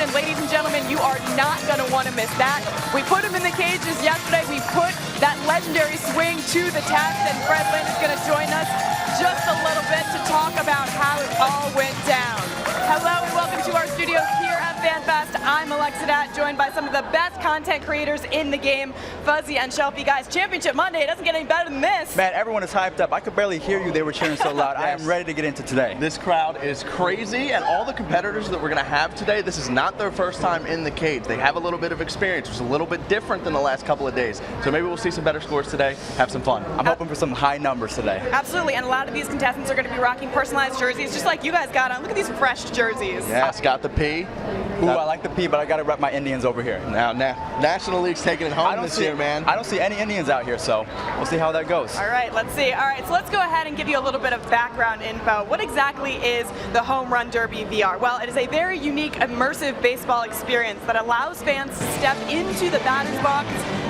celebration. Ladies and gentlemen, you are not going to want to miss that. We put him in the cages yesterday. We put that legendary swing to the test, and Lynn is going to join us just a little bit to talk about how it all went down. Hello and welcome to our studios here at FanFest. I'm Alexa Dat, joined by some of the best content creators in the game, Fuzzy and Shelfy. Guys, Championship Monday, it doesn't get any better than this. Man, everyone is hyped up. I could barely hear you. They were cheering so loud. Yes. I am ready to get into today. This crowd is crazy, and all the competitors that we're going to have today, this is not their first time in the cage. They have a little bit of experience, which is a little bit different than the last couple of days. So maybe we'll see some better scores today, have some fun. I'm hoping for some high numbers today. Absolutely, and a lot of these contestants are going to be rocking personalized jerseys, just like you guys got on. Look at these fresh jerseys. Yes, got the P. Ooh, I like the P, but I got to rep my Indians over here. Now, National League's taking it home this year, man. I don't see any Indians out here, so we'll see how that goes. All right, let's see. All right, so let's go ahead and give you a little bit of background info. What exactly is the Home Run Derby VR? Well, it is a very unique, immersive baseball experience that allows fans to step into the batter's box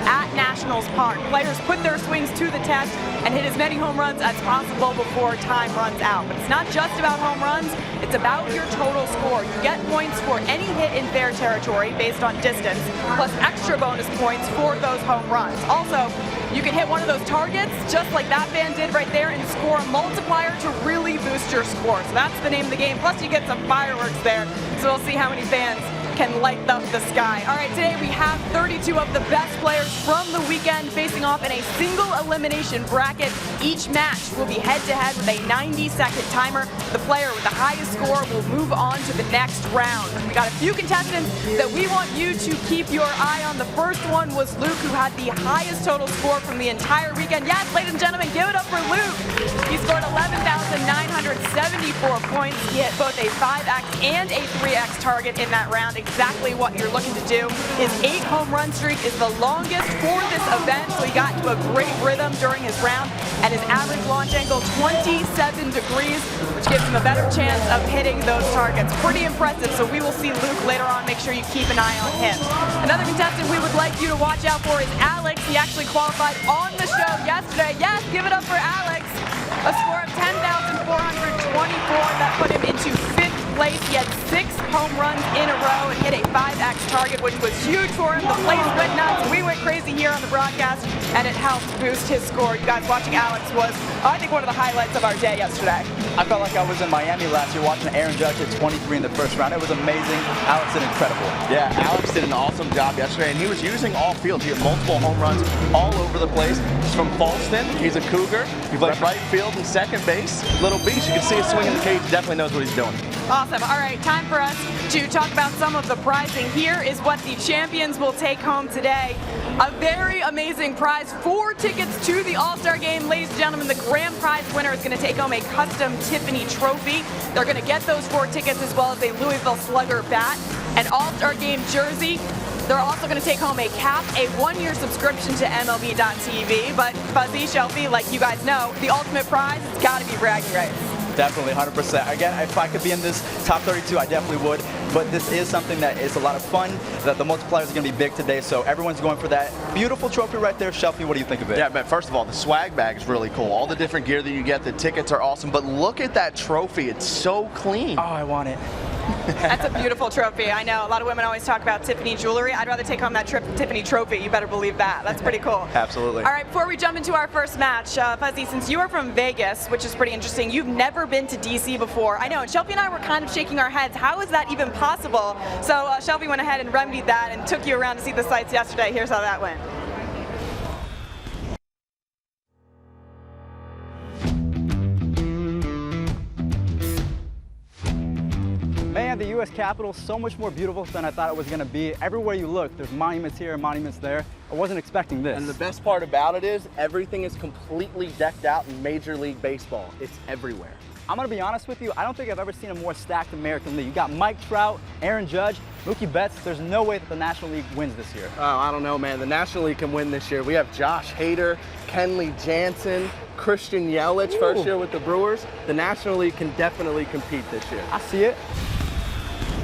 at Nationals Park. Players put their swings to the test and hit as many home runs as possible before time runs out. But it's not just about home runs, it's about your total score. You get points for any hit in fair territory based on distance, plus extra bonus points for those home runs. Also, you can hit one of those targets, just like that fan did right there, and score a multiplier to really boost your score. So that's the name of the game. Plus, you get some fireworks there, so we'll see how many fans can light up the sky. All right, today we have 32 of the best players from the weekend facing off in a single elimination bracket. Each match will be head-to-head with a 90-second timer. The player with the highest score will move on to the next round. We got a few contestants that we want you to keep your eye on. The first one was Luke, who had the highest total score from the entire weekend. Yes, ladies and gentlemen, give it up for Luke. He scored 11,974 points. He hit both a 5x and a 3x target in that round. Exactly what you're looking to do. His 8 home run streak is the longest for this event, so he got into a great rhythm during his round, and his average launch angle 27 degrees, which gives him a better chance of hitting those targets. Pretty impressive, so we will see Luke later on. Make sure you keep an eye on him. Another contestant we would like you to watch out for is Alex. He actually qualified on the show yesterday. Yes, give it up for Alex. A score of 10,424. That put him into 5th place. He had 6 home runs in a row and hit a 5x target, which was huge for him. The place went nuts. We went crazy here on the broadcast, and it helped boost his score. You guys, watching Alex was, I think, one of the highlights of our day yesterday. I felt like I was in Miami last year watching Aaron Judge hit 23 in the first round. It was amazing. Alex did incredible. Yeah, Alex did an awesome job yesterday, and he was using all fields. He had multiple home runs all over the place. He's from Falston. He's a Cougar. He plays right field and second base. Little beast. You can see his swing in the cage. Definitely knows what he's doing. Awesome. All right, time for us to talk about some of the prizing. Here is what the champions will take home today. A very amazing prize, 4 tickets to the All-Star Game. Ladies and gentlemen, the grand prize winner is going to take home a custom Tiffany trophy. They're going to get those 4 tickets as well as a Louisville Slugger bat, an All-Star Game jersey. They're also going to take home a cap, a 1-year subscription to MLB.TV. But Fuzzy, Shelfy, like you guys know, the ultimate prize has got to be bragging rights. Definitely, 100%. Again, if I could be in this top 32, I definitely would. But this is something that is a lot of fun, that the multipliers are going to be big today, so everyone's going for that beautiful trophy right there. Shelfy, what do you think of it? Yeah, but first of all, the swag bag is really cool. All the different gear that you get, the tickets are awesome, but look at that trophy. It's so clean. Oh, I want it. That's a beautiful trophy. I know a lot of women always talk about Tiffany jewelry. I'd rather take home that Tiffany trophy. You better believe that. That's pretty cool. Absolutely. All right, before we jump into our first match, Fuzzy, since you are from Vegas, which is pretty interesting, you've never been to DC before. I know, and Shelfy and I were kind of shaking our heads. How is that even possible? So Shelfy went ahead and remedied that and took you around to see the sights yesterday. Here's how that went. Man, the U.S. Capitol is so much more beautiful than I thought it was going to be. Everywhere you look, there's monuments here, monuments there. I wasn't expecting this. And the best part about it is everything is completely decked out in Major League Baseball. It's everywhere. I'm going to be honest with you, I don't think I've ever seen a more stacked American League. You got Mike Trout, Aaron Judge, Mookie Betts. There's no way that the National League wins this year. Oh, I don't know, man. The National League can win this year. We have Josh Hader, Kenley Jansen, Christian Yelich, first year with the Brewers. The National League can definitely compete this year. I see it.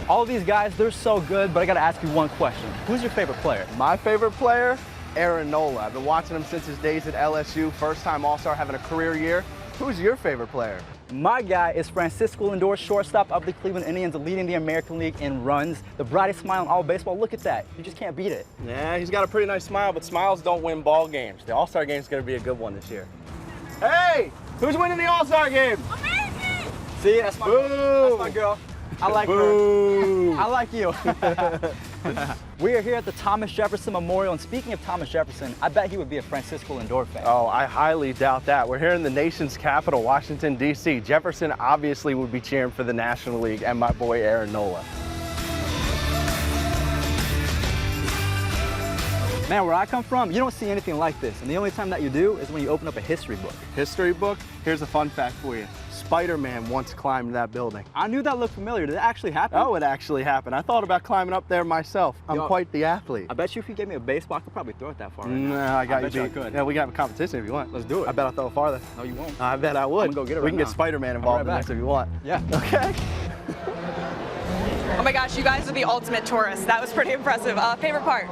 All of these guys, they're so good, but I got to ask you one question. Who's your favorite player? My favorite player? Aaron Nola. I've been watching him since his days at LSU. First time All-Star, having a career year. Who's your favorite player? My guy is Francisco Lindor, shortstop of the Cleveland Indians, leading the American League in runs. The brightest smile in all baseball. Look at that. You just can't beat it. Yeah, he's got a pretty nice smile, but smiles don't win ball games. The All-Star game is going to be a good one this year. Hey, who's winning the All-Star game? Amazing! See, that's my girl. That's my girl. I like her. I like you. We are here at the Thomas Jefferson Memorial, and speaking of Thomas Jefferson, I bet he would be a Francisco Lindor fan. Oh, I highly doubt that. We're here in the nation's capital, Washington, D.C. Jefferson obviously would be cheering for the National League and my boy Aaron Nola. Man, where I come from, you don't see anything like this, and the only time that you do is when you open up a history book. History book? Here's a fun fact for you. Spider-Man once climbed that building. I knew that looked familiar. Did that actually happen? Oh, it actually happened. I thought about climbing up there myself. I'm quite the athlete. I bet you if you gave me a baseball, I could probably throw it that far right now. Nah, I got you bet you I beat. could. Yeah, we can have a competition if you want. Let's do it. I bet I'll throw it farther. No, you won't. I bet I would. I'm gonna go get it We right can now. get Spider-Man involved in right this back. if you want. Yeah. Okay. Oh my gosh, you guys are the ultimate tourists. That was pretty impressive. Favorite part?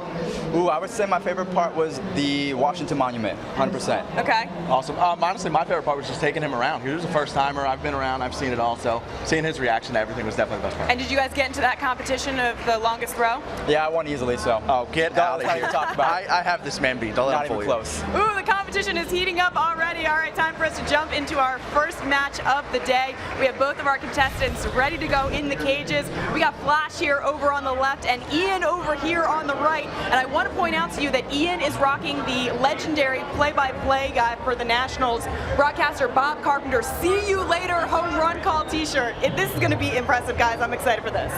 Ooh, I would say my favorite part was the Washington Monument, 100%. Okay. Awesome. Honestly, my favorite part was just taking him around. He was a first timer. I've been around. I've seen it all. So seeing his reaction to everything was definitely the best part. And did you guys get into that competition of the longest throw? Yeah, I won easily, so. Oh, get out of here. Talk about it. I have this man beat. Don't let Not him even fool you. close. Ooh, the competition is heating up already. All right, time for us to jump into our first match of the day. We have both of our contestants ready to go in the cages. We got Flash here over on the left and Ian over here on the right. And I want to point out to you that Ian is rocking the legendary play-by-play guy for the Nationals, broadcaster Bob Carpenter's "See You Later" home run call t-shirt. This is going to be impressive, guys. I'm excited for this.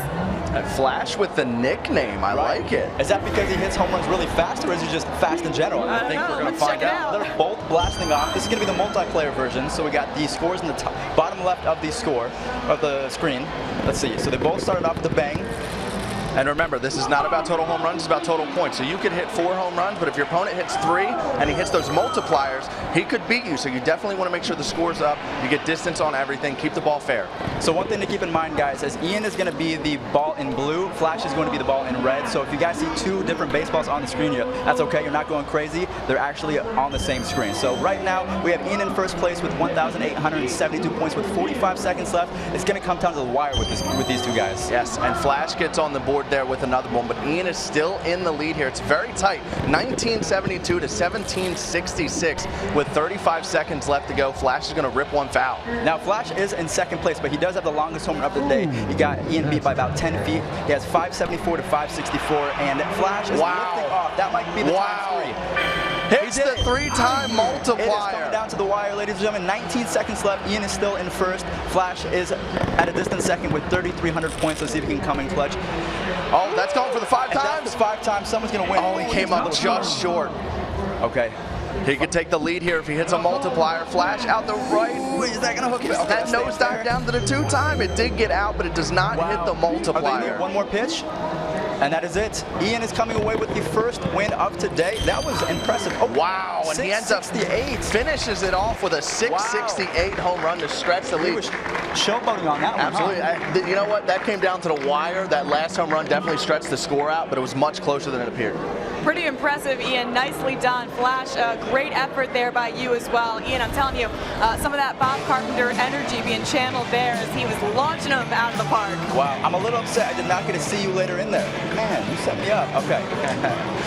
Flash with the nickname. I like it. Is that because he hits home runs really fast, or is he just fast in general? I think don't know. we're gonna Let's find check it out. They're both blasting off. This is going to be the multiplayer version. So we got the scores in the top, bottom left of the score of the screen. Let's see. So they both started off with a bang. And remember, this is not about total home runs, it's about total points. So you could hit 4 home runs, but if your opponent hits 3 and he hits those multipliers, he could beat you. So you definitely want to make sure the score's up, you get distance on everything, keep the ball fair. So one thing to keep in mind, guys, is Ian is going to be the ball in blue, Flash is going to be the ball in red. So if you guys see 2 different baseballs on the screen, that's okay. You're not going crazy. They're actually on the same screen. So right now, we have Ian in first place with 1,872 points with 45 seconds left. It's going to come down to the wire with these 2 guys. Yes, and Flash gets on the board there with another one, but Ian is still in the lead here. It's very tight, 1972 to 1766 with 35 seconds left to go. Flash is going to rip one foul. Now, Flash is in second place, but he does have the longest home run of the day. He got Ian beat by about 10 feet. He has 574 to 564, and Flash is lifting off. That might be the times 3. Hits the 3-time multiplier. It is coming down to the wire, ladies and gentlemen. 19 seconds left. Ian is still in first. Flash is at a distant second with 3,300 points. Let's see if he can come in clutch. Oh, that's going for the 5 times? That's the 5 times. Someone's going to win. Oh, he came up just short. Okay. He could take the lead here if he hits a multiplier. Flash out the right. Ooh, is that going to hook it? Okay, That nosedive down to the 2-time. It did get out, but it does not hit the Are they multiplier. need one more pitch? And that is it. Ian is coming away with the first win of today. That was impressive. Oh, Wow, and he ends up 668. finishes it off with a 668 home run to stretch the He lead. was showboating on that one. Absolutely. Huh? You know what? That came down to the wire. That last home run definitely stretched the score out, but it was much closer than it appeared. Pretty impressive, Ian. Nicely done. Flash, great effort there by you as well. Ian, I'm telling you, some of that Bob Carpenter energy being channeled there as he was launching them out of the park. Wow. I'm a little upset I did not get to see you later in there. Man, you set me up. Okay.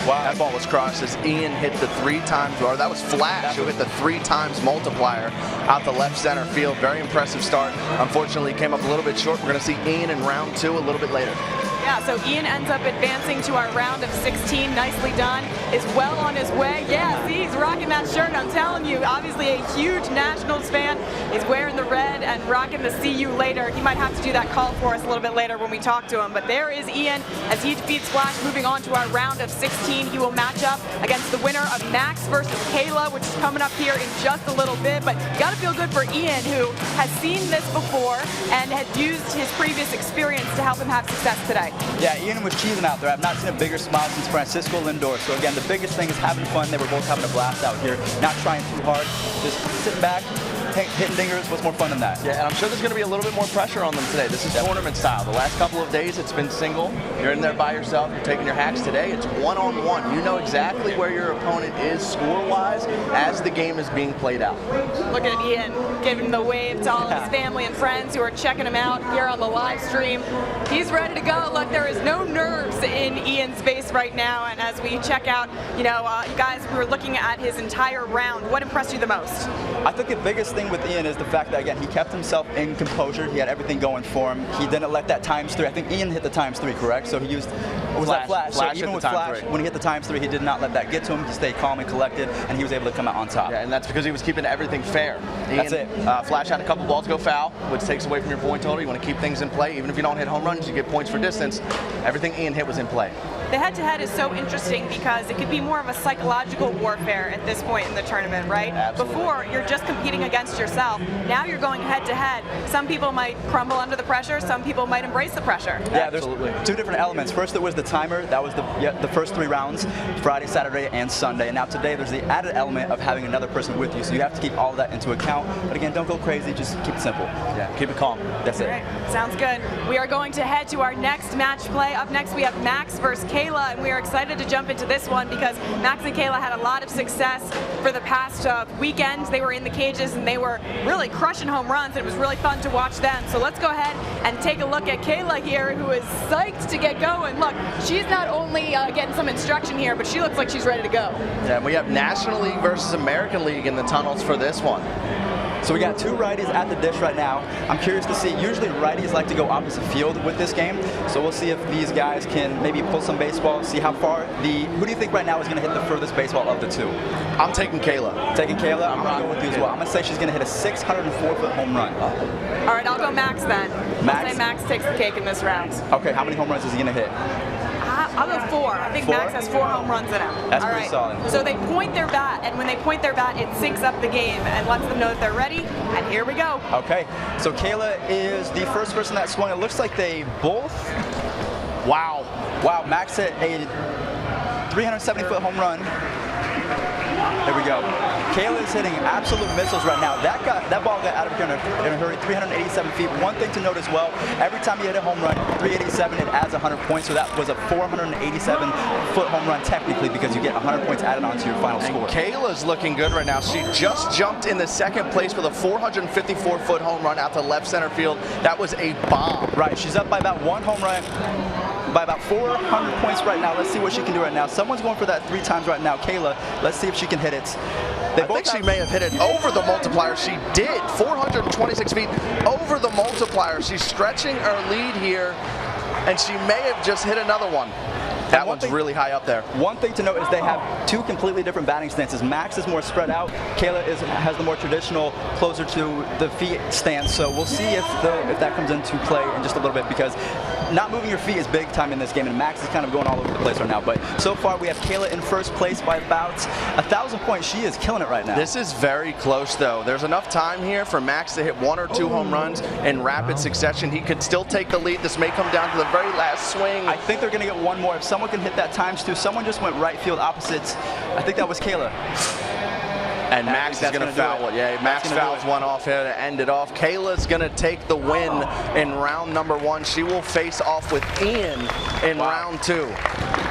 Wow. That ball was crossed as Ian hit the 3 times, or that was Flash who hit the 3 times multiplier out the left center field. Very impressive start. Unfortunately, came up a little bit short. We're going to see Ian in round 2 a little bit later. Yeah, so Ian ends up advancing to our round of 16. Nicely done. Is well on his way. Yeah, see, he's rocking that shirt. I'm telling you, obviously a huge Nationals fan. He's wearing the red and rocking the "See You Later." He might have to do that call for us a little bit later when we talk to him. But there is Ian as he defeats Flash, moving on to our round of 16. He will match up against the winner of Max versus Kayla, which is coming up here in just a little bit. But you got to feel good for Ian, who has seen this before and had used his previous experience to help him have success today. Yeah, Ian was cheesing out there. I've not seen a bigger smile since Francisco Lindor. So again, the biggest thing is having fun. They were both having a blast out here, not trying too hard, just sitting back, hitting dingers. What's more fun than that? Yeah, and I'm sure there's going to be a little bit more pressure on them today. This is tournament style. The last couple of days, it's been single. You're in there by yourself. You're taking your hacks. Today, it's one-on-one. You know exactly where your opponent is score-wise as the game is being played out. Look at Ian giving the wave to all of his family and friends who are checking him out here on the live stream. He's ready to go. Look, there is no nerves in Ian's face right now. And as we check out, you guys were looking at his entire round. What impressed you the most? I think the biggest thing with Ian is the fact that, again, he kept himself in composure. He had everything going for him. He didn't let that ×3. I think Ian hit the ×3, correct? So he used, was that Flash? So even with Flash, when he hit the ×3, he did not let that get to him. He stayed calm and collected, and he was able to come out on top. Yeah, and that's because he was keeping everything fair. Ian, that's it. Flash had a couple balls go foul, which takes away from your point total. You want to keep things in play. Even if you don't hit home runs, you get points for distance. Everything Ian hit was in play. The head-to-head is so interesting because it could be more of a psychological warfare at this point in the tournament, right? Absolutely. Before, you're just competing against yourself. Now you're going head-to-head. Some people might crumble under the pressure. Some people might embrace the pressure. Yeah, there's two different elements. First, there was the timer. That was the first 3 rounds, Friday, Saturday, and Sunday. And now today, there's the added element of having another person with you. So you have to keep all of that into account. But again, don't go crazy. Just keep it simple. Yeah, keep it calm. That's it. All right, sounds good. We are going to head to our next match play. Up next, we have Max versus Kayla, and we are excited to jump into this one because Max and Kayla had a lot of success for the past weekend. They were in the cages and they were really crushing home runs. It was really fun to watch them. So let's go ahead and take a look at Kayla here, who is psyched to get going. Look, she's not only getting some instruction here, but she looks like she's ready to go. Yeah, we have National League versus American League in the tunnels for this one. So we got 2 righties at the dish right now. I'm curious to see, usually righties like to go opposite field with this game. So we'll see if these guys can maybe pull some baseball, see how far who do you think right now is going to hit the furthest baseball of the 2? I'm taking Kayla. Taking Kayla? I'm going to go with you as well. I'm going to say she's going to hit a 604-foot home run. All right, I'll go Max then. Max? I'll say Max takes the cake in this round. Okay, how many home runs is he going to hit? I'll go 4. I think 4? Max has 4 home runs in him. That's All pretty right. solid. So they point their bat, and when they point their bat, it syncs up the game and lets them know that they're ready. And here we go. Okay, so Kayla is the first person that swung. It looks like they both. Wow, Max hit a 370-foot home run. There we go. Kayla is hitting absolute missiles right now. That ball got out of here in a hurry, 387 feet. One thing to note as well, every time you hit a home run, 387, it adds 100 points. So that was a 487-foot home run technically because you get 100 points added onto your final score. Kayla's looking good right now. She just jumped in the second place with a 454-foot home run out to left center field. That was a bomb. Right, she's up by about 1 home run. By about 400 points right now. Let's see what she can do right now. Someone's going for that 3 times right now. Kayla, let's see if she can hit it. I think she may have hit it over the multiplier. She did. 426 feet over the multiplier. She's stretching her lead here, and she may have just hit another one. That one's really high up there. One thing to note is they have 2 completely different batting stances. Max is more spread out. Kayla has the more traditional, closer to the feet stance. So we'll see if that comes into play in just a little bit because not moving your feet is big time in this game, and Max is kind of going all over the place right now. But so far, we have Kayla in first place by about 1,000 points. She is killing it right now. This is very close, though. There's enough time here for Max to hit 1 or 2 home runs in rapid succession. He could still take the lead. This may come down to the very last swing. I think they're going to get 1 more. If someone can hit that ×2, someone just went right field opposites. I think that was Kayla. And Max is going to foul it. Yeah, Max fouls one off here to end it off. Kayla's going to take the win in round number 1. She will face off with Ian in round 2.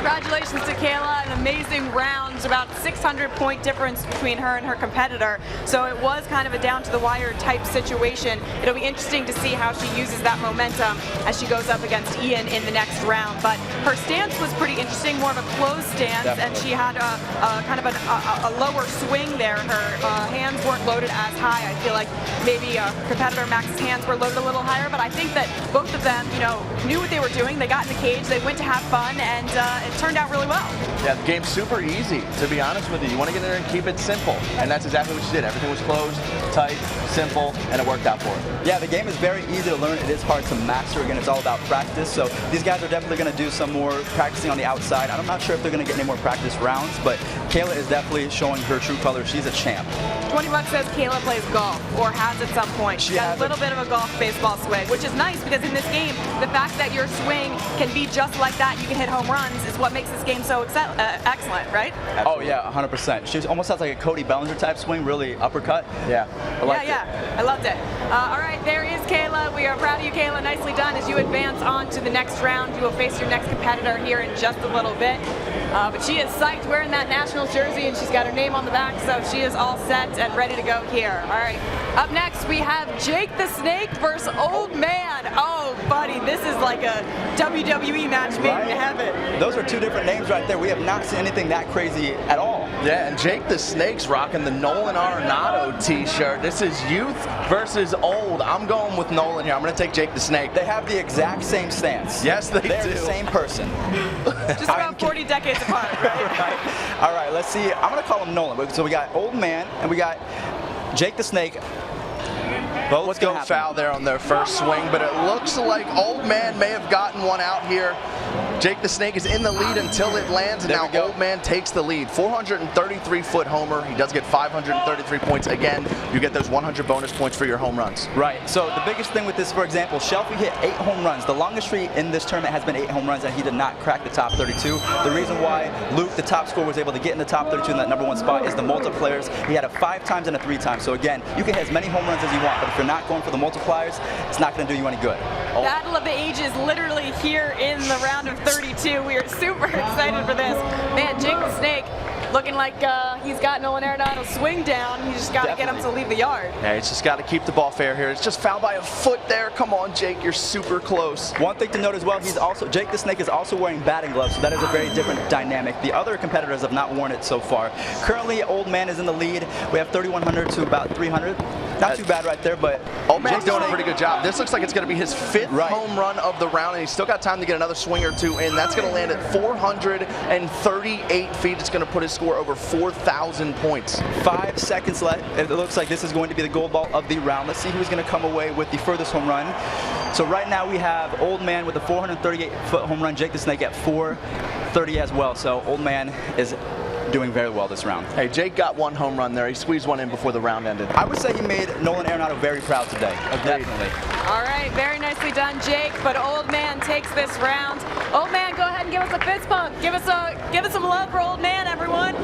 Congratulations to Kayla, an amazing round, about 600-point difference between her and her competitor. So it was kind of a down-to-the-wire type situation. It'll be interesting to see how she uses that momentum as she goes up against Ian in the next round. But her stance was pretty interesting, more of a closed stance, and she had a kind of a lower swing there. Her hands weren't loaded as high. I feel like maybe competitor Max's hands were loaded a little higher, but I think that both of them, knew what they were doing. They got in the cage, they went to have fun, and it turned out really well. Yeah, the game's super easy, to be honest with you. You want to get in there and keep it simple, and that's exactly what she did. Everything was closed, tight, simple, and it worked out for her. Yeah, the game is very easy to learn. It is hard to master. Again, it's all about practice. So these guys are definitely going to do some more practicing on the outside. I'm not sure if they're going to get any more practice rounds, but Kayla is definitely showing her true colors. She's a champ. 20 Bucks says Kayla plays golf, or has at some point. She's got a little bit of a golf baseball swing, which is nice because in this game, the fact that your swing can be just like that, you can hit home runs, is what makes this game so excellent, right? Absolutely. Oh yeah, 100%. She almost has like a Cody Bellinger type swing, really uppercut. Yeah, I liked it. I loved it. All right, there is Kayla. We are proud of you, Kayla. Nicely done. As you advance on to the next round, you will face your next competitor here in just a little bit. But she is psyched wearing that Nationals jersey, and she's got her name on the back, so she is all set and ready to go here. All right, up next we have Jake the Snake versus Old Man. Oh, buddy, this is like a WWE match made in heaven. Those are two different names right there. We have not seen anything that crazy at all. Yeah, and Jake the Snake's rocking the Nolan Arenado t-shirt. This is youth versus old. I'm going with Nolan here. I'm going to take Jake the Snake. They have the exact same stance. Yes, they do. They're the same person. Just about 40 decades apart, right? Right. All right, let's see. I'm going to call him Nolan. So we got Old Man and we got Jake the Snake. Both go foul there on their first swing, but it looks like Old Man may have gotten one out here. Jake the Snake is in the lead until it lands, and now Old Man takes the lead. 433-foot homer. He does get 533 points. Again, you get those 100 bonus points for your home runs. Right. So the biggest thing with this, for example, Shelfy hit 8 home runs. The longest streak in this tournament has been 8 home runs, and he did not crack the top 32. The reason why Luke, the top scorer, was able to get in the top 32 in that #1 spot is the multipliers. He had a 5 times and a 3 times. So again, you can hit as many home runs as you want, but if you're not going for the multipliers, it's not going to do you any good. Battle of the Ages literally here in the round of 32. We are super excited for this. Man, Jake the Snake looking like he's got Nolan Arenado's swing down. You just got to get him to leave the yard. Yeah, he's just got to keep the ball fair here. It's just fouled by a foot there. Come on, Jake, you're super close. One thing to note as well, Jake the Snake is also wearing batting gloves, so that is a very different dynamic. The other competitors have not worn it so far. Currently, Old Man is in the lead. We have 3,100 to about 300. Not too bad right there, but Old Man's doing a pretty good job. This looks like it's going to be his 5th home run of the round, and he's still got time to get another swing or two in. That's going to land at 438 feet. It's going to put his score over 4,000 points. 5 seconds left. It looks like this is going to be the gold ball of the round. Let's see who's going to come away with the furthest home run. So right now we have Old Man with a 438-foot home run, Jake the Snake at 430 as well. So Old Man is doing very well this round. Hey, Jake got 1 home run there. He squeezed one in before the round ended. I would say he made Nolan Arenado very proud today. Definitely. All right, very nicely done, Jake. But Old Man takes this round. Old Man, go ahead and give us a fist pump. Give us some love for Old Man, everyone.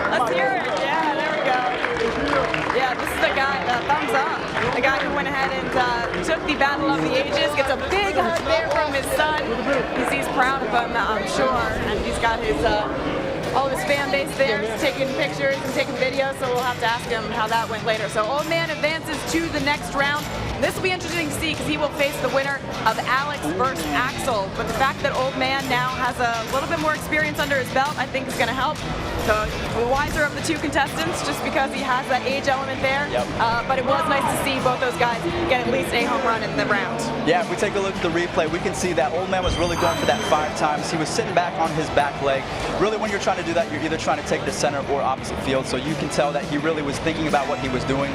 Let's hear it. Yeah, there we go. Yeah, this is the guy, thumbs up. The guy who went ahead and took the Battle of the Ages. Gets a big hug there from his son. He's proud of him, I'm sure. And he's got his all of his fan base there taking pictures and taking videos, so we'll have to ask him how that went later. So Old Man advances to the next round. This will be interesting to see because he will face the winner of Alex versus Axel. But the fact that Old Man now has a little bit more experience under his belt, I think is going to help. So the wiser of the 2 contestants, just because he has that age element there. Yep. But it was nice to see both those guys get at least a home run in the round. Yeah, if we take a look at the replay, we can see that Old Man was really going for that 5 times. He was sitting back on his back leg. Really, when you're trying to do that, you're either trying to take the center or opposite field. So you can tell that he really was thinking about what he was doing.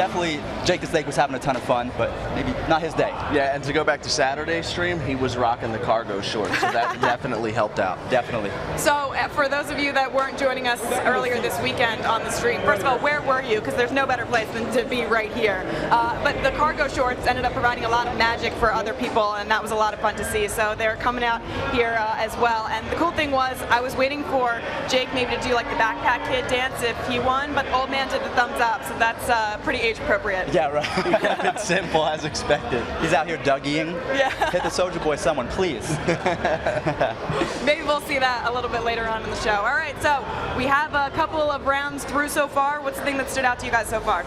Definitely, Jake the Snake was having a ton of fun, but maybe not his day. Yeah, and to go back to Saturday's stream, he was rocking the cargo shorts, so that definitely helped out. Definitely. So for those of you that weren't joining us earlier this weekend on the stream, first of all, where were you? Because there's no better place than to be right here. But the cargo shorts ended up providing a lot of magic for other people, and that was a lot of fun to see. So they're coming out here as well. And the cool thing was, I was waiting for Jake maybe to do like the backpack kid dance if he won, but Old Man did the thumbs up, so that's pretty age appropriate. Yeah, right. It's simple as expected. He's out here Dougieing. Yeah. Hit the Soldier Boy, someone, please. Maybe we'll see that a little bit later on in the show. All right, so we have a couple of rounds through so far. What's the thing that stood out to you guys so far?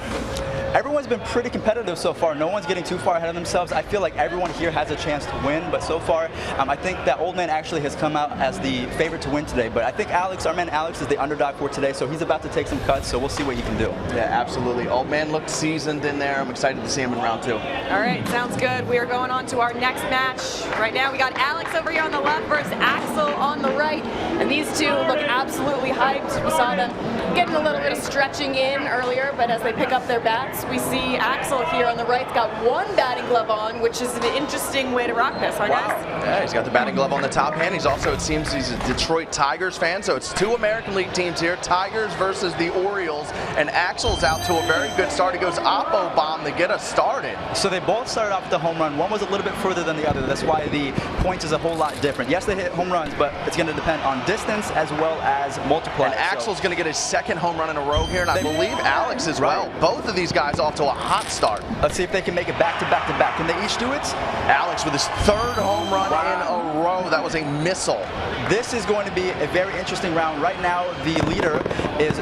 Everyone's been pretty competitive so far. No one's getting too far ahead of themselves. I feel like everyone here has a chance to win, but so far, I think that Old Man actually has come out as the favorite to win today. But I think our man Alex is the underdog for today, so he's about to take some cuts, so we'll see what he can do. Yeah, absolutely. Old Man looked seasoned in there. I'm excited to see him in round 2. All right, sounds good. We are going on to our next match. Right now, we got Alex over here on the left versus Axel on the right, and these two look absolutely hyped. We saw them getting a little bit of stretching in earlier, but as they pick up their bats, we see Axel here on the right's got 1 batting glove on, which is an interesting way to rock this, huh, guys? Yeah, he's got the batting glove on the top hand. He's also, it seems, he's a Detroit Tigers fan. So it's two American League teams here. Tigers versus the Orioles. And Axel's out to a very good start. He goes oppo bomb to get us started. So they both started off with the home run. One was a little bit further than the other. That's why the points is a whole lot different. Yes, they hit home runs, but it's going to depend on distance as well as multipliers. And Axel's going to get his second home run in a row here, and I believe Alex as well. Both of these guys off to a hot start. Let's see if they can make it back to back to back. Can they each do it? Alex with his third home run in a row. That was a missile. This is going to be a very interesting round. Right now, the leader is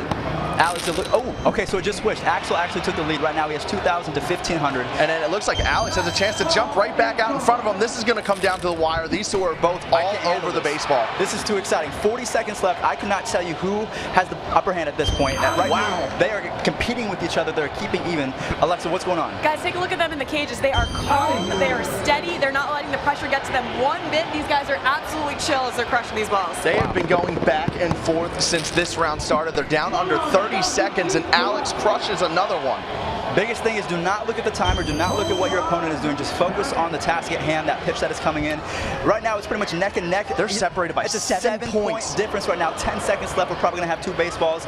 Alex. Oh, okay, so it just switched. Axel actually took the lead. Right now, he has 2,000 to 1,500. And then it looks like Alex has a chance to jump right back out in front of him. This is going to come down to the wire. These two are both all over the baseball. This is too exciting. 40 seconds left. I cannot tell you who has the upper hand at this point. Right now, they are competing with each other. They're keeping even. Alexa, what's going on? Guys, take a look at them in the cages. They are calm. They are steady. They're not letting the pressure get to them one bit. These guys are absolutely chill as they're crushing these balls. They have been going back and forth since this round started. They're down under 30 seconds, and Alex crushes another one. Biggest thing is do not look at the timer, do not look at what your opponent is doing, just focus on the task at hand, that pitch that is coming in. Right now it's pretty much neck and neck. They're separated by it's a 7 points difference right now. 10 seconds left, we're probably going to have two baseballs.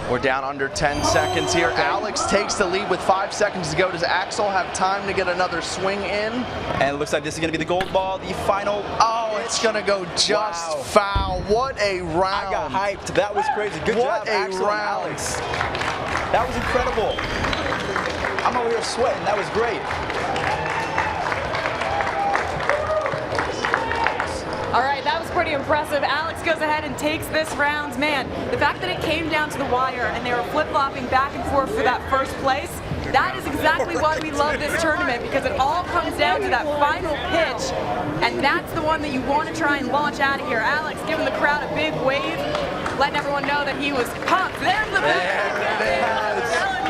We're down under 10 seconds here. Alex takes the lead with 5 seconds to go. Does Axel have time to get another swing in? And it looks like this is going to be the gold ball, the final. Oh, it's going to go just foul. What a round. I got hyped. That was crazy. Good job, Axel and Alex. That was incredible. I'm over here sweating. That was great. All right, that was pretty impressive. Alex goes ahead and takes this round. Man, the fact that it came down to the wire and they were flip-flopping back and forth for that first place, that is exactly why we love this tournament, because it all comes down to that final pitch, and that's the one that you want to try and launch out of here. Alex giving the crowd a big wave, letting everyone know that he was pumped. There's the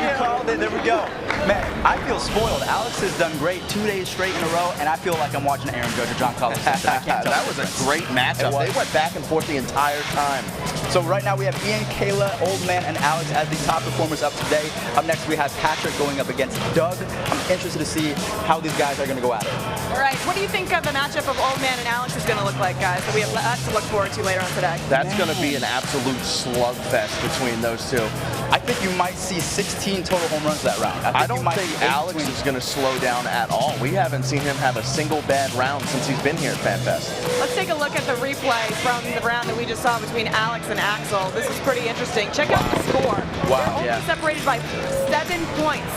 You called it. There we go. Man, I feel spoiled. Alex has done great 2 days straight in a row, and I feel like I'm watching Aaron Judge or John Collins. That was a great matchup. They went back and forth the entire time. So right now we have Ian, Kayla, Old Man, and Alex as the top performers up today. Up next we have Patrick going up against Doug. I'm interested to see how these guys are going to go at it. All right, what do you think of the matchup of Old Man and Alex is going to look like, guys? That we have lots to look forward to later on today. That's going to be an absolute slugfest between those two. I think you might see 16 total home runs that round. I don't think Alex is going to slow down at all. We haven't seen him have a single bad round since he's been here at FanFest. Let's take a look at the replay from the round that we just saw between Alex and Axel. This is pretty interesting. Check out the score. Wow. They're only separated by 7 points.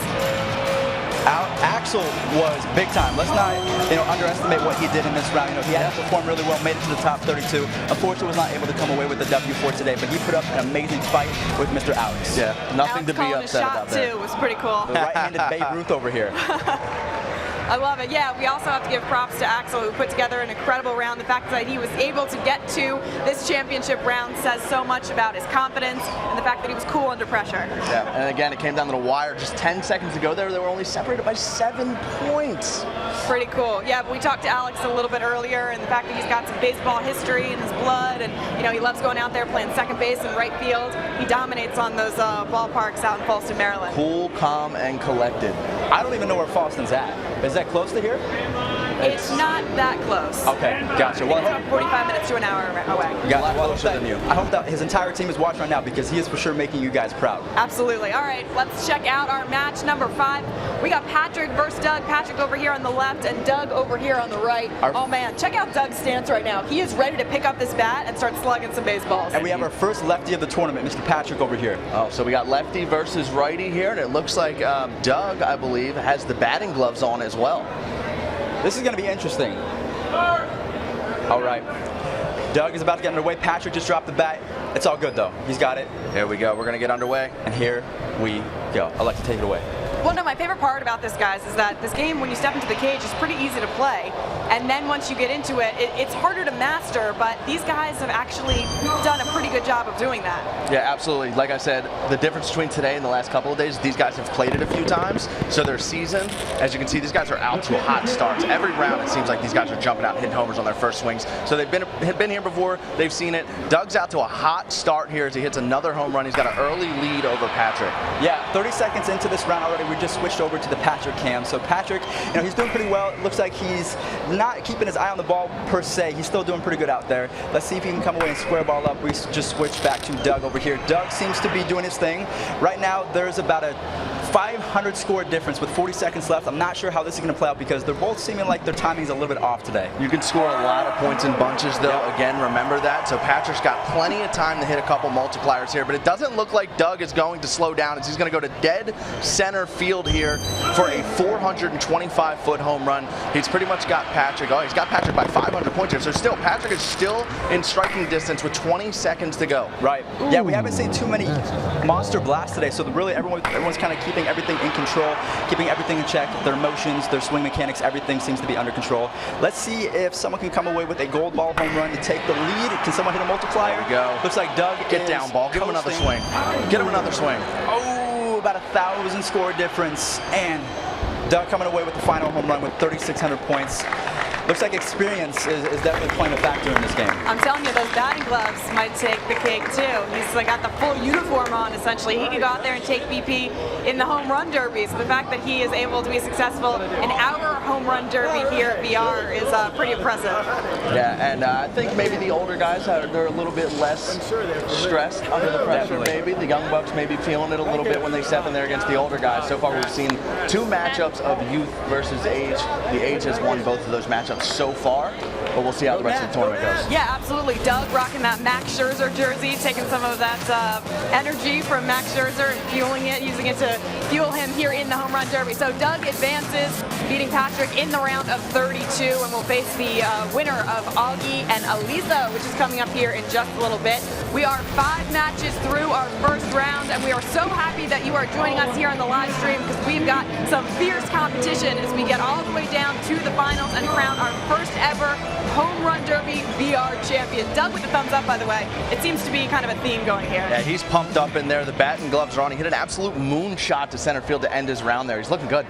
Axel was big time. Let's not, underestimate what he did in this round. He had to perform really well, made it to the top 32. Unfortunately, was not able to come away with the W for today, but he put up an amazing fight with Mr. Alex. Yeah, nothing to be upset about there. Too was pretty cool. The right-handed Babe Ruth over here. I love it. Yeah, we also have to give props to Axel, who put together an incredible round. The fact that he was able to get to this championship round says so much about his confidence and the fact that he was cool under pressure. Yeah, and again, it came down to the wire. Just 10 seconds to go there. They were only separated by 7 points. Pretty cool. Yeah, but we talked to Alex a little bit earlier, and the fact that he's got some baseball history in his blood, and he loves going out there playing second base and right field. He dominates on those ballparks out in Falston, Maryland. Cool, calm, and collected. I don't even know where Falston's at. Is that close to here? It's not that close. Okay, gotcha. Well, it's about 45 minutes to an hour away. Got closer than you. I hope that his entire team is watching right now, because he is for sure making you guys proud. Absolutely. All right, let's check out our match number 5. We got Patrick versus Doug. Patrick over here on the left and Doug over here on the right. Oh man, check out Doug's stance right now. He is ready to pick up this bat and start slugging some baseballs. And we have our first lefty of the tournament, Mr. Patrick over here. Oh, so we got lefty versus righty here, and it looks like Doug, I believe, has the batting gloves on as well. This is going to be interesting. All right. Doug is about to get underway. Patrick just dropped the bat. It's all good, though. He's got it. Here we go. We're going to get underway. And here we go. I'd like to take it away. Well, no, my favorite part about this, guys, is that this game, when you step into the cage, is pretty easy to play. And then once you get into it, it's harder to master, but these guys have actually done a pretty good job of doing that. Yeah, absolutely. Like I said, the difference between today and the last couple of days, these guys have played it a few times, so they're seasoned. As you can see, these guys are out to hot starts. Every round, it seems like these guys are jumping out, hitting homers on their first swings. So they've been here before. They've seen it. Doug's out to a hot start here as he hits another home run. He's got an early lead over Patrick. Yeah, 30 seconds into this round already, we just switched over to the Patrick cam. So Patrick, he's doing pretty well. It looks like he's not keeping his eye on the ball per se. He's still doing pretty good out there. Let's see if he can come away and square ball up. We just switched back to Doug over here. Doug seems to be doing his thing. Right now, there's about a 500 score difference with 40 seconds left. I'm not sure how this is going to play out because they're both seeming like their timing's a little bit off today. You can score a lot of points in bunches, though. Yep. Again, remember that. So Patrick's got plenty of time to hit a couple multipliers here, but it doesn't look like Doug is going to slow down as he's going to go to dead center field here for a 425-foot home run. He's pretty much got Patrick. Oh, he's got Patrick by 500 points here. So still, Patrick is still in striking distance with 20 seconds to go. Right. Ooh. Yeah, we haven't seen too many monster blasts today, so really everyone's kind of keeping everything in control, keeping everything in check. Their motions, their swing mechanics, everything seems to be under control. Let's see if someone can come away with a gold ball home run to take the lead. Can someone hit a multiplier? There we go. Looks like Doug Get down, ball. Give him another swing. Get him another swing. Oh, about 1,000 score difference. And Doug coming away with the final home run with 3,600 points. Looks like experience is definitely playing a factor in this game. I'm telling you, those batting gloves might take the cake too. He's got the full uniform on, essentially. He could go out there and take BP in the home run derby. So the fact that he is able to be successful in our home run derby here at VR is pretty impressive. Yeah, and I think maybe the older guys, they're a little bit less stressed under the pressure, maybe. The young bucks may be feeling it a little bit when they step in there against the older guys. So far, we've seen two matchups of youth versus age. The age has won both of those matchups so far, but we'll see how the rest of the tournament goes. Yeah, absolutely. Doug rocking that Max Scherzer jersey, taking some of that energy from Max Scherzer and fueling it, using it to fuel him here in the home run derby. So Doug advances, beating Patrick in the round of 32, and will face the winner of Augie and Elisa, which is coming up here in just a little bit. We are 5 matches through our first round, and we are so happy that you are joining us here on the live stream because we've got some fierce competition as we get all the way down to the finals and crown our first ever home run derby VR champion. Doug with the thumbs up, by the way. It seems to be kind of a theme going here. Yeah, he's pumped up in there. The bat and gloves are on. He hit an absolute moonshot to center field to end his round there. He's looking good.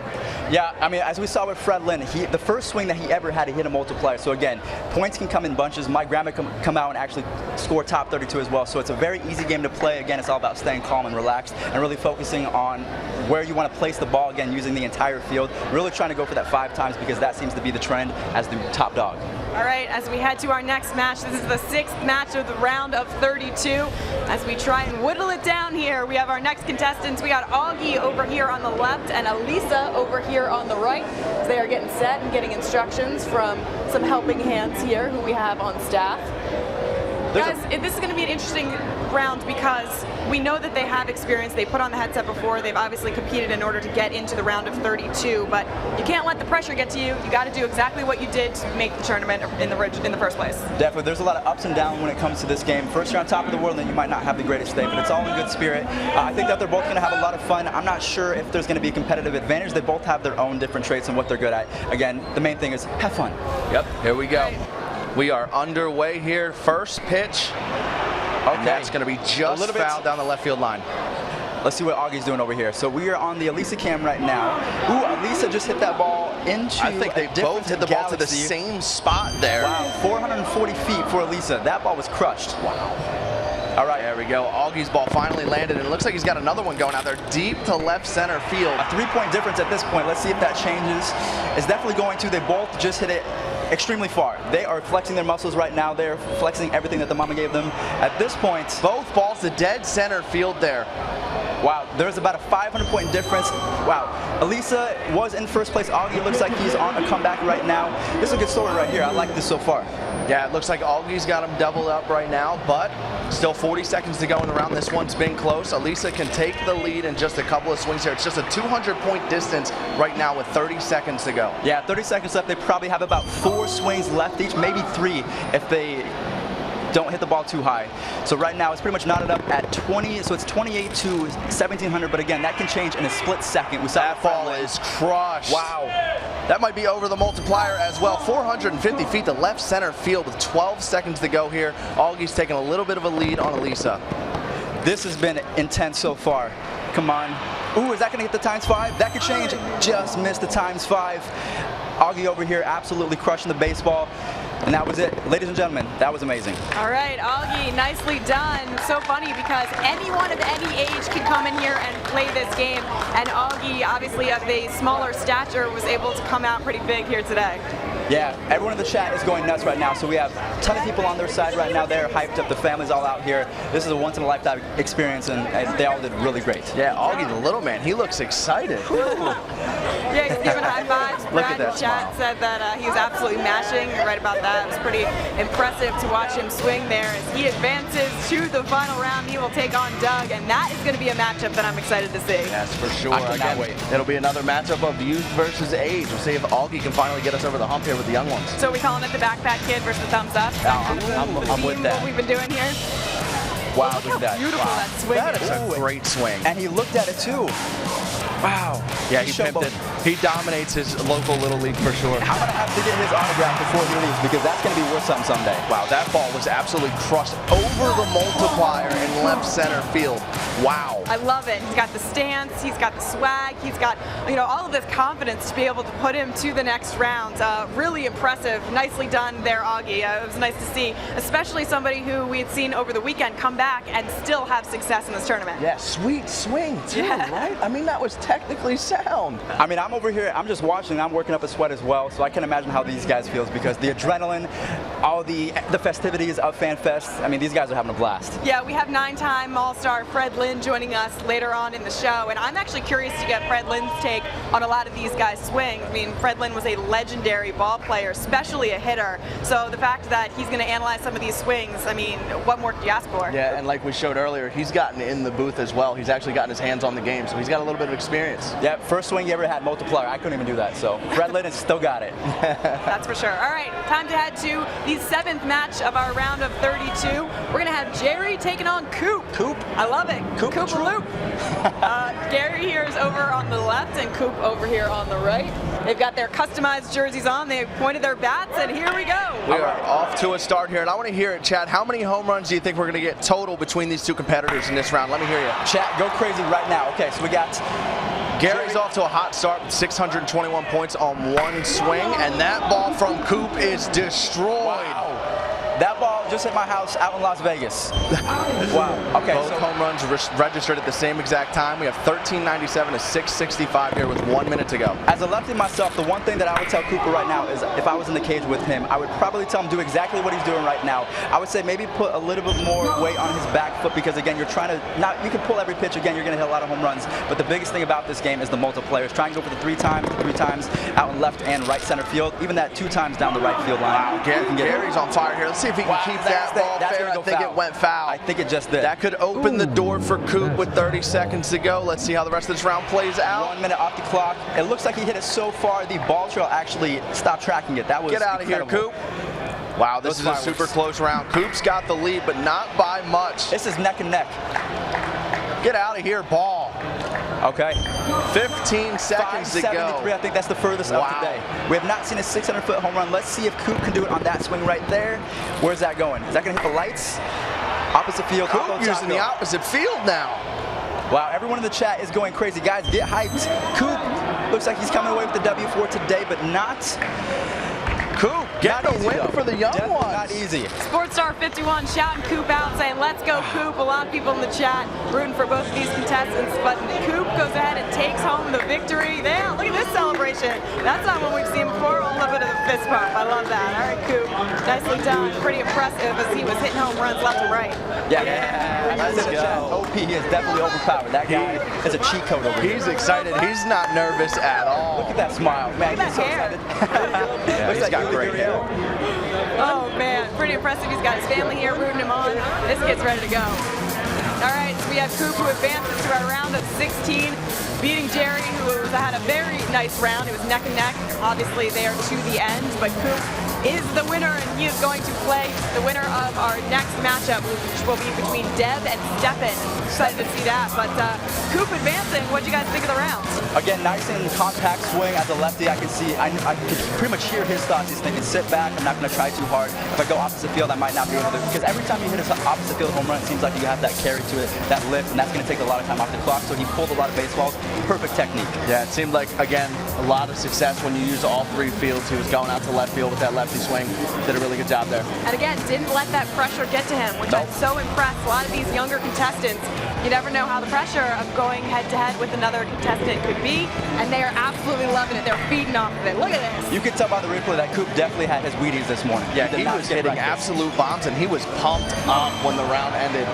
Yeah, I mean, as we saw with Fred Lynn, the first swing that he ever had, he hit a multiplier. So again, points can come in bunches. My grandma can come out and actually score top 32 as well. So it's a very easy game to play. Again, it's all about staying calm and relaxed and really focusing on where you want to place the ball, again, using the entire field. Really trying to go for that 5 times because that seems to be the trend as the top dog. All right, as we head to our next match, this is the 6th match of the round of 32. As we try and whittle it down here, we have our next contestants. We got Augie over here on the left and Elisa over here on the right. So they are getting set and getting instructions from some helping hands here who we have on staff. Guys, this is going to be an interesting round because we know that they have experience. They put on the headset before. They've obviously competed in order to get into the round of 32, but you can't let the pressure get to you. You got to do exactly what you did to make the tournament in the first place. Definitely. There's a lot of ups and downs when it comes to this game. First, you're on top of the world, and then you might not have the greatest day, but it's all in good spirit. I think that they're both going to have a lot of fun. I'm not sure if there's going to be a competitive advantage. They both have their own different traits and what they're good at. Again, the main thing is have fun. Yep, here we go. We are underway here. First pitch. Okay, that's going to be just fouled down the left field line. Let's see what Augie's doing over here. So we are on the Elisa cam right now. Ooh, Elisa just hit that ball into I think they both hit the ball to the same spot there. Wow, 440 feet for Elisa. That ball was crushed. Wow. All right, there we go. Augie's ball finally landed, and it looks like he's got another one going out there deep to left center field. A 3-point difference at this point. Let's see if that changes. It's definitely going to. They both just hit it extremely far. They are flexing their muscles right now. They're flexing everything that the mama gave them. At this point, both balls to dead center field there. Wow, there's about a 500-point difference. Wow, Elisa was in first place. Augie looks like he's on a comeback right now. This is a good story right here. I like this so far. Yeah, it looks like Augie's got him doubled up right now, but still 40 seconds to go in the round. This one's been close. Elisa can take the lead in just a couple of swings here. It's just a 200-point distance right now with 30 seconds to go. Yeah, 30 seconds left. They probably have about 4 swings left each, maybe 3 if they don't hit the ball too high. So right now it's pretty much knotted up at 20, so it's 28 to 1700, but again, that can change in a split second. We saw that ball is crushed. Wow. That might be over the multiplier as well. 450 feet to left center field with 12 seconds to go here. Augie's taking a little bit of a lead on Elisa. This has been intense so far. Come on. Ooh, is that gonna hit the ×5? That could change. Just missed the ×5. Augie over here absolutely crushing the baseball. And that was it. Ladies and gentlemen, that was amazing. All right, Augie, nicely done. So funny because anyone of any age can come in here and play this game. And Augie, obviously of a smaller stature, was able to come out pretty big here today. Yeah, everyone in the chat is going nuts right now. So we have a ton of people on their side right now. They're hyped up. The family's all out here. This is a once-in-a-lifetime experience, and they all did really great. Yeah, Augie, the little man, he looks excited. Yeah, he's giving high fives. Look Brad at that in chat said that he was absolutely mashing. You're right about that. It was pretty impressive to watch him swing there. As he advances to the final round, he will take on Doug, and that is going to be a matchup that I'm excited to see. Yes, for sure. I cannot wait. It'll be another matchup of youth versus age. We'll see if Augie can finally get us over the hump here with the young ones. So are we calling it the backpack kid versus the thumbs up? I'm with that. What we've been doing here? Wow, Look look at how that. beautiful Wow. that swing That is is. a great swing. And he looked at it too. Wow. Yeah, he pimped it. He dominates his local little league for sure. I'm going to have to get his autograph before he leaves because that's going to be worth something someday. Wow, that ball was absolutely crushed over the multiplier in left center field. Wow. I love it. He's got the stance, he's got the swag, he's got, you know, all of this confidence to be able to put him to the next round. Really impressive. Nicely done there, Augie. It was nice to see, especially somebody who we had seen over the weekend come back and still have success in this tournament. Yeah, sweet swing too, Yeah. right? I mean, that was technically sound. I mean, I'm over here, I'm just watching, I'm working up a sweat as well, so I can imagine how these guys feels because the adrenaline, all the festivities of FanFest, I mean, these guys are having a blast. Yeah, we have 9-time All-Star Fred Lynn joining us later on in the show, and I'm actually curious to get Fred Lynn's take on a lot of these guys' swings. I mean, Fred Lynn was a legendary ball player, especially a hitter, so the fact that he's going to analyze some of these swings, I mean, what more could you ask for? Yeah, and like we showed earlier, he's gotten in the booth as well. He's actually gotten his hands on the game, so he's got a little bit of experience. Yeah, first swing he ever had multiplier. I couldn't even do that, so Fred Lynn has still got it. That's for sure. All right, time to head to the 7th match of our round of 32. We're going to have Jerry taking on Coop. Coop? I love it. Coop Coop Loop. Gary here is over on the left and Coop over here on the right. They've got their customized jerseys on. They've pointed their bats, and here we go. We are off to a start here, and I want to hear it, Chad. How many home runs do you think we're going to get total between these two competitors in this round? Let me hear you. Chat, go crazy right now. Okay, so we got Gary's off to a hot start with 621 points on one swing, and that ball from Coop is destroyed. Wow. That ball just hit my house out in Las Vegas. Wow. Okay. Both home runs registered at the same exact time. We have 1397 to 665 here with 1 minute to go. As a lefty myself, the one thing that I would tell Cooper right now is if I was in the cage with him, I would probably tell him do exactly what he's doing right now. I would say maybe put a little bit more weight on his back foot because, again, you're trying to, not, you can pull every pitch, again, you're going to hit a lot of home runs, but the biggest thing about this game is the multiplayers. Try and go for the three times out in left and right center field, even that 2 times down the right field line. Wow, Gary's on fire here. Let's see if he can keep that ball fair. I think it went foul. I think it just did. That could open the door for Coop with 30 seconds to go. Let's see how the rest of this round plays out. 1 minute off the clock. It looks like he hit it so far, the ball trail actually stopped tracking it. That was Get out of here, Coop. Wow, this is a super close round. Coop's got the lead, but not by much. This is neck and neck. Get out of here, ball. Okay. 15 seconds to go. I think that's the furthest of today. We have not seen a 600-foot home run. Let's see if Coop can do it on that swing right there. Where's that going? Is that going to hit the lights? Opposite field. Coop using the opposite field now. Wow, everyone in the chat is going crazy. Guys, get hyped. Coop looks like he's coming away with the W for today, but not. Coop, get the win for the young ones. Not easy. Sportstar 51 shouting Coop out, saying, let's go Coop. A lot of people in the chat rooting for both of these contestants, but Coop goes ahead and takes home the victory. Yeah, look at this celebration. That's not what we've seen before. A little bit of a fist bump. I love that. All right, Coop, nicely done. Pretty impressive as he was hitting home runs left and right. Yeah. Let's go. OP is definitely overpowered. That guy is a cheat code over here. He's excited. He's not nervous at all. Look at that smile. Man, Look at he's so that excited. Yeah, he's got great hair. Oh man, pretty impressive. He's got his family here rooting him on. This kid's ready to go. All right, so we have Coop who advances to our round of 16, beating Jerry, who had a very nice round. It was neck and neck, obviously there to the end, but Coop is the winner, and he is going to play the winner of our next matchup, which will be between Deb and Stefan. Excited to see that, but Coop advancing. What do you guys think of the round? Again, nice and compact swing. As a lefty, I can see, I can pretty much hear his thoughts. He's thinking, sit back, I'm not going to try too hard. If I go opposite field, I might not be able to, because every time you hit an opposite field home run, it seems like you have that carry to it, that lift, and that's going to take a lot of time off the clock. So he pulled a lot of baseballs. Perfect technique. Yeah, it seemed like, again, a lot of success when you use all 3 fields. He was going out to left field with that left lefty swing. Did a really good job there. And again, didn't let that pressure get to him, which I'm so impressed. A lot of these younger contestants, you never know how the pressure of going head-to-head with another contestant could be, and they are absolutely loving it. They're feeding off of it. Look at this. You could tell by the replay that Coop definitely had his Wheaties this morning. Yeah, he was hitting absolute bombs, and he was pumped up when the round ended.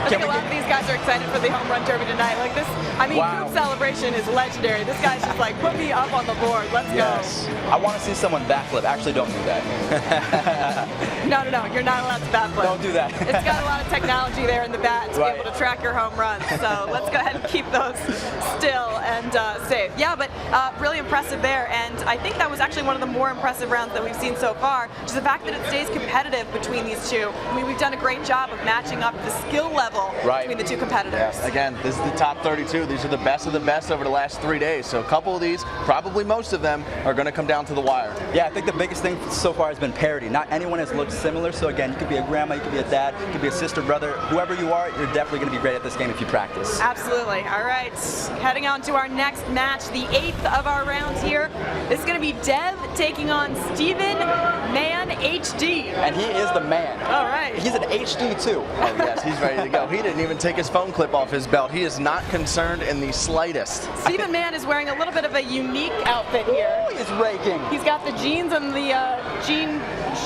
I think a lot of these guys are excited for the home run derby tonight. Like this, I mean, Coop's celebration is legendary. This guy's just like, put me up on the board. Let's go. I want to see someone backflip. Actually, don't do that. No, you're not allowed to backflip. Don't do that. It's got a lot of technology there in the bat to be able to track your home runs. So let's go ahead and keep those still and safe. Yeah, but really impressive there. And I think that was actually one of the more impressive rounds that we've seen so far, just the fact that it stays competitive between these two. I mean, we've done a great job of matching up the skill level between the two competitors. Yeah. Again, this is the top 32. These are the best of the best over the last 3 days. So a couple of these, probably most of them, are going to come down to the wire. Yeah, I think the biggest thing so far has been parity. Not anyone has looked similar. So again, you could be a grandma, you could be a dad, you could be a sister, brother. Whoever you are, you're definitely going to be great at this game if you practice. Absolutely. All right, heading on to our next match, the 8th of our rounds here. This is going to be Dev taking on Steven Man HD. And he is the man. All right. He's an HD too. Oh yes, he's ready to go. He didn't even take his phone clip off his belt. He is not concerned in the slightest. Steven Mann is wearing a little bit of a unique outfit here. Ooh, he's raking. He's got the jeans and the jean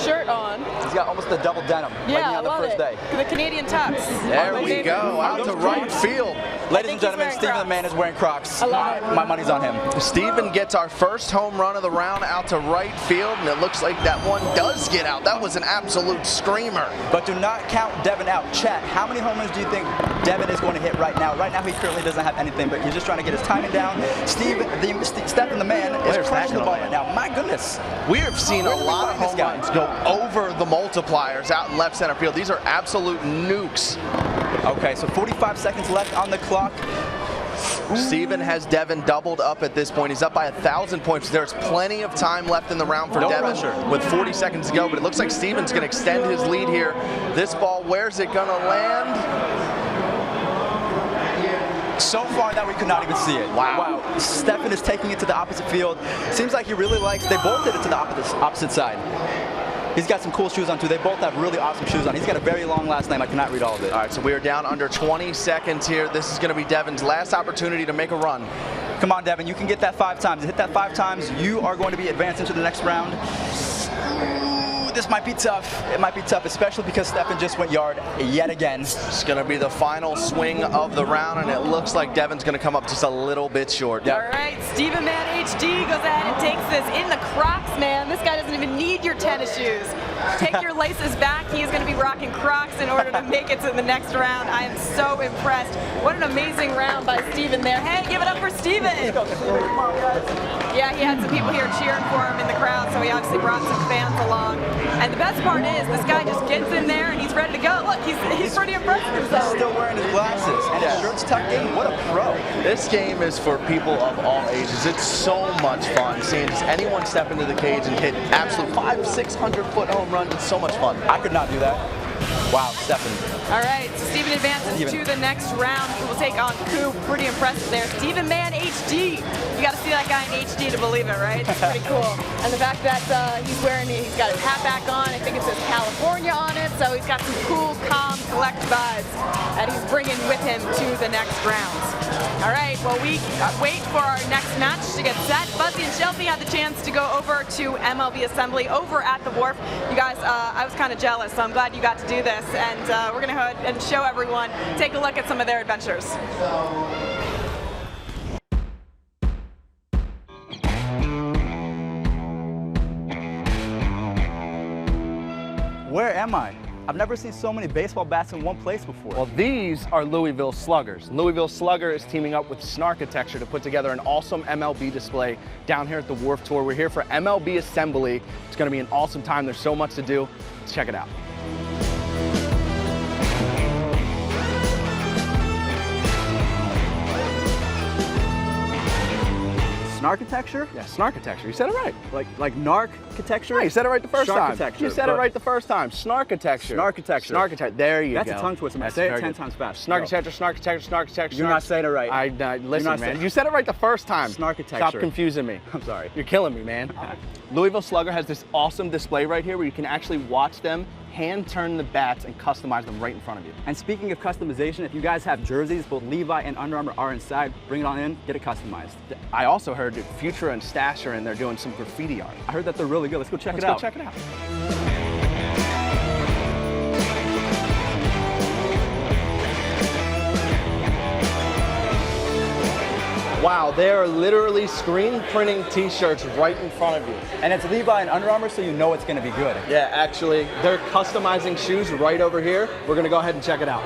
shirt on. He's got almost the double denim. Yeah, like on the first day. The Canadian tux. There we go, out to right field. Ladies and gentlemen, Steven the Man is wearing Crocs. My money's on him. Steven gets our first home run of the round out to right field, and it looks like that one does get out. That was an absolute screamer. But do not count Devin out. Chat, how many home runs do you think Devin is going to hit right now? Right now, he currently doesn't have anything, but he's just trying to get his timing down. Stephen the Man is crashing the ball right now. My goodness. We have seen a lot of home runs go over the multipliers out in left center field. These are absolute nukes. Okay, so 45 seconds left on the clock. Steven has Devin doubled up at this point. He's up by 1,000 points. There's plenty of time left in the round for Devin with 40 seconds to go, but it looks like Steven's going to extend his lead here. This ball, where's it going to land? So far that we could not even see it. Wow. Stephen is taking it to the opposite field. Seems like he really likes, they both did it to the opposite side. He's got some cool shoes on too. They both have really awesome shoes on. He's got a very long last name. I cannot read all of it. All right, so we are down under 20 seconds here. This is going to be Devin's last opportunity to make a run. Come on, Devin. You can get that 5 times. Hit that 5 times. You are going to be advancing to the next round. Ooh, this might be tough. It might be tough, especially because Stephen just went yard yet again. It's going to be the final swing of the round, and it looks like Devin's going to come up just a little bit short. Yep. All right, Steven Man HD goes ahead and takes this in the Crocs, man. This guy doesn't even need your tennis shoes. Take your laces back. He is going to be rocking Crocs in order to make it to the next round. I am so impressed. What an amazing round by Steven there. Hey, give it up for Steven. Yeah, he had some people here cheering for him in the crowd, so he obviously brought some fans along. And the best part is, this guy just gets in there and he's ready to go. Look, he's pretty impressed with himself. He's still wearing his glasses and his shirt's tucked in. What a pro. This game is for people of all ages. It's so much fun seeing just anyone step into the cage and hit absolute 500-600-foot home runs. It's so much fun. I could not do that. Wow, Stephen. All right, so Steven advances to the next round. He will take on Coop. Pretty impressive there. Steven Man HD. You got to see that guy in HD to believe it, right? It's pretty cool. And the fact that he's got his hat back on. I think it says California on it. So he's got some cool, calm, collect vibes that he's bringing with him to the next round. All right, well, we wait for our next match to get set. Buzzy and Shelfy had the chance to go over to MLB Assembly over at the Wharf. You guys, I was kind of jealous, so I'm glad you got to do this. And we're going to go ahead and show everyone, take a look at some of their adventures. Where am I? I've never seen so many baseball bats in one place before. Well, these are Louisville Sluggers. Louisville Slugger is teaming up with Snarkitecture to put together an awesome MLB display down here at the Wharf Tour. We're here for MLB Assembly. It's going to be an awesome time. There's so much to do. Let's check it out. Snarkitecture? Yeah, snarkitecture. You said it right. Like narc-architecture? Yeah, you said it right the first time. Sharkitecture, You said it right the first time. Snarkitecture. Snarkitecture. Snarkitecture. There you That's go. a tongue twister, man. That's Say it very 10 good. times fast. Snarkitecture, snarkitecture, snarkitecture. You're not saying it right. Listen, not man. saying- You said it right the first time. Snarkitecture. Stop confusing me. I'm sorry. You're killing me, man. Louisville Slugger has this awesome display right here where you can actually watch them hand turn the bats and customize them right in front of you. And speaking of customization, if you guys have jerseys, both Levi and Under Armour are inside. Bring it on in, get it customized. I also heard that Future and Stash are in there doing some graffiti art. I heard that they're really good. Let's go check it Let's out. go check it out. Wow, they are literally screen printing t-shirts right in front of you. And it's Levi and Under Armour, so you know it's going to be good. Yeah, actually, they're customizing shoes right over here. We're gonna go ahead and check it out.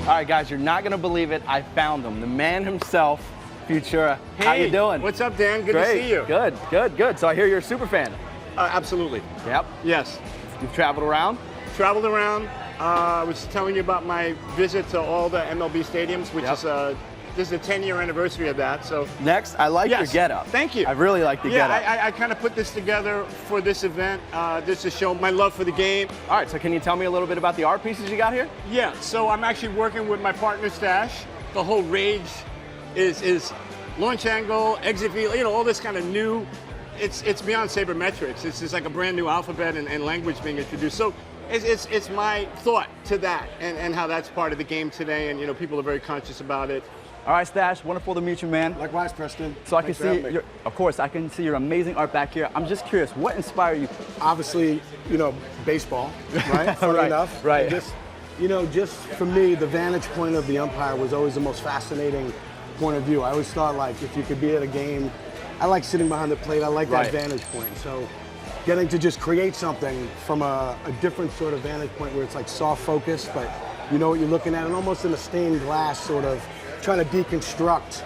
All right, guys, you're not gonna believe it. I found him, the man himself, Futura. How you doing? What's up, Dan? Good Great. to see you. Good, good, good. So I hear you're a super fan. Absolutely. Yep. Yes. You've traveled around? Traveled around. I was telling you about my visit to all the MLB stadiums, which Yep. is this is the 10-year anniversary of that. So Next, I like your Yes. getup. Thank you. I really like the yeah, getup. I kind of put this together for this event, just to show my love for the game. All right, so can you tell me a little bit about the art pieces you got here? Yeah. So I'm actually working with my partner Stash. The whole rage is launch angle, exit view, all this kind of new. It's beyond sabermetrics. It's just like a brand new alphabet and language being introduced. So it's my thought to that and how that's part of the game today. And people are very conscious about it. All right, Stash, wonderful to meet you, man. Likewise, Preston. So I can see, of course, I can see your amazing art back here. I'm just curious, what inspired you? Obviously, baseball, right? Funny Right, enough. right. And just for me, the vantage point of the umpire was always the most fascinating point of view. I always thought, like, if you could be at a game, I like sitting behind the plate. I like Right. that vantage point. So getting to just create something from a different sort of vantage point where it's like soft focus, but you know what you're looking at, and almost in a stained glass sort of trying to deconstruct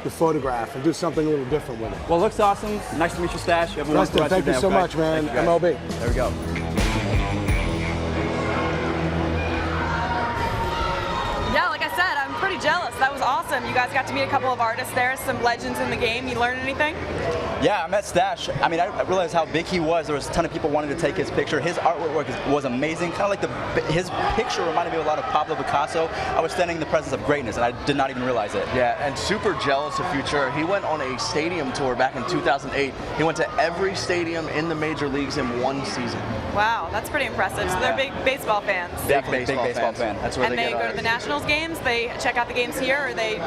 the photograph and do something a little different with it. Well, it looks awesome. Nice to meet you, Stash. You have a wonderful Preston, rest thank of you your so day, okay? much, man. Thank you, guys. MLB. There we go. Yeah, like I said, I'm pretty jealous. That was awesome. You guys got to meet a couple of artists there, some legends in the game. You learn anything? Yeah, I met Stash. I mean, I realized how big he was. There was a ton of people wanting to take his picture. His artwork was amazing. Kind of like his picture reminded me of a lot of Pablo Picasso. I was standing in the presence of greatness, and I did not even realize it. Yeah, and super jealous of Future. He went on a stadium tour back in 2008. He went to every stadium in the major leagues in one season. Wow, that's pretty impressive. So they're big baseball fans. Definitely big baseball fans. fan. That's where And they they get go to the Nationals games? They check out the games here, or they...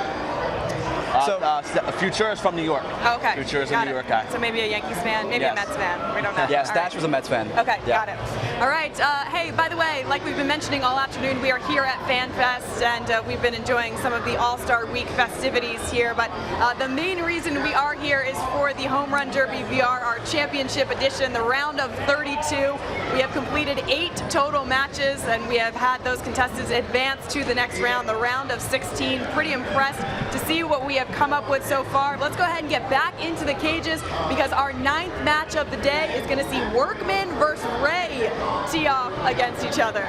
Future is from New York. Oh, okay. Future is a Got New it. York guy. So maybe a Yankees fan, maybe Yes. a Mets fan. We don't know. Yeah, All Stash right. was a Mets fan. Okay, Yeah. got it. All right. Hey, by the way, like we've been mentioning all afternoon, we are here at FanFest, and we've been enjoying some of the All-Star Week festivities here. But the main reason we are here is for the Home Run Derby VR, our championship edition, the round of 32. We have completed 8 total matches, and we have had those contestants advance to the next round, the round of 16. Pretty impressed to see what we have come up with so far. Let's go ahead and get back into the cages, because our 9th match of the day is going to see Workman versus Ray tee off against each other.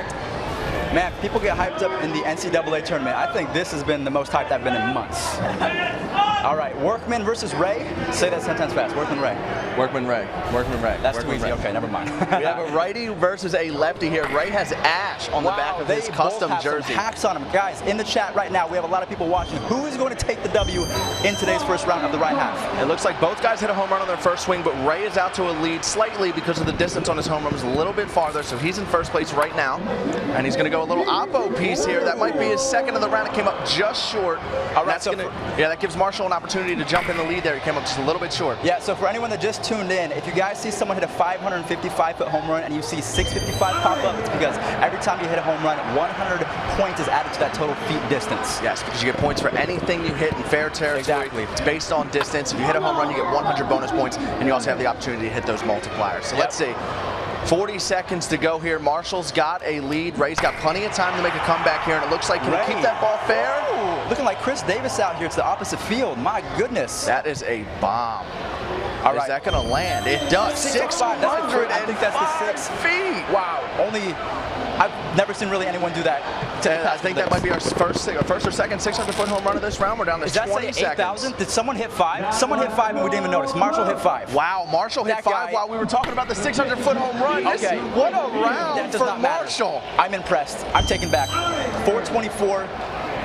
Man, people get hyped up in the NCAA tournament. I think this has been the most hyped I've been in months. All right, Workman versus Ray. Say that 10 times fast. Workman Ray. Workman Ray. Workman Ray. That's Workman too easy. Ray. Okay, never mind. We have a righty versus a lefty here. Ray has ash on the back of his they custom both have jersey. Some hacks on them. Guys, in the chat right now, we have a lot of people watching. Who is going to take the W in today's first round of the right half? It looks like both guys hit a home run on their first swing, but Ray is out to a lead slightly because of the distance on his home run was a little bit farther, so he's in first place right now. And he's going to go a little oppo piece here. That might be his second of the round. It came up just short. All right, That's so that gives Marshall an opportunity to jump in the lead there. He came up just a little bit short. Yeah, so for anyone that just tuned in, if you guys see someone hit a 555-foot home run and you see 655 pop up, it's because every time you hit a home run, 100 points is added to that total feet distance. Yes, because you get points for anything you hit in fair territory. Exactly. It's based on distance. If you hit a home run, you get 100 bonus points, and you also have the opportunity to hit those multipliers. So let's see. 40 seconds to go here. Marshall's got a lead. Ray's got plenty of time to make a comeback here, and it looks like, can he keep that ball fair? Ooh, looking like Chris Davis out here to the opposite field. My goodness. That is a bomb. All Is right. that going to land? It does. 605. That's the I think that's the 6 feet. Wow. I've never seen really anyone do that. I think that might be our first or second 600-foot home run of this round. We're down to 20 seconds. 8,000? Did someone hit 5? Someone hit 5 and we didn't even notice. Marshall hit 5. Wow, Marshall hit 5 while we were talking about the 600-foot home run. Okay. What a round for Marshall. I'm impressed. I'm taken back. 424.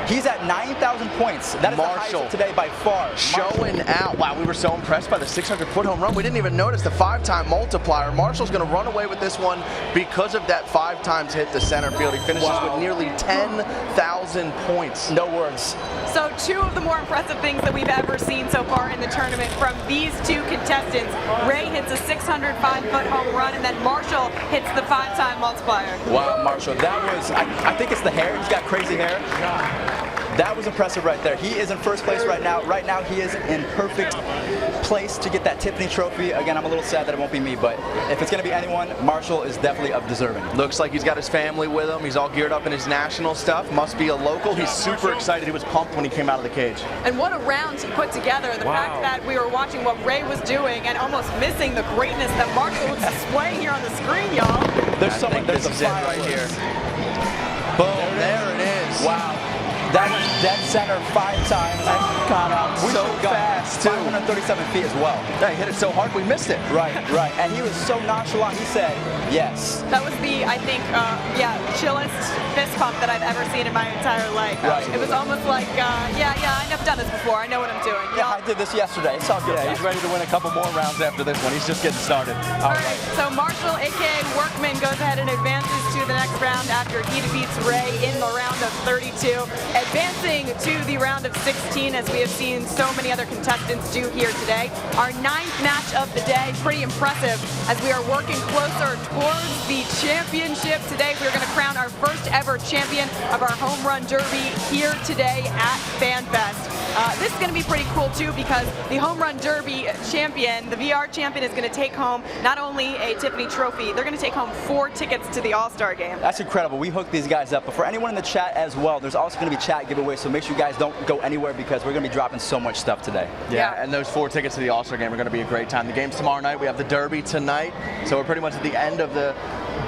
He's at 9,000 points. That is Marshall the highest today by far. Showing out. Wow, we were so impressed by the 600-foot home run. We didn't even notice the 5-time multiplier. Marshall's going to run away with this one because of that 5 times hit to center field. He finishes with nearly 10,000 points. No words. So 2 of the more impressive things that we've ever seen so far in the tournament from these 2 contestants. Ray hits a 605-foot home run, and then Marshall hits the 5-time multiplier. Wow, Marshall, that was, I think it's the hair. He's got crazy hair. That was impressive right there. He is in first place right now. Right now, he is in perfect place to get that Tiffany trophy. Again, I'm a little sad that it won't be me, but if it's going to be anyone, Marshall is definitely of deserving. Looks like he's got his family with him. He's all geared up in his national stuff. Must be a local. He's super excited. He was pumped when he came out of the cage. And what a round he put together. The fact that we were watching what Ray was doing and almost missing the greatness that Marshall was displaying here on the screen, y'all. There's someone, there's this is it right here. Boom, there it is. Wow. That dead center 5 times. Got out so fast, too. 537 feet as well. He hit it so hard we missed it. Right. And he was so nonchalant. He said, yes. That was the, I think, chillest fist pump that I've ever seen in my entire life. Right. It was almost like, I've done this before. I know what I'm doing. Yeah, I did this yesterday. It's all good. Yeah, he's ready to win a couple more rounds after this one. He's just getting started. All right. So Marshall, a.k.a. Workman, goes ahead and advances to the next round after he defeats Ray in the round of 32. Advancing to the round of 16, as we have seen so many other contestants do here today. Our 9th match of the day, pretty impressive, as we are working closer towards the championship today. We're going to crown our first ever champion of our Home Run Derby here today at FanFest. This is going to be pretty cool too, because the Home Run Derby champion, the VR champion, is going to take home not only a Tiffany trophy, they're going to take home 4 tickets to the All-Star game. That's incredible. We hooked these guys up. But for anyone in the chat as well, there's also going to be chat giveaways, so make sure you guys don't go anywhere because we're going to be dropping so much stuff today. Yeah, and those 4 tickets to the All-Star game are going to be a great time. The game's tomorrow night. We have the Derby tonight, so we're pretty much at the end of the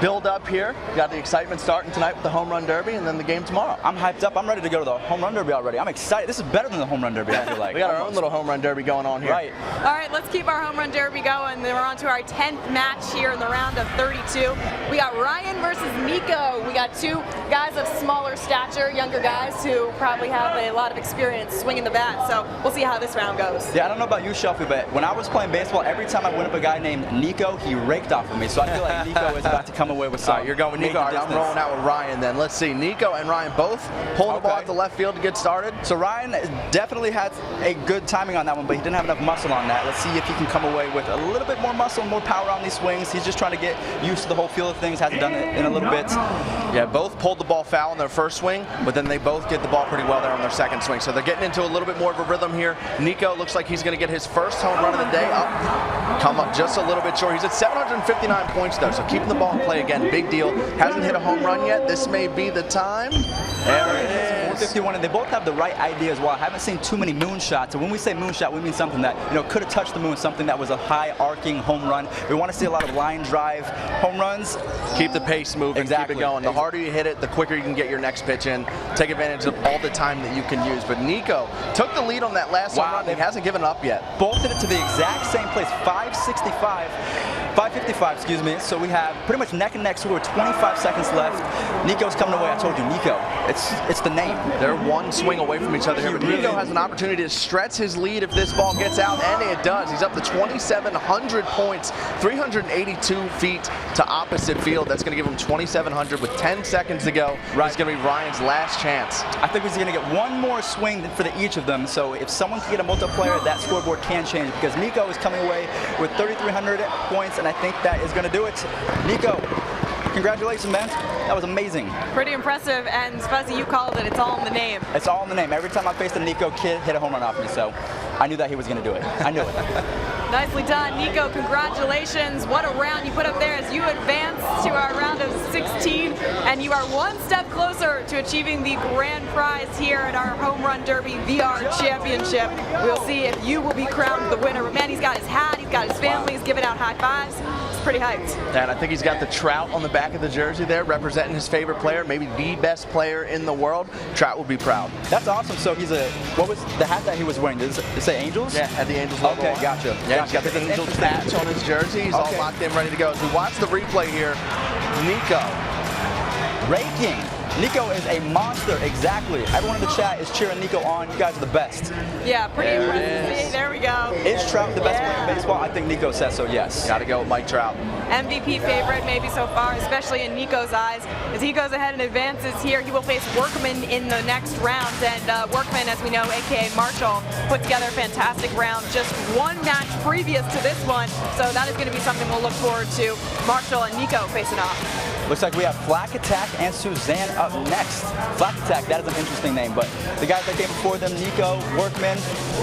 build-up here. We got the excitement starting tonight with the Home Run Derby, and then the game tomorrow. I'm hyped up. I'm ready to go to the Home Run Derby already. I'm excited. This is better than the Home Run Derby, I feel like. We got our own little Home Run Derby going on here. Right. All right, let's keep our Home Run Derby going. Then we're on to our 10th match here in the round of 32. We got Ryan versus Nico. We got 2 guys of smaller stature, younger guys who probably have a lot of experience swinging the bat. So we'll see how this round goes. Yeah, I don't know about you, Shelfy, but when I was playing baseball, every time I went up a guy named Nico, he raked off of me. So I feel like Nico is about to come away with some. You're going Nico. I'm rolling out with Ryan then. Let's see. Nico and Ryan both pulling the ball at the left field to get started. So Ryan definitely had a good timing on that one, but he didn't have enough muscle on that. Let's see if he can come away with a little bit more muscle, more power on these swings. He's just trying to get used to the whole feel of things. Hasn't done it in a little bit. Yeah, both pulled the ball foul in their first swing, but then they both get the ball pretty well there on their second swing. So they're getting into a little bit more of a rhythm here. Nico looks like he's going to get his first home run of the day come up just a little bit short. He's at 759 points though, so keeping the ball in play again, big deal. Hasn't hit a home run yet. This may be the time. There it is. 451, and they both have the right idea as well. I haven't seen too many moonshots, and when we say moonshot, we mean something that could have touched the moon, something that was a high arcing home run. We want to see a lot of line drive home runs. Keep the pace moving, exactly. Keep it going. The harder you hit it, the quicker you can get your next pitch in. Take advantage of all the time that you can use. But Nico took the lead on that last home run. He hasn't given up yet. Both did it to the exact same place, 555, excuse me. So we have pretty much neck and neck, so we're 25 seconds left. Nico's coming away. I told you, Nico, it's the name. They're one swing away from each other here, but Nico has an opportunity to stretch his lead if this ball gets out, and it does. He's up to 2,700 points, 382 feet to opposite field. That's going to give him 2,700 with 10 seconds to go. Right. It's going to be Ryan's last chance. I think he's going to get one more swing for each of them, so if someone can get a multiplier, that scoreboard can change, because Nico is coming away with 3,300 points, and I think that is going to do it. Nico, congratulations, man. That was amazing. Pretty impressive, and Fuzzy, you called it. It's all in the name. It's all in the name. Every time I faced a Nico kid, hit a home run off me, so I knew that he was going to do it. I knew it. Nicely done, Nico. Congratulations. What a round you put up there as you advance to our round of 16, and you are one step closer to achieving the grand prize here at our Home Run Derby VR Championship. We'll see if you will be crowned the winner. But man, he's got his hat, he's got his family, he's giving out high fives. It's pretty hyped. And I think he's got the Trout on the back of the jersey there, representing his favorite player, maybe the best player in the world. Trout would be proud. That's awesome. So he's what was the hat that he was wearing? Does it say Angels? Yeah, had the Angels logo Okay, on. gotcha. Yeah, Gotcha. he's got the Angels patch on his jersey. He's all locked in, ready to go. As we watch the replay here, Nico. Raking. Nico is a monster, exactly. Everyone in the chat is cheering Nico on. You guys are the best. Yeah, pretty impressive. See, there we go. Is Trout the best player in baseball? I think Nico says so, yes. Got to go with Mike Trout. MVP favorite maybe so far, especially in Nico's eyes. As he goes ahead and advances here, he will face Workman in the next round. And Workman, as we know, aka Marshall, put together a fantastic round. Just one match previous to this one. So that is going to be something we'll look forward to. Marshall and Nico facing off. Looks like we have Flak Attack and Suzanne up next. Flak Attack, that is an interesting name, but the guys that came before them, Nico, Workman,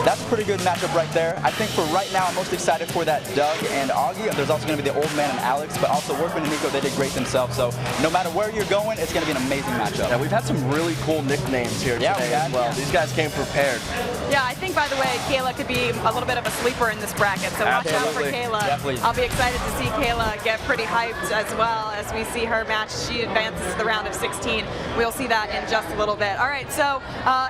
that's a pretty good matchup right there. I think for right now, I'm most excited for that Doug and Augie. There's also going to be the Old Man and Alex, but also Workman and Nico, they did great themselves. So no matter where you're going, it's going to be an amazing matchup. Yeah, we've had some really cool nicknames here today as well. These guys came prepared. Yeah, I think, by the way, Kayla could be a little bit of a sleeper in this bracket, so watch out for Kayla. Definitely. I'll be excited to see Kayla get pretty hyped as well as we see her match. She advances to the round of 16. We'll see that in just a little bit. All right, so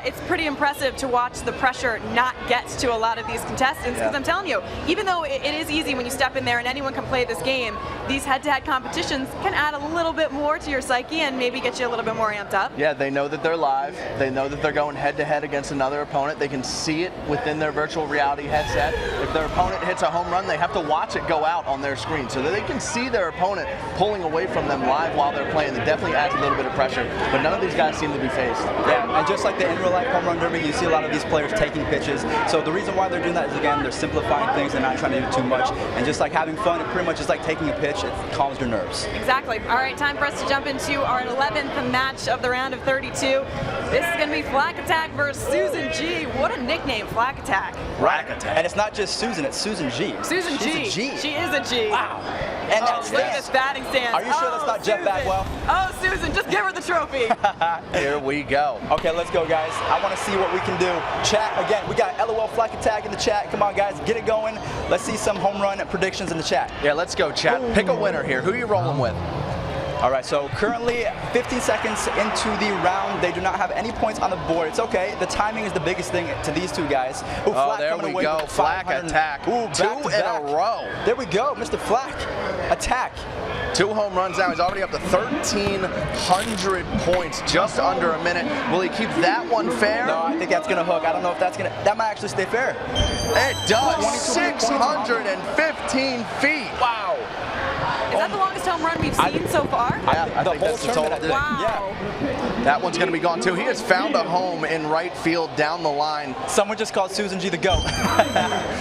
it's pretty impressive to watch the pressure not get to a lot of these contestants, because I'm telling you, even though it is easy when you step in there and anyone can play this game, these head-to-head competitions can add a little bit more to your psyche and maybe get you a little bit more amped up. Yeah, they know that they're live. They know that they're going head-to-head against another opponent. They can see it within their virtual reality headset. If their opponent hits a home run, they have to watch it go out on their screen so that they can see their opponent pulling away from them live while they're playing. It definitely adds a little bit of pressure, but none of these guys seem to be phased. Yeah, and just like the in real life home run derby, you see a lot of these players taking pitches. So the reason why they're doing that is, again, they're simplifying things. They're not trying to do too much. And just like having fun, it pretty much is like taking a pitch. It calms your nerves. Exactly. All right, time for us to jump into our 11th match of the round of 32. This is going to be Flak Attack versus Susan G. What a nickname, Flak Attack. Flak Attack. And it's not just Susan, it's Susan G. Susan G. She's a G. She is a G. Wow. And look at this batting stance. Are you sure that's not Jeff Bagwell? Oh, Susan, just give her the trophy. Here we go. Okay, let's go, guys. I want to see what we can do. Chat, again, we got LOL Flak Attack in the chat. Come on, guys, get it going. Let's see some home run predictions in the chat. Yeah, let's go, chat. Pick a winner here. Who are you rolling with? All right, so currently 15 seconds into the round. They do not have any points on the board. It's okay. The timing is the biggest thing to these two guys. Ooh, oh, there we go. Flak Attack. Ooh, two in a row. There we go, Mr. Flak Attack. 2 home runs now. He's already up to 1,300 points, just under a minute. Will he keep that one fair? No, I think that's going to hook. I don't know if that's going to, that might actually stay fair. It does. 615 feet. Wow. Is that the longest home run we've seen so far? Yeah, I think that's the total. Wow. Yeah. That one's going to be gone too. He has found a home in right field down the line. Someone just called Susan G the GOAT.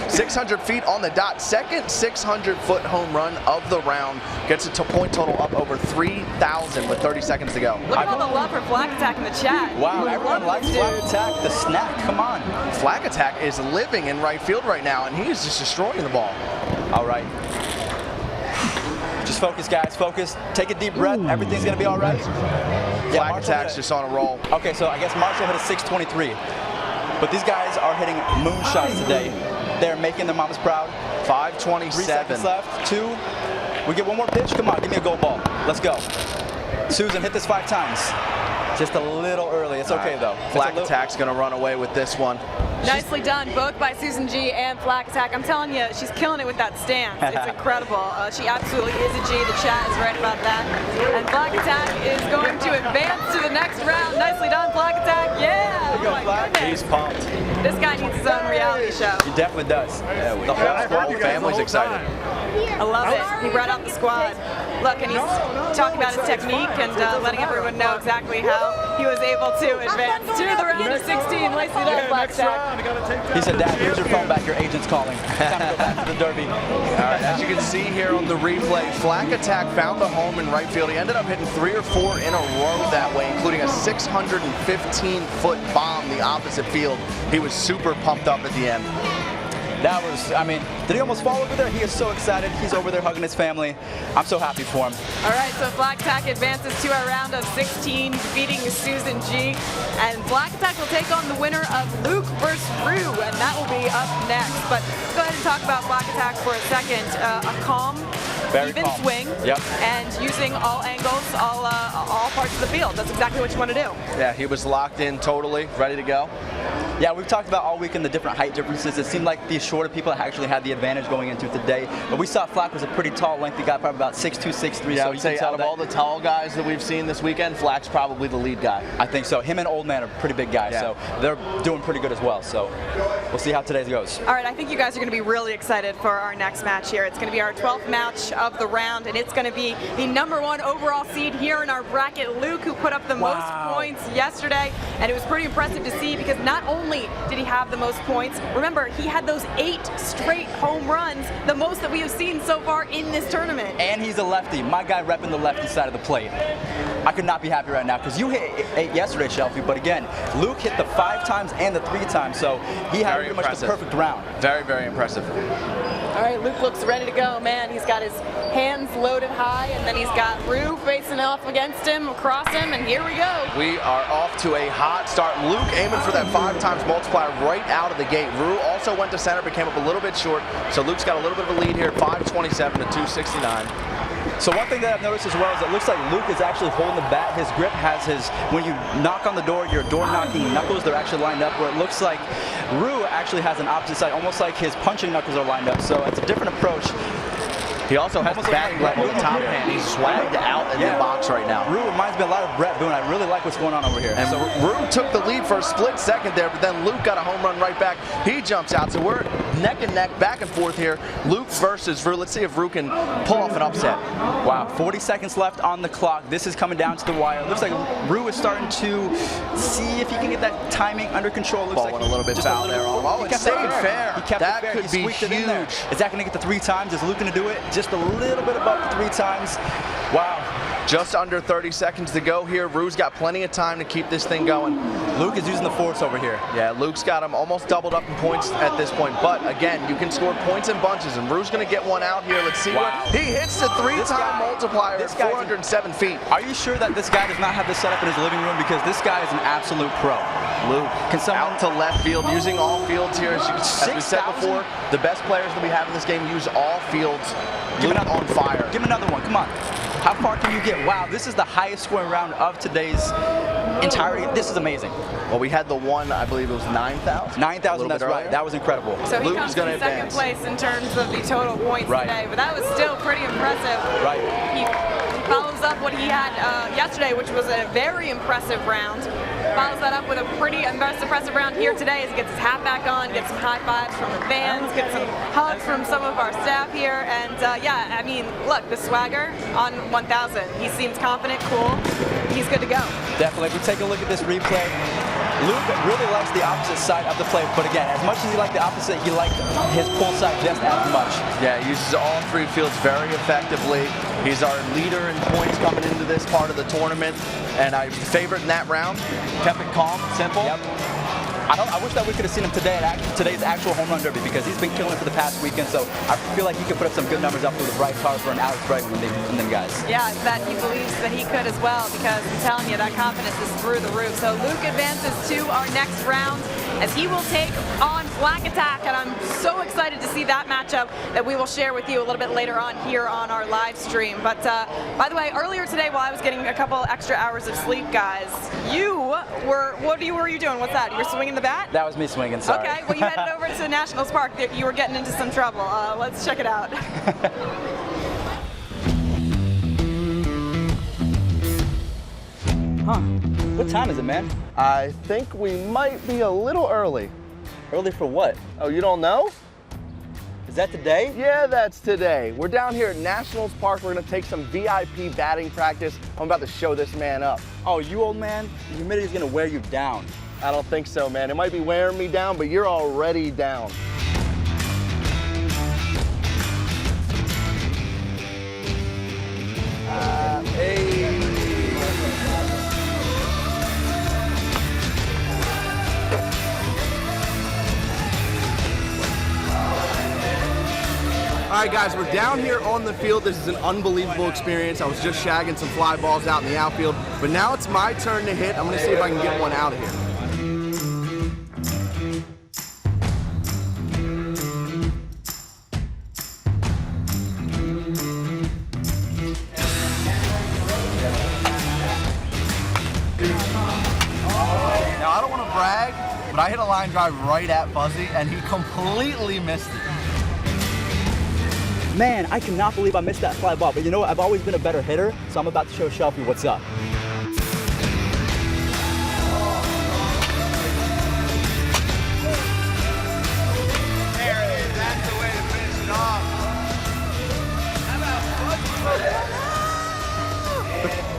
600 feet on the dot. Second 600-foot home run of the round. Gets it to point total up over 3,000 with 30 seconds to go. Look at all the love for Flak Attack in the chat. Wow, everyone likes Flak Attack, the snack. Come on. Flak Attack is living in right field right now, and he is just destroying the ball. All right. Just focus, guys. Focus. Take a deep breath. Everything's going to be all right. Yeah, Flak Attack's just on a roll. Okay, so I guess Marshall hit a 623. But these guys are hitting moonshots today. They're making their mamas proud. 5:27. 3 seconds left. 2. We get one more pitch. Come on, give me a goal ball. Let's go. Susan, hit this 5 times. Just a little early. It's okay, though. Flak Attack's going to run away with this one. Nicely done, both by Susan G and Flak Attack. I'm telling you, she's killing it with that stance. It's incredible. She absolutely is a G. The chat is right about that. And Flak Attack is going to advance to the next round. Nicely done, Flak Attack. Yeah! There you go, Flak. He's pumped. This guy needs his own reality show. He definitely does. The whole family's excited. I love it. He brought out the squad. Look, and he's talking about his technique and letting everyone know exactly how he was able to advance to the round of 16. Nicely done, Flak Attack. He said, Dad, here's your phone back. Your agent's calling. Time to go back to the Derby. All right, as you can see here on the replay, Flak Attack found a home in right field. He ended up hitting 3 or 4 in a row that way, including a 615-foot bomb the opposite field. He was super pumped up at the end. That was, I mean, did he almost fall over there? He is so excited. He's over there hugging his family. I'm so happy for him. All right, so Black Attack advances to our round of 16, defeating Susan G. And Black Attack will take on the winner of Luke versus Rue, and that will be up next. But go ahead and talk about Black Attack for a second. A calm, Very even calm. swing, Yep. and using all angles, all parts of the field. That's exactly what you want to do. Yeah, he was locked in totally, ready to go. Yeah, we've talked about all weekend the different height differences. It seemed like the shorter people actually had the advantage going into today. But we saw Flack was a pretty tall, lengthy guy, probably about 6'2", 6'3". Yeah, I so would you say can tell out of that- all the tall guys that we've seen this weekend, Flack's probably the lead guy. I think so. Him and Old Man are pretty big guys, Yeah. so they're doing pretty good as well. So we'll see how today goes. All right, I think you guys are going to be really excited for our next match here. It's going to be our 12th match of the round, and it's going to be the #1 overall seed here in our bracket, Luke, who put up the most points yesterday. And it was pretty impressive to see because not only did he have the most points, remember, he had those 8 straight home runs, the most that we have seen so far in this tournament. And he's a lefty. My guy repping the lefty side of the plate. I could not be happy right now because you hit 8 yesterday, Shelfie, but again, Luke hit the 5 times and the 3 times, so he had pretty much the perfect round. Very, very impressive. All right, Luke looks ready to go. Man, he's got his hands loaded high, and then he's got Rue facing off against him, across him, and here we go. We are off to a hot start. Luke aiming for that 5 times multiplier right out of the gate. Rue also went to center, but came up a little bit short, so Luke's got a little bit of a lead here, 527 to 269. So one thing that I've noticed as well is it looks like Luke is actually holding the bat. His grip has his, when you knock on the door, your door knocking knuckles, they're actually lined up, where it looks like Rue actually has an opposite side, almost like his punching knuckles are lined up. So it's a different approach. He also has Almost batting like glove on the top Boone hand. He's swagged out in the box right now. Rue reminds me a lot of Brett Boone. I really like what's going on over here. And Rue took the lead for a split second there, but then Luke got a home run right back. He jumps out, so we're neck and neck, back and forth here. Luke versus Rue. Let's see if Rue can pull off an upset. Wow, 40 seconds left on the clock. This is coming down to the wire. It looks like Rue is starting to see if he can get that timing under control. Looks Ball like went a little bit just foul there. Oh, Oh, it's stayed fair. He kept That it fair. could He be squeaked it in there. huge. Is that going to get the 3 times? Is Luke going to do it? Just a little bit above the 3 times. Wow. Just under 30 seconds to go here. Rue's got plenty of time to keep this thing going. Luke is using the force over here. Yeah, Luke's got him almost doubled up in points at this point. But again, you can score points in bunches, and Rue's going to get one out here. Let's see what he hits the 3-time multiplier at 407 feet. Are you sure that this guy does not have this set up in his living room? Because this guy is an absolute pro. Luke out to left field, using all fields here. As we said before, the best players that we have in this game use all fields. Luke on fire. Give him another one. Come on. How far can you get? Wow, this is the highest scoring round of today's entirety. This is amazing. Well, we had the one, I believe it was 9,000. 9,000, that's right. That was incredible. So he Luke comes is going to in second advance. place in terms of the total points today, but that was still pretty impressive. Right. He follows up what he had yesterday, which was a very impressive round. Follows that up with a pretty impressive round here today as he gets his hat back on, gets some high fives from the fans, gets some hugs from some of our staff here, and yeah, I mean, look, the swagger on 1,000. He seems confident, cool. He's good to go. Definitely. If we take a look at this replay, Luke really likes the opposite side of the plate, but again, as much as he liked the opposite, he liked his pull side just as much. Yeah, he uses all 3 fields very effectively. He's our leader in points coming into this part of the tournament, and I favorite in that round. Kept it calm, simple. Yep. I wish that we could have seen him today at today's actual home run derby because he's been killing it for the past weekend. So I feel like he could put up some good numbers up with a Bright Harper and Alex Bright and them guys. Yeah, I bet he believes that he could as well because I'm telling you, that confidence is through the roof. So Luke advances to our next round as he will take on Black Attack, and I'm so excited to see that matchup that we will share with you a little bit later on here on our live stream. But by the way, earlier today while I was getting a couple extra hours of sleep, guys, what were you doing? What's that? You were swinging the bat? That was me swinging, sorry. Okay, well you headed over to Nationals Park. You were getting into some trouble. Let's check it out. Huh. What time is it, man? I think we might be a little early. Early for what? Oh, you don't know? Is that today? Yeah, that's today. We're down here at Nationals Park. We're going to take some VIP batting practice. I'm about to show this man up. Oh, you old man? The humidity's going to wear you down. I don't think so, man. It might be wearing me down, but you're already down. Hey. right, guys, we're down here on the field. This is an unbelievable experience. I was just shagging some fly balls out in the outfield, but now it's my turn to hit. I'm going to see if I can get one out of here. Now, I don't want to brag, but I hit a line drive right at Fuzzy, and he completely missed it. Man, I cannot believe I missed that fly ball, but you know what? I've always been a better hitter, so I'm about to show Shelfy what's up. There it is. That's the way to finish it off.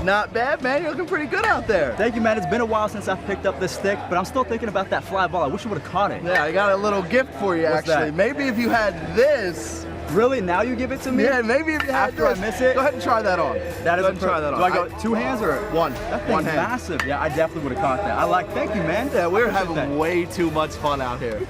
Not bad, man. You're looking pretty good out there. Thank you, man. It's been a while since I've picked up this stick, but I'm still thinking about that fly ball. I wish I would have caught it. Yeah, I got a little gift for you, What's actually. that? Maybe if you had this. Really? Now you give it to me? Yeah, maybe if you had After I this. miss it? Go ahead and try that on. That is try that on. Do I go two hands or one? That thing's One hand. massive. Yeah, I definitely would have caught that. Thank you, man. Yeah, we're Appreciate having that. way too much fun out here.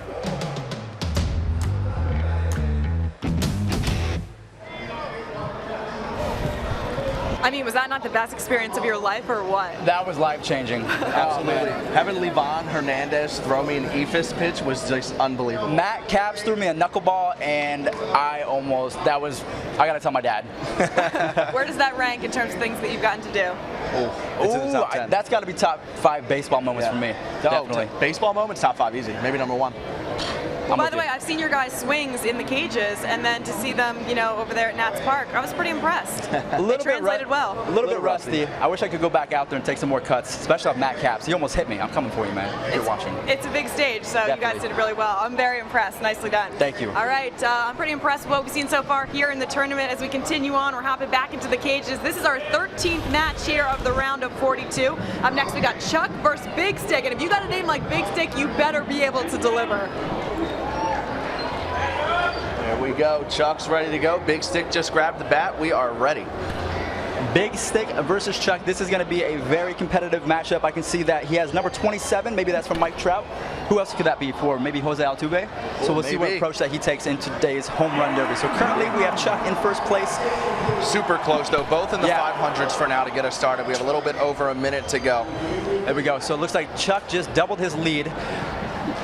I mean, was that not the best experience of your life or what? That was life-changing. Absolutely. Having Levon Hernandez throw me an ephus pitch was just unbelievable. Matt Capps threw me a knuckleball, and I gotta tell my dad. Where does that rank in terms of things that you've gotten to do? It's in the top 10. That's gotta be top 5 baseball moments for me. Definitely. Baseball moments, top 5 easy. Maybe number 1. Well, by the way, I've seen your guys' swings in the cages, and then to see them, you know, over there at Nats Park, I was pretty impressed. They translated well. A little bit rusty. I wish I could go back out there and take some more cuts, especially off Matt Capps. He almost hit me. I'm coming for you, man. If you're watching. It's a big stage, so Definitely. you guys did really well. I'm very impressed. Nicely done. Thank you. All right, I'm pretty impressed with what we've seen so far here in the tournament. As we continue on, we're hopping back into the cages. This is our 13th match here of the round of 42. Up next, we got Chuck versus Big Stick, and if you got a name like Big Stick, you better be able to deliver. There we go. Chuck's ready to go. Big Stick just grabbed the bat. We are ready. Big Stick versus Chuck. This is going to be a very competitive matchup. I can see that he has number 27. Maybe that's from Mike Trout. Who else could that be for? Maybe Jose Altuve? So we'll see what approach that he takes in today's home run derby. So currently we have Chuck in first place. Super close, though. Both in the 500s for now to get us started. We have a little bit over a minute to go. There we go. So it looks like Chuck just doubled his lead.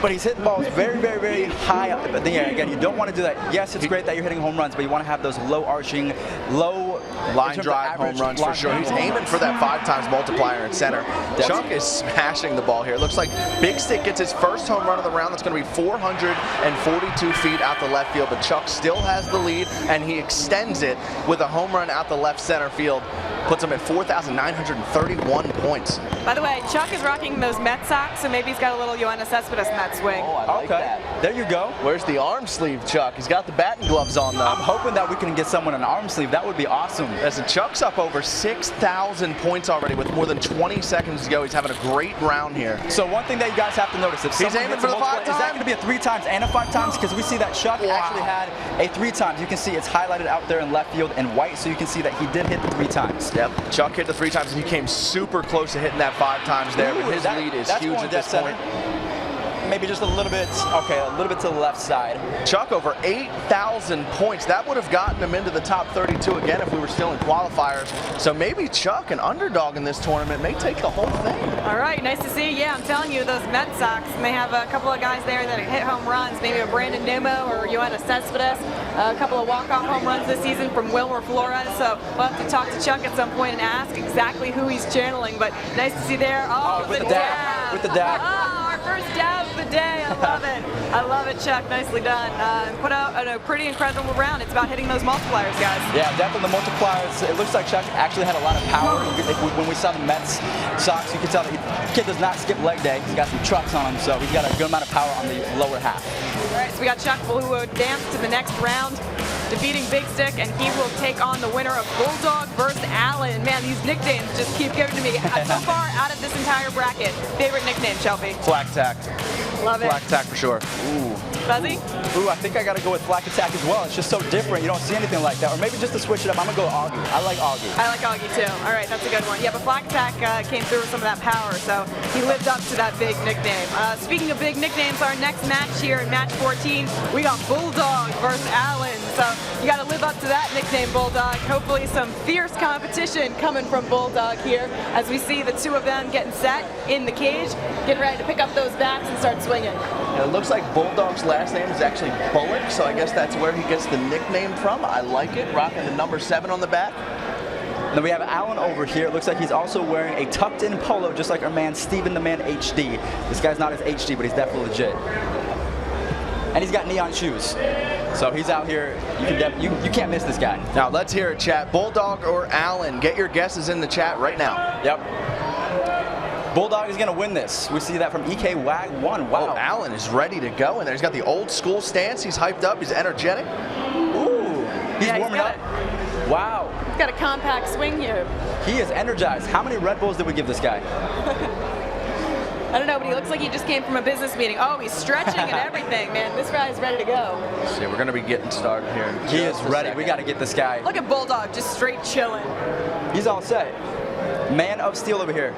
But he's hitting balls very, very, very high up in the air. Again, you don't want to do that. Yes, it's great that you're hitting home runs, but you want to have those low arching, low line drive home runs for sure. He's aiming for that 5 times multiplier in center. Chuck is smashing the ball here. It looks like Big Stick gets his first home run of the round. That's going to be 442 feet out the left field, but Chuck still has the lead, and he extends it with a home run out the left center field. Puts him at 4,931 points. By the way, Chuck is rocking those Met socks, so maybe he's got a little Yoenis Cespedes in that swing. Oh, I like that. There you go. Where's the arm sleeve, Chuck? He's got the batting gloves on, though. I'm hoping that we can get someone an arm sleeve. That would be awesome. Listen, Chuck's up over 6,000 points already with more than 20 seconds to go. He's having a great round here. So one thing that you guys have to notice, if he's aiming for the 5 times, is that going to be a 3 times and a 5 times? Because we see that Chuck actually had a 3 times. You can see it's highlighted out there in left field in white, so you can see that he did hit the 3 times. Yep. Chuck hit the 3 times, and he came super close to hitting that 5 times there, but his lead is huge at this point. Maybe just a little bit, okay, a little bit to the left side. Chuck over 8,000 points. That would have gotten him into the top 32 again if we were still in qualifiers. So maybe Chuck, an underdog in this tournament, may take the whole thing. All right, nice to see. Yeah, I'm telling you, those Met Sox, and they have a couple of guys there that hit home runs, maybe a Brandon Nimmo or Yoenis Cespedes, a couple of walk-off home runs this season from Wilmer Flores. So we'll have to talk to Chuck at some point and ask exactly who he's channeling. But nice to see there. Oh, with the dab. With the dab. Oh, our first dab of the day. I love it. I love it, Chuck. Nicely done. Put out a pretty incredible round. It's about hitting those multipliers, guys. Yeah, definitely the multipliers. It looks like Chuck actually had a lot of power. When we saw the Mets Sox, you can tell that the kid does not skip leg day. He's got some trucks on him, so he's got a good amount of power on the lower half. All right, so we got Chuck who will advance to the next round, defeating Big Stick, and he will take on the winner of Bulldog versus Allen. Man, these nicknames just keep giving to me. So far, out of this entire bracket, favorite nickname, Shelfy? Flak Tack. Love it. Flak Tack for sure. Ooh. Fuzzy? Ooh, I think I got to go with Flak Attack as well. It's just so different. You don't see anything like that. Or maybe just to switch it up, I'm going to go Augie. I like Augie. I like Augie too. All right, that's a good one. Yeah, but Flak Attack came through with some of that power, so he lived up to that big nickname. Speaking of big nicknames, our next match here in match 14, we got Bulldog versus Allen. So You got to live up to that nickname, Bulldog. Hopefully some fierce competition coming from Bulldog here as we see the two of them getting set in the cage, getting ready to pick up those bats and start swinging. It looks like Bulldog's last name is actually Bullock, so I guess that's where he gets the nickname from. I like it, rocking the number 7 on the back. Then we have Alan over here. It looks like he's also wearing a tucked-in polo, just like our man Steven the Man HD. This guy's not as HD, but he's definitely legit. And he's got neon shoes. So he's out here. You can't miss this guy. Now let's hear it, chat. Bulldog or Alan? Get your guesses in the chat right now. Yep. Bulldog is going to win this. We see that from EK Wag 1. Wow. Oh, Alan is ready to go in there. He's got the old school stance. He's hyped up. He's energetic. Ooh. He's warming up. Wow. He's got a compact swing here. He is energized. How many Red Bulls did we give this guy? I don't know, but he looks like he just came from a business meeting. Oh, he's stretching and everything, man. This guy's ready to go. So we're going to be getting started here. He is ready. We got to get this guy. Look at Bulldog just straight chilling. He's all set. Man of steel over here.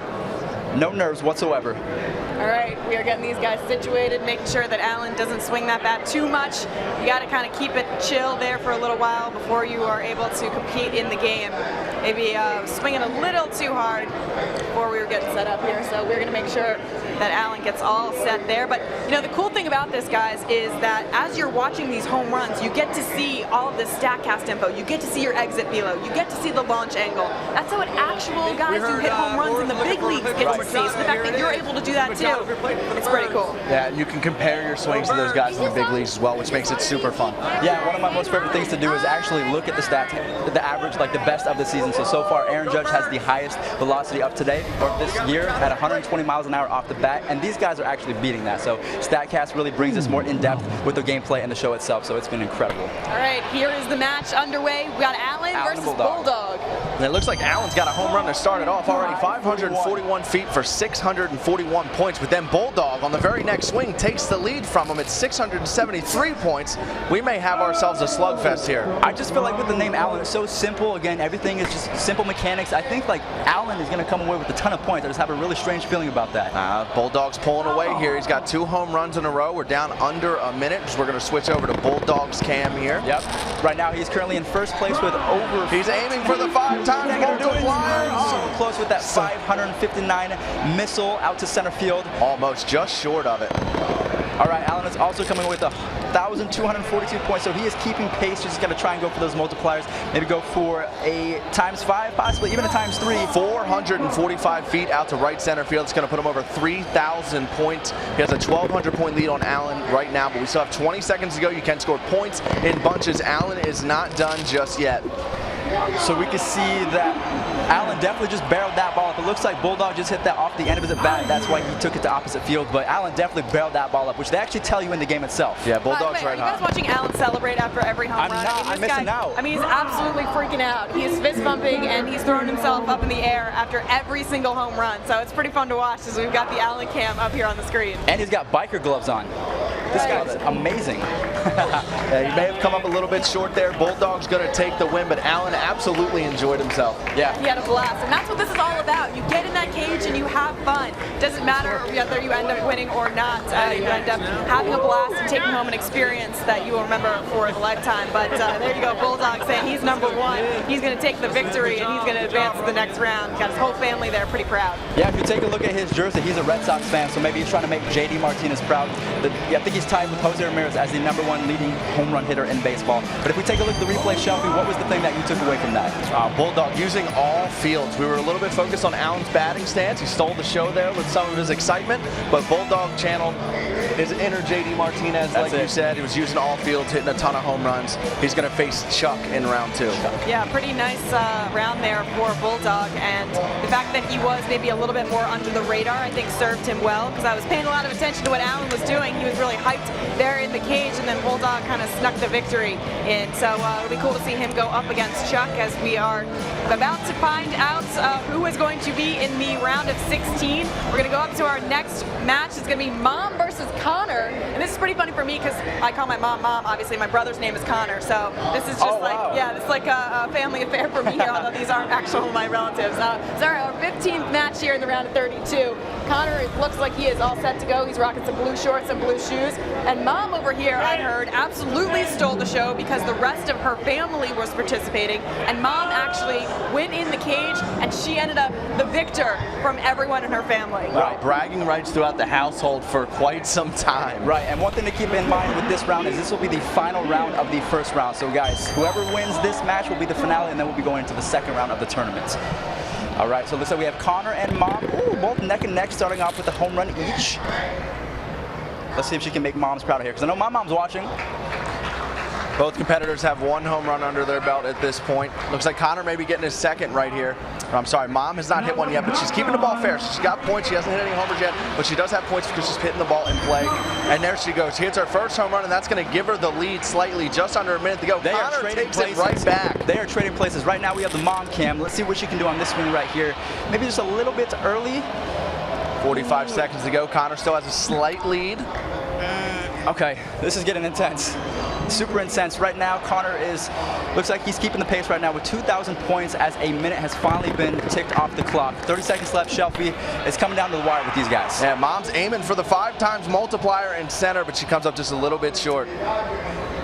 No nerves whatsoever. All right, we are getting these guys situated, making sure that Alan doesn't swing that bat too much. You got to kind of keep it chill there for a little while before you are able to compete in the game. Maybe swinging a little too hard before we were getting set up here. So we're going to make sure that Alan gets all set there. But you know, the cool thing about this, guys, is that as you're watching these home runs, you get to see all of the StatCast info. You get to see your exit velo. You get to see the launch angle. That's what actual guys who hit home runs in the big leagues get to see. So the fact that you're able to do that too, it's pretty cool. Yeah, you can compare your swings to those guys in the big leagues as well, which makes it super fun. Yeah, one of my most favorite things to do is actually look at the stats, the average, like the best of the season. So far, Aaron Judge has the highest velocity of today, or this year, at 120 miles an hour off the bat, and these guys are actually beating that. So StatCast really brings us more in-depth with the gameplay and the show itself, so it's been incredible. All right, here is the match underway. We got Alan versus Bulldog. And it looks like Alan's got a home run to start it off already. 541 feet for 641 points, but then Bulldog on the very next swing takes the lead from him at 673 points. We may have ourselves a slugfest here. I just feel like with the name Alan, it's so simple. Again, everything is just simple mechanics. I think like Alan is going to come away with a ton of points. I just have a really strange feeling about that. Bulldog's pulling away here. He's got 2 home runs in a row. We're down under a minute, so we're going to switch over to Bulldog's cam here. Yep. Right now he's currently in first place with over. He's aiming for the 5-time multiplier. So close with that 559 missile out to center field. Almost just short of it. All right, Alan is also coming with 1,242 points, so he is keeping pace. Just going to try and go for those multipliers. Maybe go for a ×5, possibly even a ×3. 445 feet out to right center field. It's going to put him over 3,000 points. He has a 1,200 point lead on Alan right now, but we still have 20 seconds to go. You can score points in bunches. Alan is not done just yet. So we can see that Alan definitely just barreled that ball up. It looks like Bulldog just hit that off the end of his bat. That's why he took it to opposite field. But Alan definitely barreled that ball up, which they actually tell you in the game itself. Yeah, Bulldog's right hot. Are you guys watching Alan celebrate after every home run? I'm missing out. I mean, he's absolutely freaking out. He's fist bumping and he's throwing himself up in the air after every single home run. So it's pretty fun to watch as we've got the Alan cam up here on the screen. And he's got biker gloves on. This guy is amazing. Yeah, he may have come up a little bit short there. Bulldog's going to take the win, but Alan absolutely enjoyed himself. Yeah. He had a blast, and that's what this is all about. You get in that cage and you have fun. Doesn't matter whether you end up winning or not. You end up having a blast and taking home an experience that you will remember for a lifetime. But there you go, Bulldog saying he's number 1. He's going to take the victory, and he's going to advance to the next round. Got his whole family there pretty proud. Yeah, if you take a look at his jersey, he's a Red Sox fan, so maybe he's trying to make JD Martinez proud. I think he's tied with Jose Ramirez as the #1 leading home run hitter in baseball. But if we take a look at the replay, Shelfy, what was the thing that you took away from that? Bulldog using all fields. We were a little bit focused on Alan's batting stance. He stole the show there with some of his excitement, but Bulldog channeled his inner JD Martinez, like you said. He was using all fields, hitting a ton of home runs. He's going to face Chuck in round 2. Yeah, pretty nice round there for Bulldog, and the fact that he was maybe a little bit more under the radar, I think served him well, because I was paying a lot of attention to what Alan was doing. He was really hyped there in the cage, and then Bulldog kind of snuck the victory in. So it'll be cool to see him go up against Chuck as we are about to find out who is going to be in the round of 16. We're going to go up to our next match. It's going to be Mom versus Kyle. Connor, and this is pretty funny for me because I call my mom Mom. Obviously, my brother's name is Connor, so this is just this is like a family affair for me here, although these aren't actual my relatives. Sorry, our 15th match here in the round of 32. Connor looks like he is all set to go. He's rocking some blue shorts and blue shoes. And Mom over here, I heard, absolutely stole the show because the rest of her family was participating. And Mom actually went in the cage, and she ended up the victor from everyone in her family. Right, bragging rights throughout the household for quite some time. Right, and one thing to keep in mind with this round is this will be the final round of the first round. So guys, whoever wins this match will be the finale, and then we'll be going into the second round of the tournament. All right, so it looks like we have Connor and Mom, both neck and neck, starting off with a home run each. Let's see if she can make Mom's proud of here, because I know my mom's watching. Both competitors have one home run under their belt at this point. Looks like Connor may be getting his second right here. I'm sorry, Mom has not hit one yet, but she's keeping the ball fair. So she's got points. She hasn't hit any homers yet, but she does have points because she's hitting the ball in play. And there she goes. She hits her first home run, and that's going to give her the lead slightly, just under a minute to go. Connor takes it right back. They are trading places. Right now we have the Mom cam. Let's see what she can do on this swing right here. Maybe just a little bit early. 45 seconds to go. Connor still has a slight lead. Okay, this is getting intense. Super intense. Right now, Connor looks like he's keeping the pace right now with 2,000 points as a minute has finally been ticked off the clock. 30 seconds left. Shelfy is coming down to the wire with these guys. Yeah, Mom's aiming for the 5 times multiplier in center, but she comes up just a little bit short.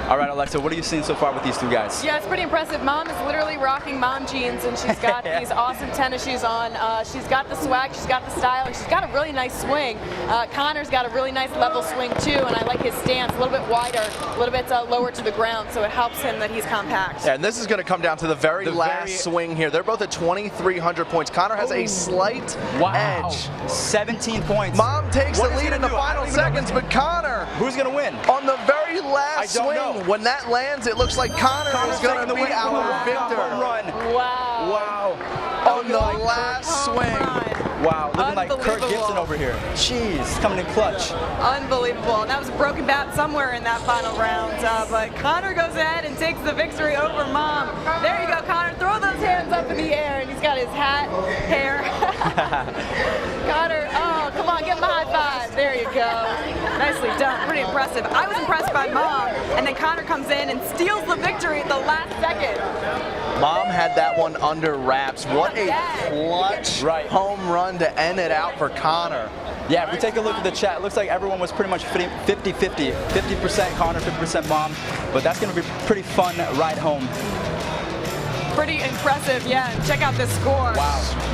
All right, Alexa, what are you seeing so far with these two guys? Yeah, it's pretty impressive. Mom is literally rocking mom jeans, and she's got these awesome tennis shoes on. She's got the swag, she's got the style, and she's got a really nice swing. Connor's got a really nice level swing too, and I like his stance, a little bit wider, a little bit lower to the ground, so it helps him that he's compact. Yeah, and this is going to come down to the very last swing here. They're both at 2,300 points. Connor has a slight edge. 17 points. Mom takes the lead in the final seconds, but Connor, who's going to win? On the very last swing, when that lands, it looks like Connor is going to be our victor. Wow. Wow. On the last swing. Wow, looking like Kirk Gibson over here. Jeez, coming in clutch. Unbelievable. And that was a broken bat somewhere in that final round. But Connor goes ahead and takes the victory over Mom. There you go, Connor. Throw those hands up in the air. And he's got his hat, hair. Connor, oh, come on, give him a high five. There you go. Nicely done. Pretty impressive. I was impressed by Mom. And then Connor comes in and steals the victory at the last second. Mom had that one under wraps. What a clutch home run to end it out for Connor. Yeah, if we take a look at the chat, it looks like everyone was pretty much 50-50. 50% Connor, 50% Mom. But that's going to be a pretty fun ride home. Pretty impressive, yeah. Check out this score. Wow.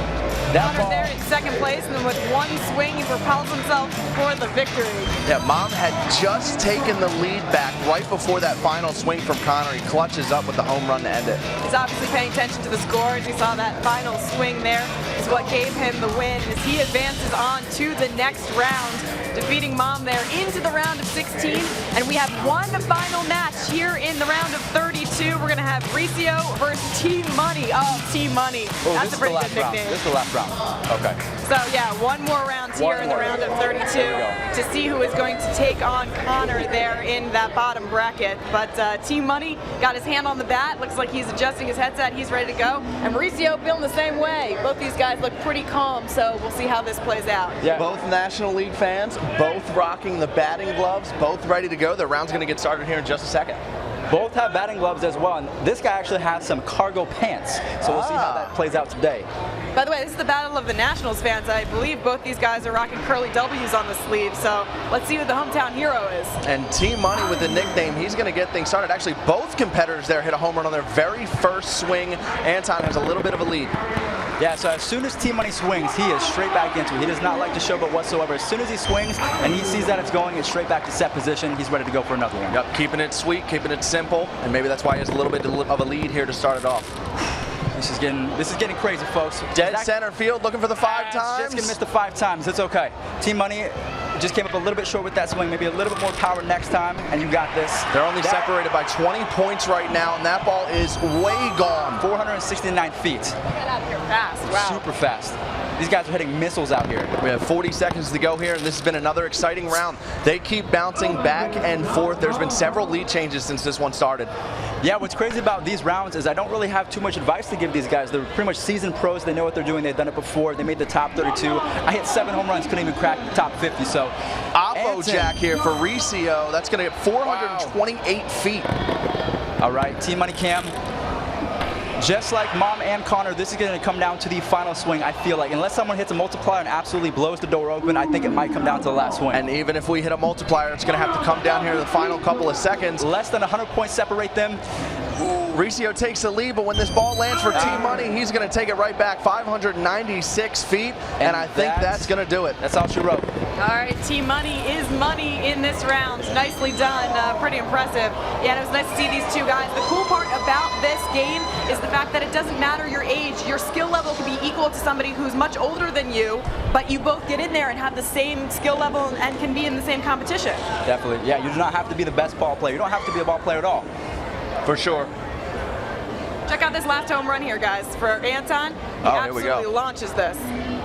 Connor there in second place, and then with one swing, he propels himself for the victory. Yeah, Mom had just taken the lead back right before that final swing from Connor. He clutches up with the home run to end it. He's obviously paying attention to the scores. He saw that final swing there is what gave him the win as he advances on to the next round, defeating Mom there into the round of 16. And we have one final match here in the round of 32. We're going to have Ricio versus Team Money. Oh, Team Money. That's a pretty good nickname. This is the last round. Okay. So yeah, one more round here in the round of 32 to see who is going to take on Connor there in that bottom bracket. But Team Money got his hand on the bat. Looks like he's adjusting his headset. He's ready to go. And Mauricio feeling the same way. Both these guys look pretty calm, so we'll see how this plays out. Yeah. Both National League fans, both rocking the batting gloves, both ready to go. Their round's going to get started here in just a second. Both have batting gloves as well, and this guy actually has some cargo pants, so we'll see how that plays out today. By the way, this is the Battle of the Nationals fans. I believe both these guys are rocking curly W's on the sleeve, so let's see who the hometown hero is. And Team Money with the nickname, he's going to get things started. Actually, both competitors there hit a home run on their very first swing. Anton has a little bit of a lead. Yeah, so as soon as Team Money swings, he is straight back into it. He does not like to showboat whatsoever. As soon as he swings and he sees that it's going, it's straight back to set position. He's ready to go for another one. Yep, keeping it sweet, keeping it simple, and maybe that's why he has a little bit of a lead here to start it off. This is getting crazy, folks. Dead center field, looking for the 5 times. Just gonna miss the 5 times. It's okay. Team Money just came up a little bit short with that swing. Maybe a little bit more power next time, and you got this. They're only separated by 20 points right now, and that ball is way gone. 469 feet. Get out of here fast. Wow. Super fast. These guys are hitting missiles out here. We have 40 seconds to go here, and this has been another exciting round. They keep bouncing back and forth. There's been several lead changes since this one started. Yeah, what's crazy about these rounds is I don't really have too much advice to give these guys. They're pretty much seasoned pros. They know what they're doing. They've done it before. They made the top 32. I hit 7 home runs, couldn't even crack the top 50. So, Oppo jack here for Recio. That's going to get 428 feet. All right, Team Money Cam. Just like Mom and Connor, this is going to come down to the final swing, I feel like. Unless someone hits a multiplier and absolutely blows the door open, I think it might come down to the last swing. And even if we hit a multiplier, it's going to have to come down here to the final couple of seconds. Less than 100 points separate them. Recio takes the lead, but when this ball lands for Team Money, he's going to take it right back, 596 feet, and I think that's going to do it. That's all she wrote. All right, Team Money is money in this round. Nicely done, pretty impressive. Yeah, and it was nice to see these two guys. The cool part about this game is the fact that it doesn't matter your age. Your skill level can be equal to somebody who's much older than you, but you both get in there and have the same skill level and can be in the same competition. Definitely. Yeah, you do not have to be the best ball player. You don't have to be a ball player at all. For sure. Check out this last home run here, guys, for Anton. He here we go. absolutely launches this.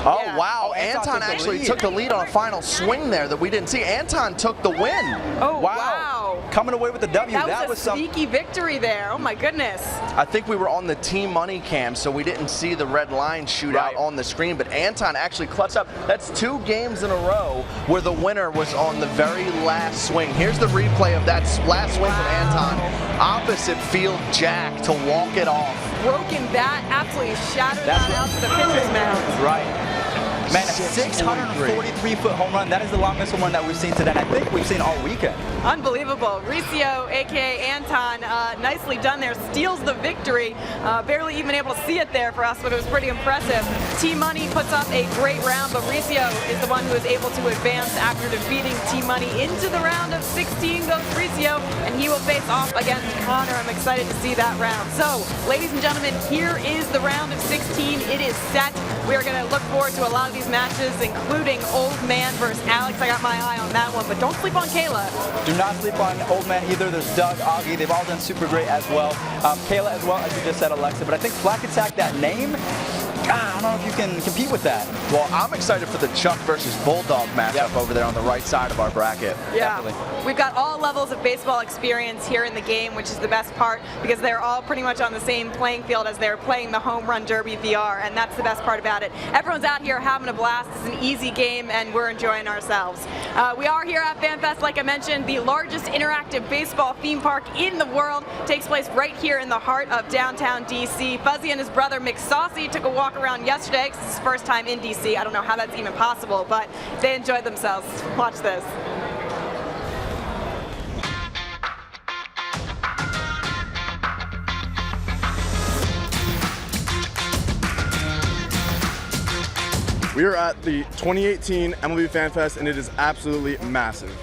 Oh, Yeah. wow. Anton Anton took the actually lead. took the lead on a final swing there that we didn't see. Anton took the win. Oh, Wow. wow. Coming away with the W. That was a some. sneaky victory there. Oh, my goodness. I think we were on the Team Money cam, so we didn't see the red line shoot out on the screen, but Anton actually clutched up. That's 2 games in a row where the winner was on the very last swing. Here's the replay of that last swing from Anton. Opposite field jack to walk it off. Broken bat, absolutely shattered that out to the pitcher's mound. Right. Man, a 643-foot home run. That is the longest home run that we've seen today, and I think we've seen all weekend. Unbelievable. Recio, a.k.a. Anton, nicely done there. Steals the victory. Barely even able to see it there for us, but it was pretty impressive. Team Money puts up a great round, but Recio is the one who is able to advance after defeating Team Money into the round of 16 goes Recio, and he will face off against Connor. I'm excited to see that round. So, ladies and gentlemen, here is the round of 16. It is set. We are going to look forward to a lot of these matches, including Old Man versus Alex. I got my eye on that one, but don't sleep on Kayla. Do not sleep on Old Man either. There's Doug, Augie. They've all done super great as well. Kayla as well, as you just said, Alexa. But I think Flack Attack, that name, I don't know if you can compete with that. Well, I'm excited for the Chuck versus Bulldog matchup over there on the right side of our bracket. Yeah, Definitely. we've got all levels of baseball experience here in the game, which is the best part because they're all pretty much on the same playing field as they're playing the Home Run Derby VR, and that's the best part about it. Everyone's out here having a blast. It's an easy game, and we're enjoying ourselves. We are here at FanFest, like I mentioned, the largest interactive baseball theme park in the world. Takes place right here in the heart of downtown DC. Fuzzy and his brother Mick Saucy took a walk around yesterday because it's his first time in DC. I don't know how that's even possible, but they enjoyed themselves. Watch this. We are at the 2018 MLB Fan Fest, and it is absolutely massive.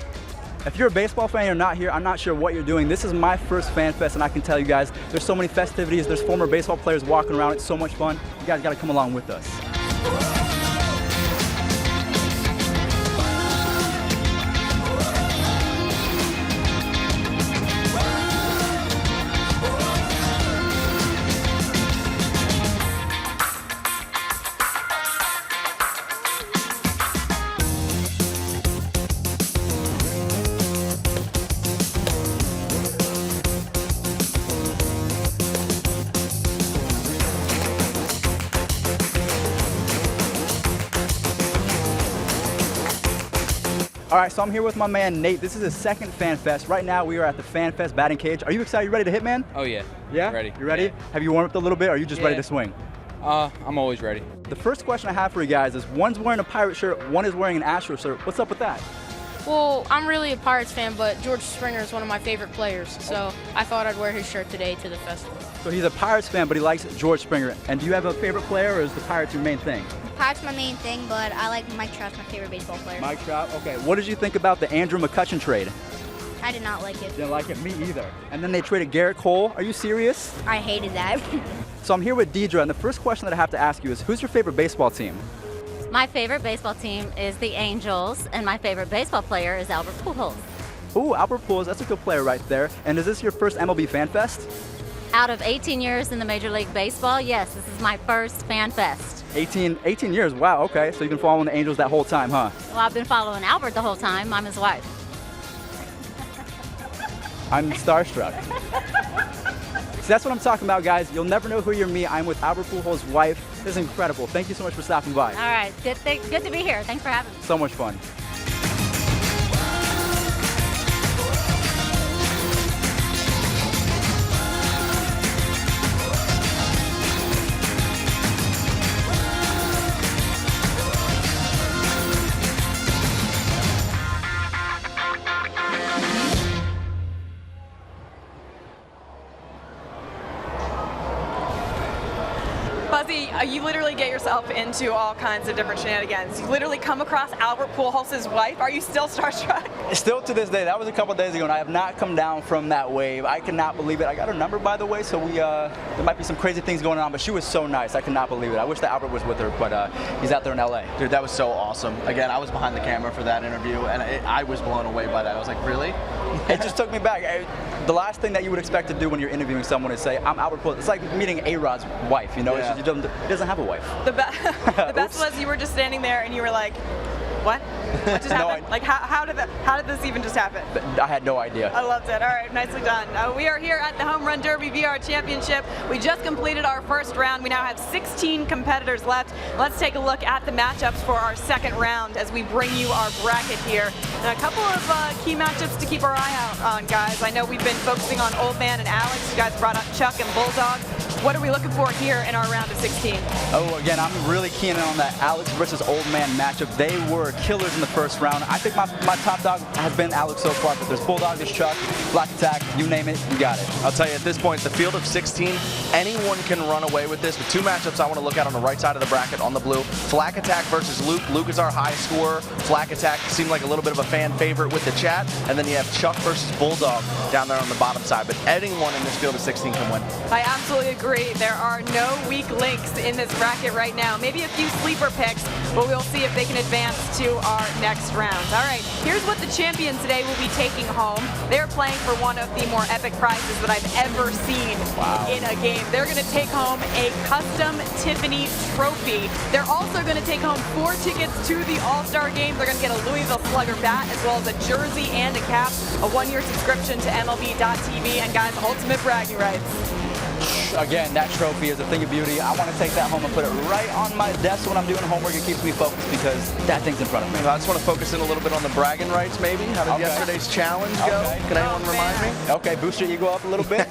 If you're a baseball fan and you're not here, I'm not sure what you're doing. This is my first Fan Fest, and I can tell you guys, there's so many festivities. There's former baseball players walking around. It's so much fun. You guys got to come along with us. All right, so I'm here with my man Nate. This is his second Fan Fest. Right now we are at the Fan Fest batting cage. Are you excited? You ready to hit, man? Oh yeah. Yeah? Ready. You ready? Yeah. Have you warmed up a little bit, or are you just ready to swing? I'm always ready. The first question I have for you guys is, one's wearing a Pirate shirt, one is wearing an Astro shirt. What's up with that? Well, I'm really a Pirates fan, but George Springer is one of my favorite players, so I thought I'd wear his shirt today to the festival. So he's a Pirates fan, but he likes George Springer. And do you have a favorite player, or is the Pirates your main thing? Pirates my main thing, but I like Mike Trout's my favorite baseball player. Mike Trout, okay. What did you think about the Andrew McCutchen trade? I did not like it. Didn't like it, me either. And then they traded Garrett Cole. Are you serious? I hated that. So I'm here with Deidre, and the first question that I have to ask you is, who's your favorite baseball team? My favorite baseball team is the Angels, and my favorite baseball player is Albert Pujols. Ooh, Albert Pujols, that's a good player right there. And is this your first MLB Fan Fest? Out of 18 years in the Major League Baseball, yes, this is my first Fan Fest. 18 years, wow, okay. So you've been following the Angels that whole time, huh? Well, I've been following Albert the whole time. I'm his wife. I'm starstruck. So that's what I'm talking about, guys. You'll never know who you're me. I'm with Albert Pujols' wife. This is incredible. Thank you so much for stopping by. All right, good to be here. Thanks for having me. So much fun. Fuzzy, you literally get yourself into all kinds of different shenanigans. You literally come across Albert Pujols' wife. Are you still starstruck? Still to this day. That was a couple days ago, and I have not come down from that wave. I cannot believe it. I got her number, by the way, so there might be some crazy things going on, but she was so nice. I cannot believe it. I wish that Albert was with her, but he's out there in LA. Dude, that was so awesome. Again, I was behind the camera for that interview, and I was blown away by that. I was like, really? It just took me back. The last thing that you would expect to do when you're interviewing someone is say, I'm Albert Pujols. It's like meeting A-Rod's wife, you know? Yeah. He doesn't have a wife. The best was you were just standing there and you were like, what? What just happened? Like, how did this even just happen? I had no idea. I loved it. All right, nicely done. We are here at the Home Run Derby VR Championship. We just completed our first round. We now have 16 competitors left. Let's take a look at the matchups for our second round as we bring you our bracket here. And a couple of key matchups to keep our eye out on, guys. I know we've been focusing on Old Man and Alex. You guys brought up Chuck and Bulldog. What are we looking for here in our round of 16? Oh, again, I'm really keen on that Alex versus Old Man matchup. They were killers in the first round. I think my top dog has been Alex so far, but there's Bulldog, there's Chuck, Black Attack, you name it, you got it. I'll tell you, at this point, the field of 16, anyone can run away with this. The two matchups I want to look at on the right side of the bracket on the blue, Black Attack versus Luke. Luke is our high scorer. Black Attack seemed like a little bit of a fan favorite with the chat. And then you have Chuck versus Bulldog down there on the bottom side. But anyone in this field of 16 can win. I absolutely agree. There are no weak links in this bracket right now. Maybe a few sleeper picks, but we'll see if they can advance to our next round. All right, here's what the champion today will be taking home. They're playing for one of the more epic prizes that I've ever seen in a game. They're going to take home a custom Tiffany trophy. They're also going to take home 4 tickets to the All-Star game. They're going to get a Louisville Slugger bat, as well as a jersey and a cap, a 1-year subscription to MLB.TV, and guys, ultimate bragging rights. Again, that trophy is a thing of beauty. I want to take that home and put it right on my desk when I'm doing homework. It keeps me focused because that thing's in front of me. I just want to focus in a little bit on the bragging rights, maybe. How did yesterday's challenge go? Can anyone remind me? Okay, boost your ego up a little bit.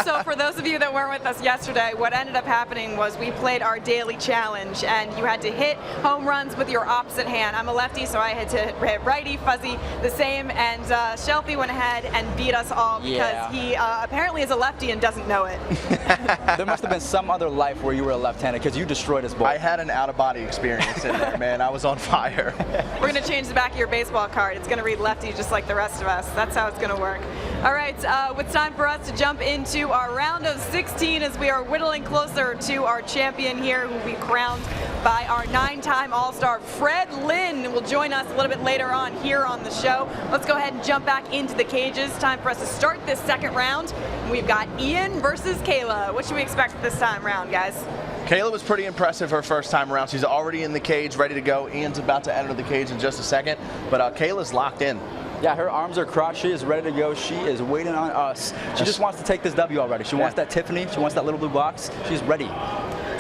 So for those of you that weren't with us yesterday, what ended up happening was we played our daily challenge, and you had to hit home runs with your opposite hand. I'm a lefty, so I had to hit righty, Fuzzy the same, and Shelfy went ahead and beat us all because he apparently is a lefty and doesn't know it. There must have been some other life where you were a left-handed because you destroyed us both. I had an out-of-body experience in there, man. I was on fire. We're going to change the back of your baseball card. It's going to read lefty just like the rest of us. That's how it's going to work. All right, it's time for us to jump into our round of 16 as we are whittling closer to our champion here, who will be crowned by our 9-time All-Star Fred Lynn. Will join us a little bit later on here on the show. Let's go ahead and jump back into the cages. Time for us to start this second round. We've got Ian versus Kayla. What should we expect this time round, guys? Kayla was pretty impressive her first time around. She's already in the cage, ready to go. Ian's about to enter the cage in just a second, but Kayla's locked in. Yeah, her arms are crossed. She is ready to go. She is waiting on us. She just wants to take this W already. She wants that Tiffany. She wants that little blue box. She's ready.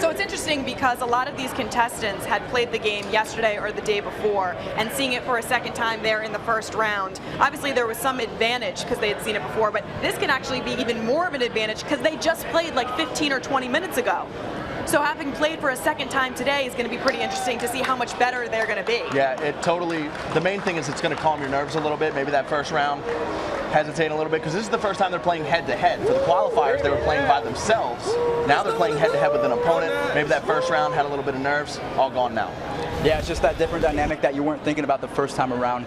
So it's interesting because a lot of these contestants had played the game yesterday or the day before, and seeing it for a second time there in the first round. Obviously there was some advantage because they had seen it before, but this can actually be even more of an advantage because they just played like 15 or 20 minutes ago. So having played for a second time today is going to be pretty interesting to see how much better they're going to be. Yeah, it totally, the main thing is it's going to calm your nerves a little bit. Maybe that first round, hesitate a little bit, because this is the first time they're playing head-to-head. For the qualifiers, they were playing by themselves. Now they're playing head-to-head with an opponent. Maybe that first round had a little bit of nerves, all gone now. Yeah, it's just that different dynamic that you weren't thinking about the first time around.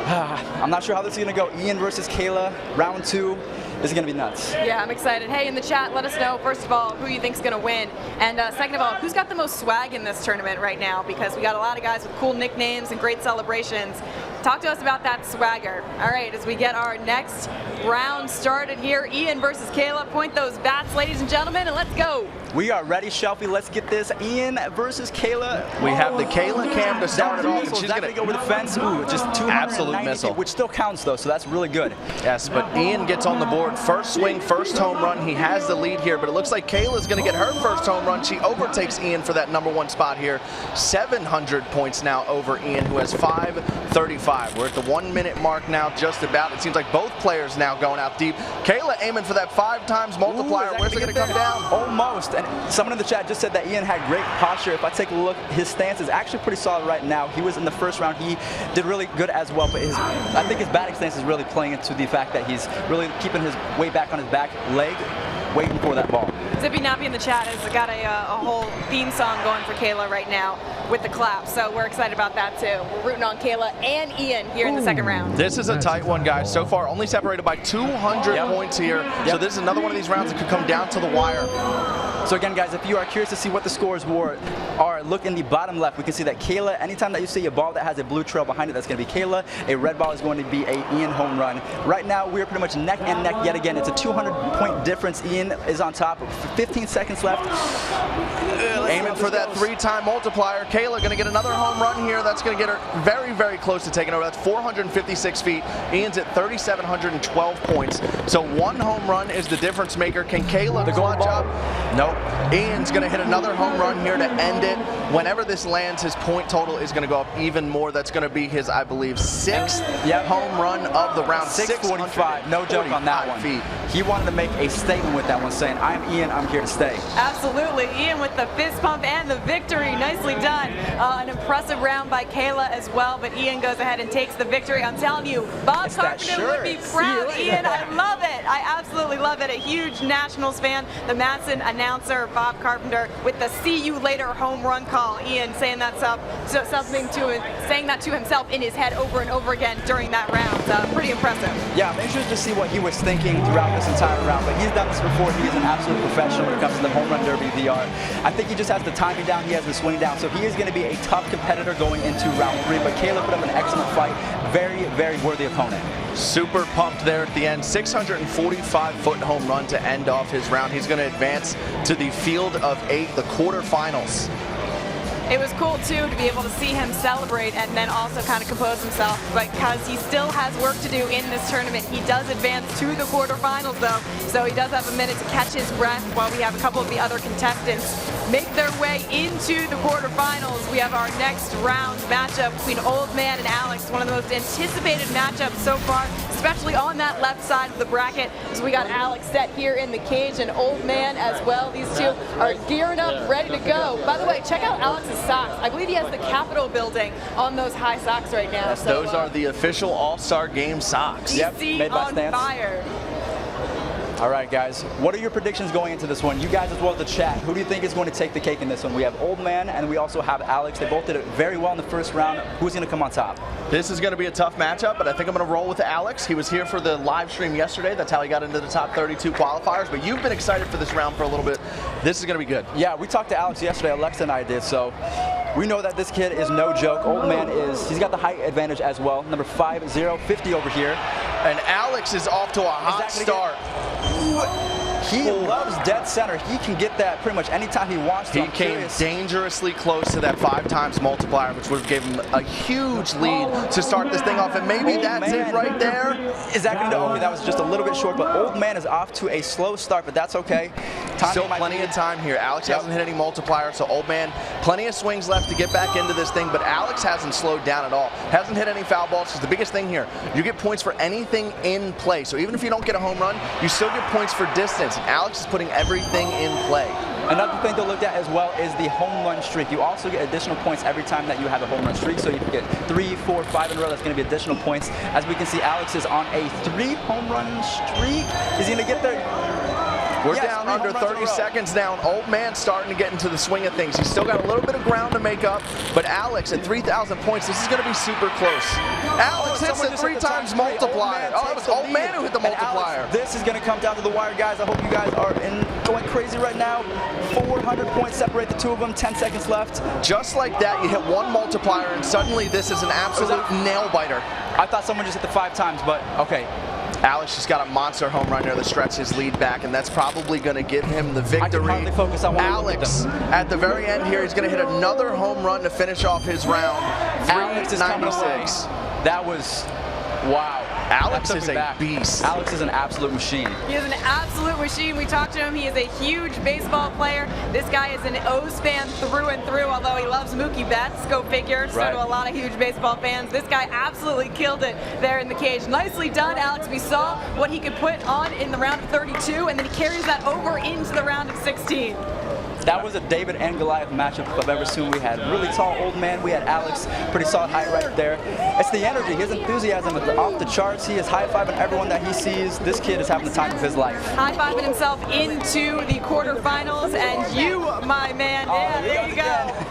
I'm not sure how this is going to go. Ian versus Kayla, round 2. This is going to be nuts. Yeah, I'm excited. Hey, in the chat, let us know, first of all, who you think's going to win. And second of all, who's got the most swag in this tournament right now? Because we got a lot of guys with cool nicknames and great celebrations. Talk to us about that swagger. All right, as we get our next round started here, Ian versus Kayla. Point those bats, ladies and gentlemen, and let's go. We are ready, Shelfie. Let's get this. Ian versus Kayla. We have the Kayla cam to start it off. And she's going to go over the fence. Ooh, just 290 absolute missile, which still counts though, so that's really good. Yes, but Ian gets on the board. First swing, first home run. He has the lead here, but it looks like Kayla's going to get her first home run. She overtakes Ian for that #1 spot here. 700 points now over Ian, who has 535. We're at the 1 minute mark now, just about. It seems like both players now going out deep. Kayla aiming for that 5 times multiplier. Where's it going to come down? Almost. And someone in the chat just said that Ian had great posture. If I take a look, his stance is actually pretty solid right now. He was in the first round. He did really good as well, but I think his batting stance is really playing into the fact that he's really keeping his weight back on his back leg, waiting for that ball. Zippy Nappy in the chat has got a whole theme song going for Kayla right now with the clap, so we're excited about that too. We're rooting on Kayla and Ian here in the second round. This is a tight one, guys. So far, only separated by 200 points here. So this is another one of these rounds that could come down to the wire. So again, guys, if you are curious to see what the scores are, look in the bottom left. We can see that Kayla, anytime that you see a ball that has a blue trail behind it, that's going to be Kayla. A red ball is going to be a Ian home run. Right now, we're pretty much neck and neck yet again. It's a 200-point difference. Ian is on top. 15 seconds left. Aiming for that 3-time multiplier. Kayla going to get another home run here. That's going to get her very, very close to taking over. That's 456 feet. Ian's at 3,712 points. So 1 home run is the difference maker. Can Kayla clutch up? Nope. Ian's going to hit another home run here to end it. Whenever this lands, his point total is going to go up even more. That's going to be his, I believe, 6th home run of the round. 645. No joke on that one. He wanted to make a statement with that one, saying, "I'm Ian, I'm here to stay." Absolutely. Ian with the fist pump and the victory. Nicely done. An impressive round by Kayla as well, but Ian goes ahead and takes the victory. I'm telling you, Bob Carpenter would be proud. Ian, I love it. I absolutely love it. A huge Nationals fan, the Madsen announcer, Bob Carpenter, with the "see you later" home run call. Ian saying that saying that to himself in his head over and over again during that round. Pretty impressive. Yeah, I'm interested to see what he was thinking throughout this entire round, but he's done this before. He is an absolute professional when it comes to the home run derby VR. I think he just has the timing down, he has the swing down, so he is going to be a tough competitor going into round 3, but Kayla put up an excellent fight. Very, very worthy opponent. Super pumped there at the end. 645-foot home run to end off his round. He's going to advance to the field of 8, the quarterfinals. It was cool, too, to be able to see him celebrate and then also kind of compose himself, because he still has work to do in this tournament. He does advance to the quarterfinals, though, so he does have a minute to catch his breath while we have a couple of the other contestants make their way into the quarterfinals. We have our next round matchup between Old Man and Alex, one of the most anticipated matchups so far, especially on that left side of the bracket. So we got Alex set here in the cage and Old Man as well. These two are gearing up, ready to go. By the way, check out Alex's socks. I believe he has the Capitol building on those high socks right now. Yes, so, those are the official All-Star Game socks. DC made by on Stance. fire. All right, guys, what are your predictions going into this one? You guys as well as the chat, who do you think is going to take the cake in this one? We have Old Man and we also have Alex. They both did it very well in the first round. Who's going to come on top? This is going to be a tough matchup, but I think I'm going to roll with Alex. He was here for the live stream yesterday. That's how he got into the top 32 qualifiers, but you've been excited for this round for a little bit. This is going to be good. Yeah, we talked to Alex yesterday, Alexa and I did, so we know that this kid is no joke. Old Man he's got the height advantage as well. Number 5'0", over here. And Alex is off to a hot start. He loves dead center. He can get that pretty much anytime he wants to. He came dangerously close to that 5 times multiplier, which would have given him a huge lead to start this thing off. And maybe that's it right there. Is that going to okay? That was just a little bit short, but Old Man is off to a slow start, but that's okay. Still plenty of time here. Alex hasn't hit any multiplier, so Old Man, plenty of swings left to get back into this thing, but Alex hasn't slowed down at all. Hasn't hit any foul balls, because the biggest thing here, you get points for anything in play. So even if you don't get a home run, you still get points for distance. And Alex is putting everything in play. Another thing to look at as well is the home run streak. You also get additional points every time that you have a home run streak. So you can get 3, 4, 5 in a row. That's going to be additional points. As we can see, Alex is on a 3 home run streak. Is he going to get there? We're Yes, down 3 under home runs in a 30 row. seconds now. An old man starting to get into the swing of things. He's still got a little bit of ground to make up, but Alex at 3,000 points, this is going to be super close. Alex hits Someone the just hit 3 the times times 3. multiplier. Oh, it was old man who hit the And Alex, multiplier. this is going to come down to the wire, guys. I hope you guys are going crazy right now. 400 points separate the two of them. 10 seconds left. Just like that, you hit one multiplier, and suddenly this is an absolute nail biter. I thought someone just hit the 5 times, but okay. Alex just got a monster home run here to stretch his lead back, and that's probably going to give him the victory. I can hardly focus on one. Alex, at the very end here, he's going to hit another home run to finish off his round. Alex is coming away. 396. That was, wow. Alex is a beast. Alex is an absolute machine. He is an absolute machine. We talked to him. He is a huge baseball player. This guy is an O's fan through and through, although he loves Mookie Betts. Go figure. So Right. do a lot of huge baseball fans. This guy absolutely killed it there in the cage. Nicely done, Alex. We saw what he could put on in the round of 32, and then he carries that over into the round of 16. That was a David and Goliath matchup if I've ever seen. We had really tall old man. We had Alex, pretty solid height right there. It's the energy, his enthusiasm is off the charts. He is high-fiving everyone that he sees. This kid is having the time of his life. High-fiving himself into the quarterfinals, and you, my man, yeah, there you go,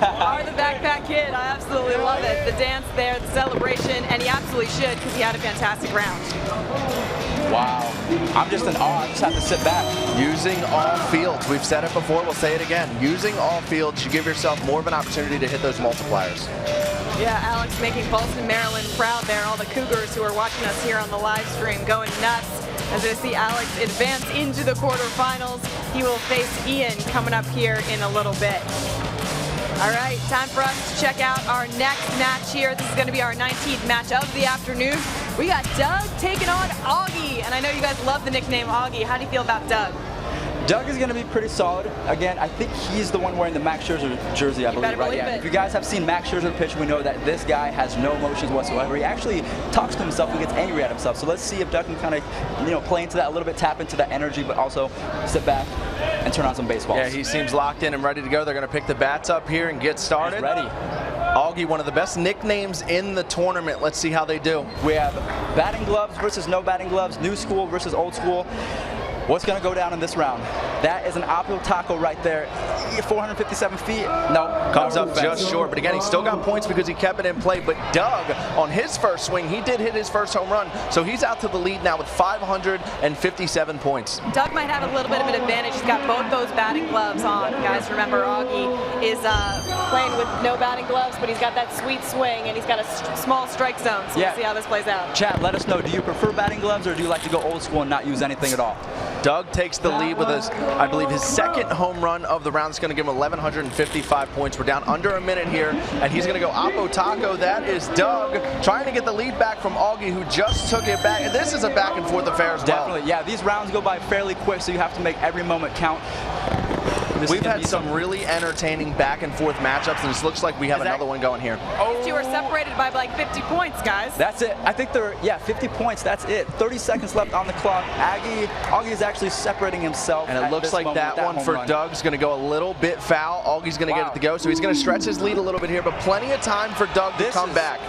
are the backpack kid. I absolutely love it. The dance there, the celebration, and he absolutely should because he had a fantastic round. Wow. I'm just in awe. I just have to sit back. Using all fields. We've said it before, we'll say it again. Using all fields, you give yourself more of an opportunity to hit those multipliers. Yeah, Alex making Boston, Maryland proud there. All the Cougars who are watching us here on the live stream going nuts as they see Alex advance into the quarterfinals. He will face Ian coming up here in a little bit. All right, time for us to check out our next match here. This is going to be our 19th match of the afternoon. We got Doug taking on Augie, and I know you guys love the nickname Augie. How do you feel about Doug? Doug is going to be pretty solid. Again, I think he's the one wearing the Max Scherzer jersey, I believe, right? Yeah. If you guys have seen Max Scherzer pitch, we know that this guy has no emotions whatsoever. He actually talks to himself and gets angry at himself. So let's see if Doug can kind of, play into that a little bit, tap into that energy, but also sit back and turn on some baseballs. Yeah, he seems locked in and ready to go. They're going to pick the bats up here and get started. He's ready. Augie, one of the best nicknames in the tournament. Let's see how they do. We have batting gloves versus no batting gloves, new school versus old school. What's going to go down in this round? That is an Apple taco right there. 457 feet. No. Comes up just short, but again, he still got points because he kept it in play. But Doug, on his first swing, he did hit his first home run, so he's out to the lead now with 557 points. Doug might have a little bit of an advantage. He's got both those batting gloves on. Guys, remember, Augie is playing with no batting gloves, but he's got that sweet swing, and he's got a small strike zone, so we'll see how this plays out. Chat, let us know. Do you prefer batting gloves, or do you like to go old school and not use anything at all? Doug takes the lead with his, I believe, his second home run of the round. It's going to give him 1,155 points. We're down under a minute here, and he's going to go Oppo Taco. That is Doug trying to get the lead back from Augie, who just took it back. And this is a back and forth affair as well. Definitely, yeah. These rounds go by fairly quick, so you have to make every moment count. We've had some really entertaining back and forth matchups, and it looks like we have another one going here. These two are separated by like 50 points, guys. That's it. I think they're, 50 points. That's it. 30 seconds left on the clock. Augie is actually separating himself. And it looks like that one for Doug's going to go a little bit foul. Augie's going to get it to go, so he's going to stretch his lead a little bit here, but plenty of time for Doug to come back.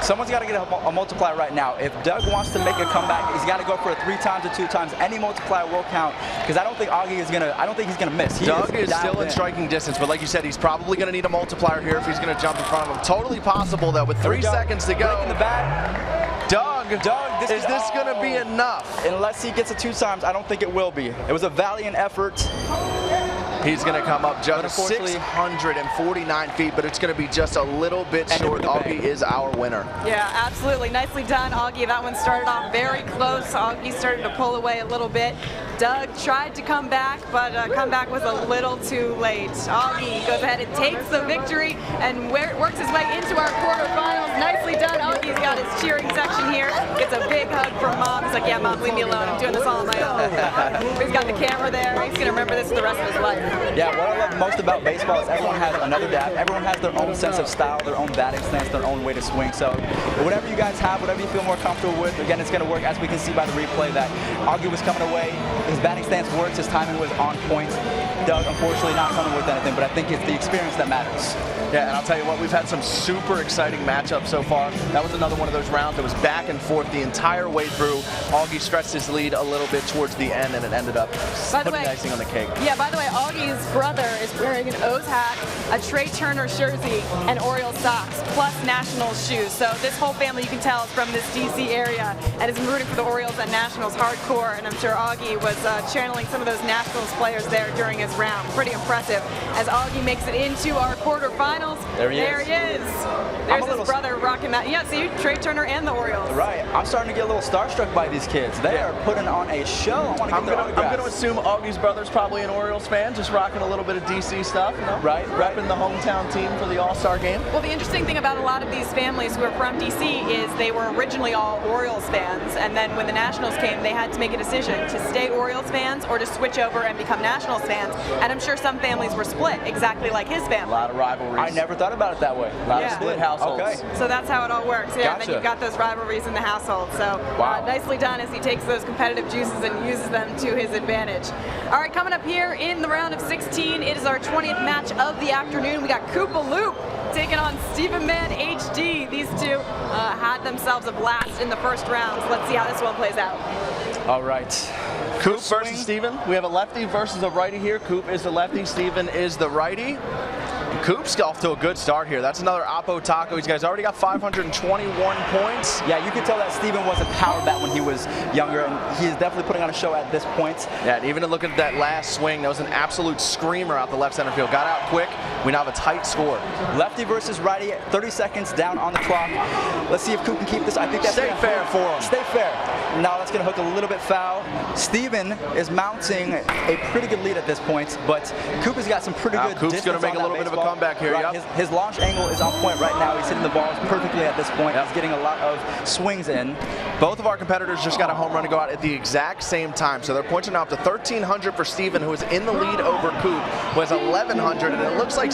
Someone's got to get a multiplier right now. If Doug wants to make a comeback, he's got to go for it 3 times or 2 times. Any multiplier will count, because I don't think Augie is gonna. I don't think he's gonna miss. Doug is still in striking distance, but like you said, he's probably going to need a multiplier here if he's going to jump in front of him. Totally possible though, with 3 seconds to go. Breaking the bat. Doug, is this going to be enough? Unless he gets it 2 times, I don't think it will be. It was a valiant effort. He's going to come up just 649 feet, but it's going to be just a little bit short. Augie is our winner. Yeah, absolutely. Nicely done, Augie. That one started off very close. Augie started to pull away a little bit. Doug tried to come back, but comeback was a little too late. Augie goes ahead and takes the victory and works his way into our quarterfinals. Nicely done. Augie's got his cheering section here. Gets a big hug from Mom. He's like, yeah, Mom, leave me alone. I'm doing this all on my own. He's got the camera there. He's going to remember this for the rest of his life. Yeah, what I love most about baseball is everyone has another dab. Everyone has their own sense of style, their own batting stance, their own way to swing. So whatever you guys have, whatever you feel more comfortable with, again, it's going to work, as we can see by the replay, that Augie was coming away. His batting stance works. His timing was on point. Doug, unfortunately, not coming with anything, but I think it's the experience that matters. Yeah, and I'll tell you what, we've had some super exciting matchups so far. That was another one of those rounds that was back and forth the entire way through. Augie stretched his lead a little bit towards the end, and it ended up putting icing on the cake. Yeah, by the way, Augie's brother is wearing an O's hat, a Trey Turner jersey, and Orioles socks, plus Nationals shoes. So this whole family, you can tell, is from this DC area and is rooting for the Orioles and Nationals hardcore, and I'm sure Augie was channeling some of those Nationals players there during his round. Pretty impressive. As Augie makes it into our quarterfinals. There he is. There's his brother rocking that. Yeah, see, Trey Turner and the Orioles. Right. I'm starting to get a little starstruck by these kids. They are putting on a show. I want to get their autographs. I'm going to assume Augie's brother's probably an Orioles fan, just rocking a little bit of DC stuff, you know? Right. Repping the hometown team for the All-Star game. Well, the interesting thing about a lot of these families who are from DC is they were originally all Orioles fans, and then when the Nationals came, they had to make a decision to stay Orioles fans or to switch over and become Nationals fans. And I'm sure some families were split, exactly like his family. A lot of rivalries. I never thought about it that way. A lot of split households. Okay. So that's how it all works. Yeah, Gotcha. and then you've got those rivalries in the household. So nicely done as he takes those competitive juices and uses them to his advantage. All right, coming up here in the round of 16, it is our 20th match of the afternoon. We got Koopa Loop taking on Steven Man HD. These two had themselves a blast in the first round. So let's see how this one plays out. All right. Coop versus Steven. We have a lefty versus a righty here. Coop is the lefty, Steven is the righty. Coop's off to a good start here. That's another Oppo Taco. He's already got 521 points. Yeah, you can tell that Steven was a power bat when he was younger, and he is definitely putting on a show at this point. Yeah, and even looking at that last swing, that was an absolute screamer out the left center field. Got out quick. We now have a tight score. Lefty versus righty, 30 seconds down on the clock. Let's see if Coop can keep this. I think that's Stay fair for him. Stay fair. Now that's going to hook a little bit foul. Steven is mounting a pretty good lead at this point, but Coop has got some pretty good Coop's going to make a little bit of a comeback here. Right. Yep. His launch angle is on point right now. He's hitting the balls perfectly at this point. He's getting a lot of swings in. Both of our competitors just got a home run to go out at the exact same time. So their points are now up to 1,300 for Steven, who is in the lead over Coop, who has 1,100. And it looks like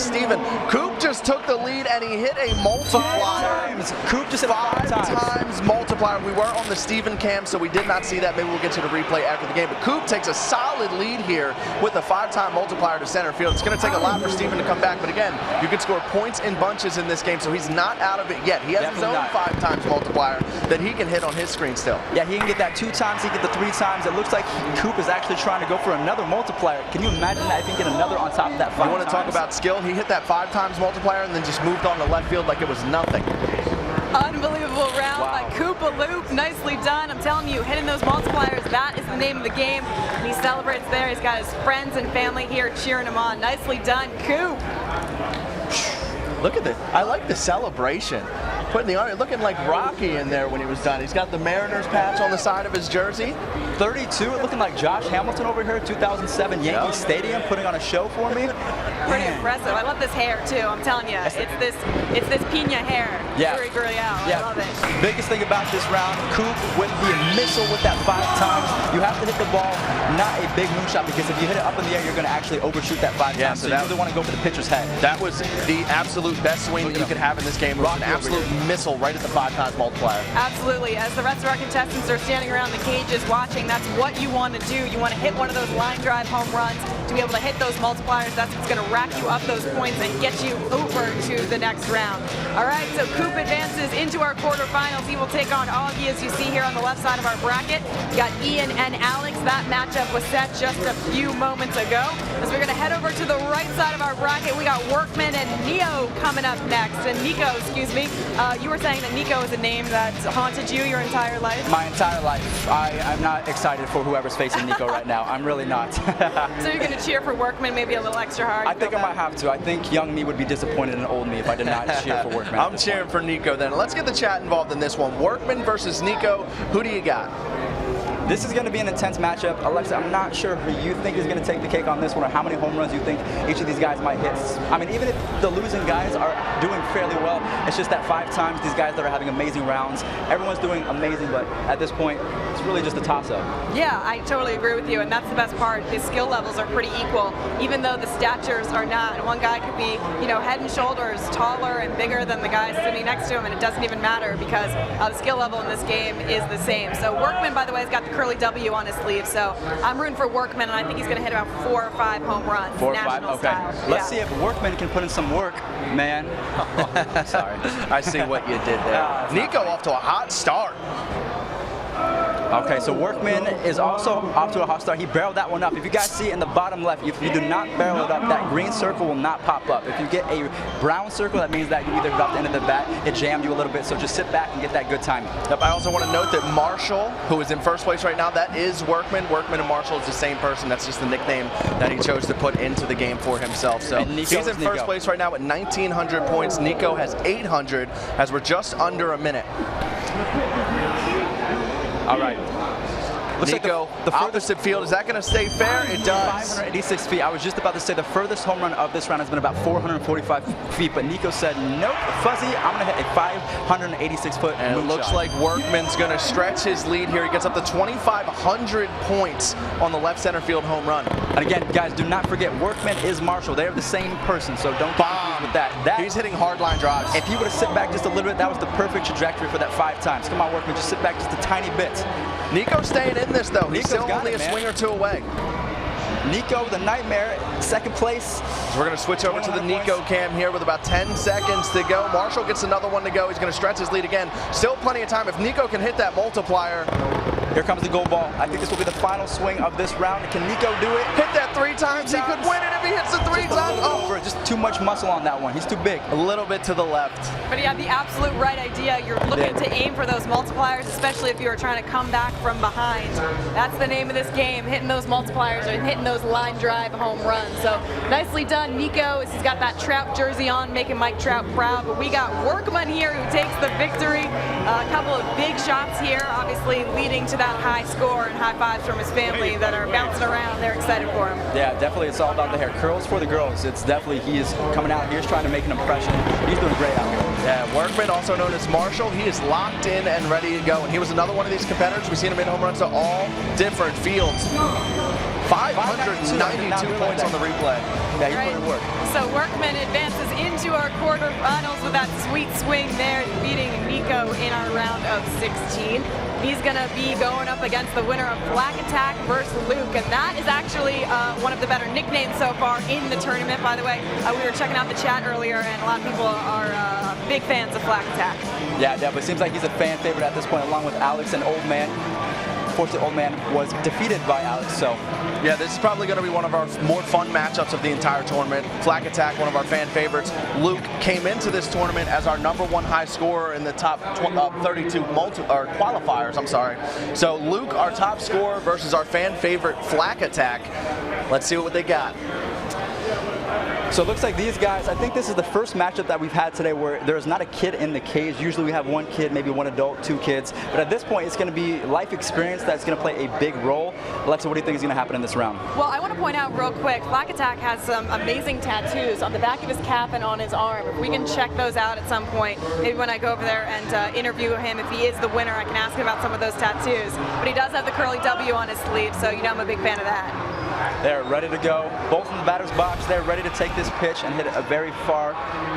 Coop just took the lead and he hit a multiplier. Coop just hit five times multiplier. We were on the Steven cam, so we did not see that. Maybe we'll get to the replay after the game. But Coop takes a solid lead here with a 5-time multiplier to center field. It's going to take a lot for Steven to come back. But again, you can score points in bunches in this game, so he's not out of it yet. He has his own 5-times multiplier that he can hit on his screen still. Yeah, he can get that 2 times, he can get the 3 times. It looks like Coop is actually trying to go for another multiplier. Can you imagine that if he can get another on top of that 5 times? You want to talk about skill? He hit that 5-times multiplier and then just moved on to left field like it was nothing. Unbelievable round by Koopa Loop. Nicely done. I'm telling you, hitting those multipliers, that is the name of the game. And he celebrates there. He's got his friends and family here cheering him on. Nicely done, Coop. Look at this. I like the celebration. Putting the arm, looking like Rocky in there when he was done. He's got the Mariners patch on the side of his jersey. 32, looking like Josh Hamilton over here, 2007 Yankee Stadium, putting on a show for me. Pretty impressive. I love this hair too. I'm telling you, it's this pina hair. Yeah. Very girly out. I love it. Biggest thing about this round, Coop with the missile with that 5 times. You have to hit the ball, not a big moonshot, because if you hit it up in the air, you're going to actually overshoot that 5 times. So you really want to go for the pitcher's head. That was the absolute best swing that you could have in this game. It was an absolute missile right at the 5-times multiplier. Absolutely. As the rest of our contestants are standing around the cages watching, that's what you want to do. You want to hit one of those line drive home runs to be able to hit those multipliers. That's what's going to rack you up those points and get you over to the next round. All right, so Coop advances into our quarterfinals. He will take on Augie, as you see here on the left side of our bracket. We got Ian and Alex. That matchup was set just a few moments ago. As we're going to head over to the right side of our bracket, we got Workman and Neo coming up next. And Nico, excuse me. You were saying that Nico is a name that haunted you your entire life? My entire life. I'm not excited for whoever's facing Nico right now. I'm really not. So you're going to cheer for Workman maybe a little extra hard? I think I might have to. I think young me would be disappointed in old me if I did not cheer for Workman. I'm cheering for Nico then. Let's get the chat involved in this one. Workman versus Nico. Who do you got? This is going to be an intense matchup. Alexa, I'm not sure who you think is going to take the cake on this one or how many home runs you think each of these guys might hit. I mean, even if the losing guys are doing fairly well, it's just that 5 times these guys that are having amazing rounds. Everyone's doing amazing, but at this point, it's really just a toss-up. Yeah, I totally agree with you, and that's the best part. His skill levels are pretty equal, even though the statures are not. And one guy could be, head and shoulders taller and bigger than the guy sitting next to him, and it doesn't even matter because the skill level in this game is the same. So Workman, by the way, has got the curly W on his sleeve, so I'm rooting for Workman, and I think he's going to hit about 4 or 5 home runs. 4 or 5? national Okay. style. Let's see if Workman can put in some work, man. Sorry. I see what you did there. Nico off to a hot start. Okay, so Workman is also off to a hot start. He barreled that one up. If you guys see in the bottom left, if you do not barrel it up, that green circle will not pop up. If you get a brown circle, that means that you either got the end of the bat, it jammed you a little bit, so just sit back and get that good timing. Yep, I also want to note that Marshall, who is in first place right now, that is Workman. Workman and Marshall is the same person. That's just the nickname that he chose to put into the game for himself. So he's in first place right now at 1,900 points. Nico has 800 as we're just under a minute. All right. Looks Nico, like the opposite field. Is that going to stay fair? It does. 586 feet. I was just about to say the furthest home run of this round has been about 445 feet, but Nico said, nope, fuzzy, I'm going to hit a 586-foot And it looks like Workman's going to stretch his lead here. He gets up to 2,500 points on the left center field home run. And again, guys, do not forget, Workman is Marshall. They are the same person, so don't get confused with that. He's hitting hard line drives. If you would have sit back just a little bit, that was the perfect trajectory for that 5 times. Come on, Workman, just sit back just a tiny bit. Nico's staying in this, though. He's Nico's still got only it, a man. swing or 2 away. Nico, the nightmare, second place. So we're going to switch over to the Nico cam here with about 10 seconds to go. Marshall gets another one to go. He's going to stretch his lead again. Still plenty of time. If Nico can hit that multiplier. Here comes the goal ball. I think this will be the final swing of this round. Can Nico do it? Hit that 3 times. He could win it if he hits it 3 times. Oh, just too much muscle on that one. He's too big. A little bit to the left. But he had the absolute right idea. You're looking to aim for those multipliers, especially if you are trying to come back from behind. That's the name of this game, hitting those multipliers or hitting those line drive home runs. So nicely done, Nico. He's got that Trout jersey on, making Mike Trout proud. But we got Workman here who takes the victory. A couple of big shots here, obviously leading to that high score, and high fives from his family that are bouncing around. They're excited for him. Yeah, definitely. It's all about the hair curls for the girls. It's definitely, he is coming out here, he's trying to make an impression. He's doing great out here. Yeah, Workman, also known as Marshall, he is locked in and ready to go. And he was another one of these competitors. We've seen him hit home runs to all different fields. 592 points on the replay. Yeah, he put in work. So Workman advances into our quarterfinals with that sweet swing there, defeating Nico in our round of 16. He's going to be going up against the winner of Black Attack versus Luke, and that is actually one of the better nicknames so far in the tournament, by the way. We were checking out the chat earlier, and a lot of people are big fans of Black Attack. Yeah, definitely. Seems like he's a fan favorite at this point, along with Alex and Old Man. Unfortunately, Old Man was defeated by Alex, so. Yeah, this is probably going to be one of our more fun matchups of the entire tournament. Flag Attack, one of our fan favorites. Luke came into this tournament as our #1 high scorer in the top 32 qualifiers, I'm sorry. So Luke, our top scorer, versus our fan favorite Flag Attack. Let's see what they got. So it looks like these guys, I think this is the first matchup that we've had today where there's not a kid in the cage. Usually we have 1 kid, maybe 1 adult, 2 kids. But at this point, it's going to be life experience that's going to play a big role. Alexa, what do you think is going to happen in this round? Well, I want to point out real quick, Black Attack has some amazing tattoos on the back of his cap and on his arm. If we can check those out at some point, maybe when I go over there and interview him, if he is the winner, I can ask him about some of those tattoos. But he does have the curly W on his sleeve, so you know I'm a big fan of that. They're ready to go. Both in the batter's box. They're ready to take this pitch and hit it a very far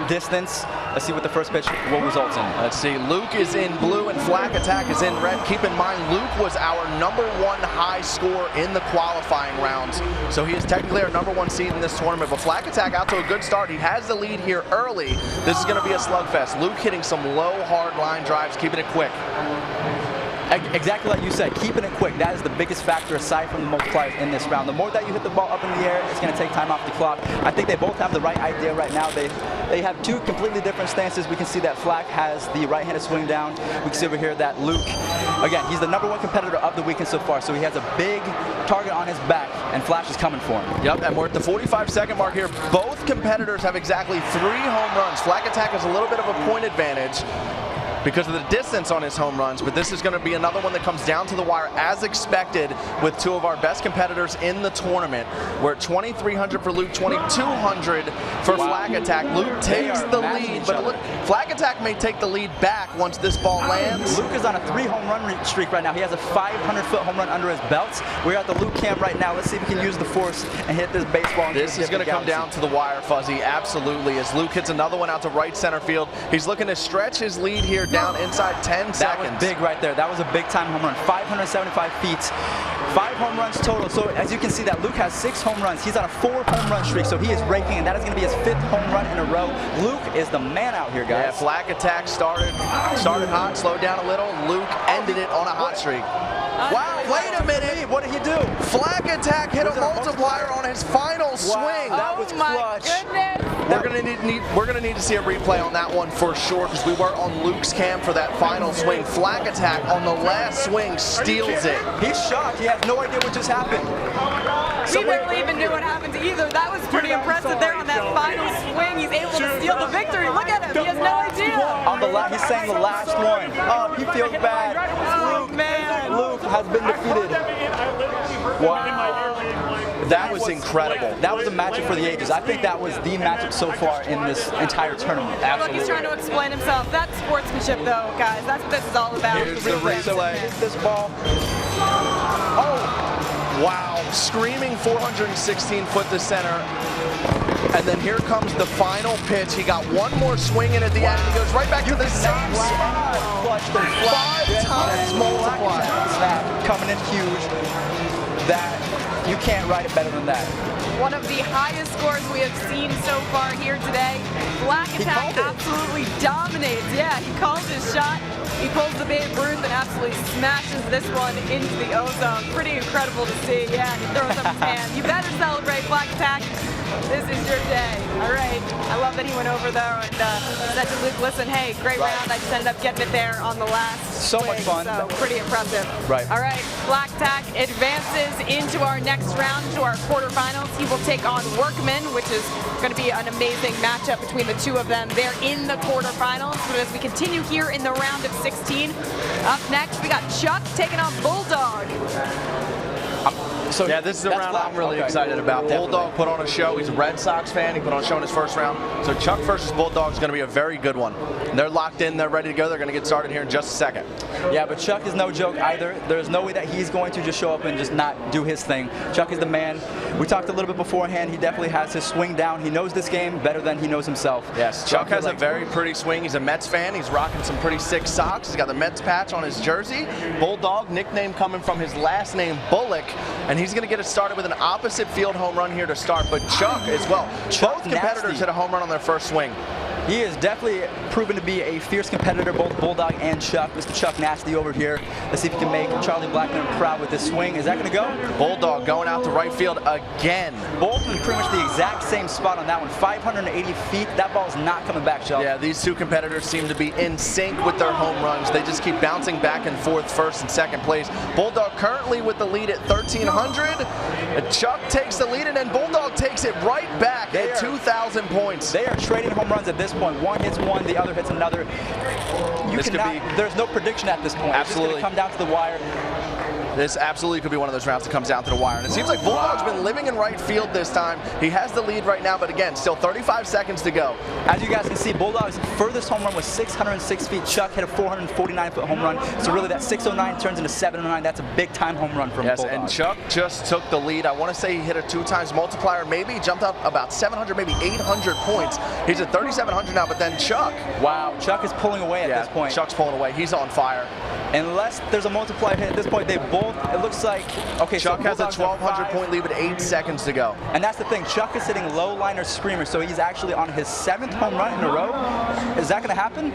distance. Let's see what the first pitch will result in. Let's see. Luke is in blue and Flag Attack is in red. Keep in mind, Luke was our #1 high score in the qualifying rounds. So he is technically our #1 seed in this tournament. But Flag Attack out to a good start. He has the lead here early. This is going to be a slugfest. Luke hitting some low, hard line drives, keeping it quick. Exactly like you said, keeping it quick. That is the biggest factor aside from the multipliers in this round. The more that you hit the ball up in the air, it's going to take time off the clock. I think they both have the right idea right now. They have 2 completely different stances. We can see that Flack has the right-handed swing down. We can see over here that Luke, again, he's the #1 competitor of the weekend so far, so he has a big target on his back, and Flash is coming for him. Yep, and we're at the 45-second mark here. Both competitors have exactly 3 home runs. Flag Attack has a little bit of a point advantage. because of the distance on his home runs, but this is going to be another one that comes down to the wire as expected with two of our best competitors in the tournament. We're at 2,300 for Luke, 2,200 for Flag Attack. Luke takes the lead, but Flag Attack may take the lead back once this ball lands. Luke is on a 3 home run streak right now. He has a 500-foot home run under his belt. We're at the Luke camp right now. Let's see if we can use the force and hit this baseball. This is going to come down to the wire, Fuzzy, absolutely, as Luke hits another one out to right center field. He's looking to stretch his lead here down inside 10 seconds. That was big right there. That was a big-time home run. 575 feet. 5 home runs total. So as you can see that Luke has 6 home runs. He's on a 4 home run streak, so he is raking, and that is going to be his 5th home run in a row. Luke is the man out here, guys. Yeah, Flag Attack started hot, slowed down a little. Luke ended it on a hot streak. Wow, wait a minute. What did he do? Flag Attack hit a multiplier on his final swing. That was clutch. We're gonna need to see a replay on that one for sure, because we were on Luke's cam for that final swing. Flag Attack on the last swing steals it. He's shocked. He has no idea what just happened. We barely even knew what happened either. That was pretty impressive there on that final swing. He's able to steal the victory. Look at him. He has no idea. On the he's saying the last one. Oh, he feels bad. Oh, man. Luke has been defeated. Wow. That was incredible. That was a matchup for the ages. I think that was the matchup so far in this entire tournament. Look, he's trying to explain himself. That's sportsmanship, though, guys. That's what this is all about. Here's the replay. Hit this ball. Oh, wow. Screaming 416-foot to center. And then here comes the final pitch. He got one more swing in at the end. He goes right back to the same spot. 5 times multiplier. Coming in huge. That you can't write it better than that. One of the highest scores we have seen so far here today. Flag Attack absolutely dominates. Yeah, he calls his shot. He pulls the Babe Ruth and absolutely smashes this one into the ozone. Pretty incredible to see. Yeah, he throws up his hand. You better celebrate, Flag Attack. This is your day. All right. I love that he went over there and said to Luke, listen, hey, great round. I just ended up getting it there on the last swing. Much fun. So pretty impressive. Right. All right. Flag Attack advances into our next round, to our quarterfinals. He will take on Workman, which is going to be an amazing matchup between the two of them. They're in the quarterfinals. But as we continue here in the round of 16, up next we got Chuck taking on Bulldog. So yeah, this is the round I'm really excited about. Bulldog put on a show. He's a Red Sox fan. He put on a show in his first round. So Chuck versus Bulldog is going to be a very good one. They're locked in. They're ready to go. They're going to get started here in just a second. Yeah, but Chuck is no joke either. There's no way that he's going to just show up and just not do his thing. Chuck is the man. We talked a little bit beforehand. He definitely has his swing down. He knows this game better than he knows himself. Yes, Chuck has a very pretty swing. He's a Mets fan. He's rocking some pretty sick socks. He's got the Mets patch on his jersey. Bulldog, nickname coming from his last name, Bullock. And he's going to get it started with an opposite field home run here to start. But Chuck as well. Both competitors hit a home run on their first swing. He is definitely proven to be a fierce competitor, both Bulldog and Chuck. Mr. Chuck Nasty over here. Let's see if he can make Charlie Blackman proud with this swing. Is that going to go? Bulldog going out to right field again. Both in pretty much the exact same spot on that one. 580 feet. That ball is not coming back, Chuck. Yeah, these two competitors seem to be in sync with their home runs. They just keep bouncing back and forth first and second place. Bulldog currently with the lead at 1,300. Chuck takes the lead, and then Bulldog takes it right back at 2,000 points. They are trading home runs at this point. One hits one, the other hits another. There's no prediction at this point. Absolutely. It's just going to come down to the wire. This absolutely could be one of those rounds that comes down to the wire. And it seems like Bulldog's been living in right field this time. He has the lead right now, but again, still 35 seconds to go. As you guys can see, Bulldog's furthest home run was 606 feet. Chuck hit a 449-foot home run. So really that 609 turns into 709. That's a big-time home run from Bulldog. And Chuck just took the lead. I want to say he hit a 2x multiplier. Maybe he jumped up about 700, maybe 800 points. He's at 3,700 now, but then Chuck. Wow, Chuck is pulling away at this point. Chuck's pulling away. He's on fire. Unless there's a multiplier hit at this point, they both, it looks like, okay, Chuck has a 1,200 point lead with 8 seconds to go. And that's the thing, Chuck is hitting low liner screamers, so he's actually on his 7th home run in a row. Is that going to happen?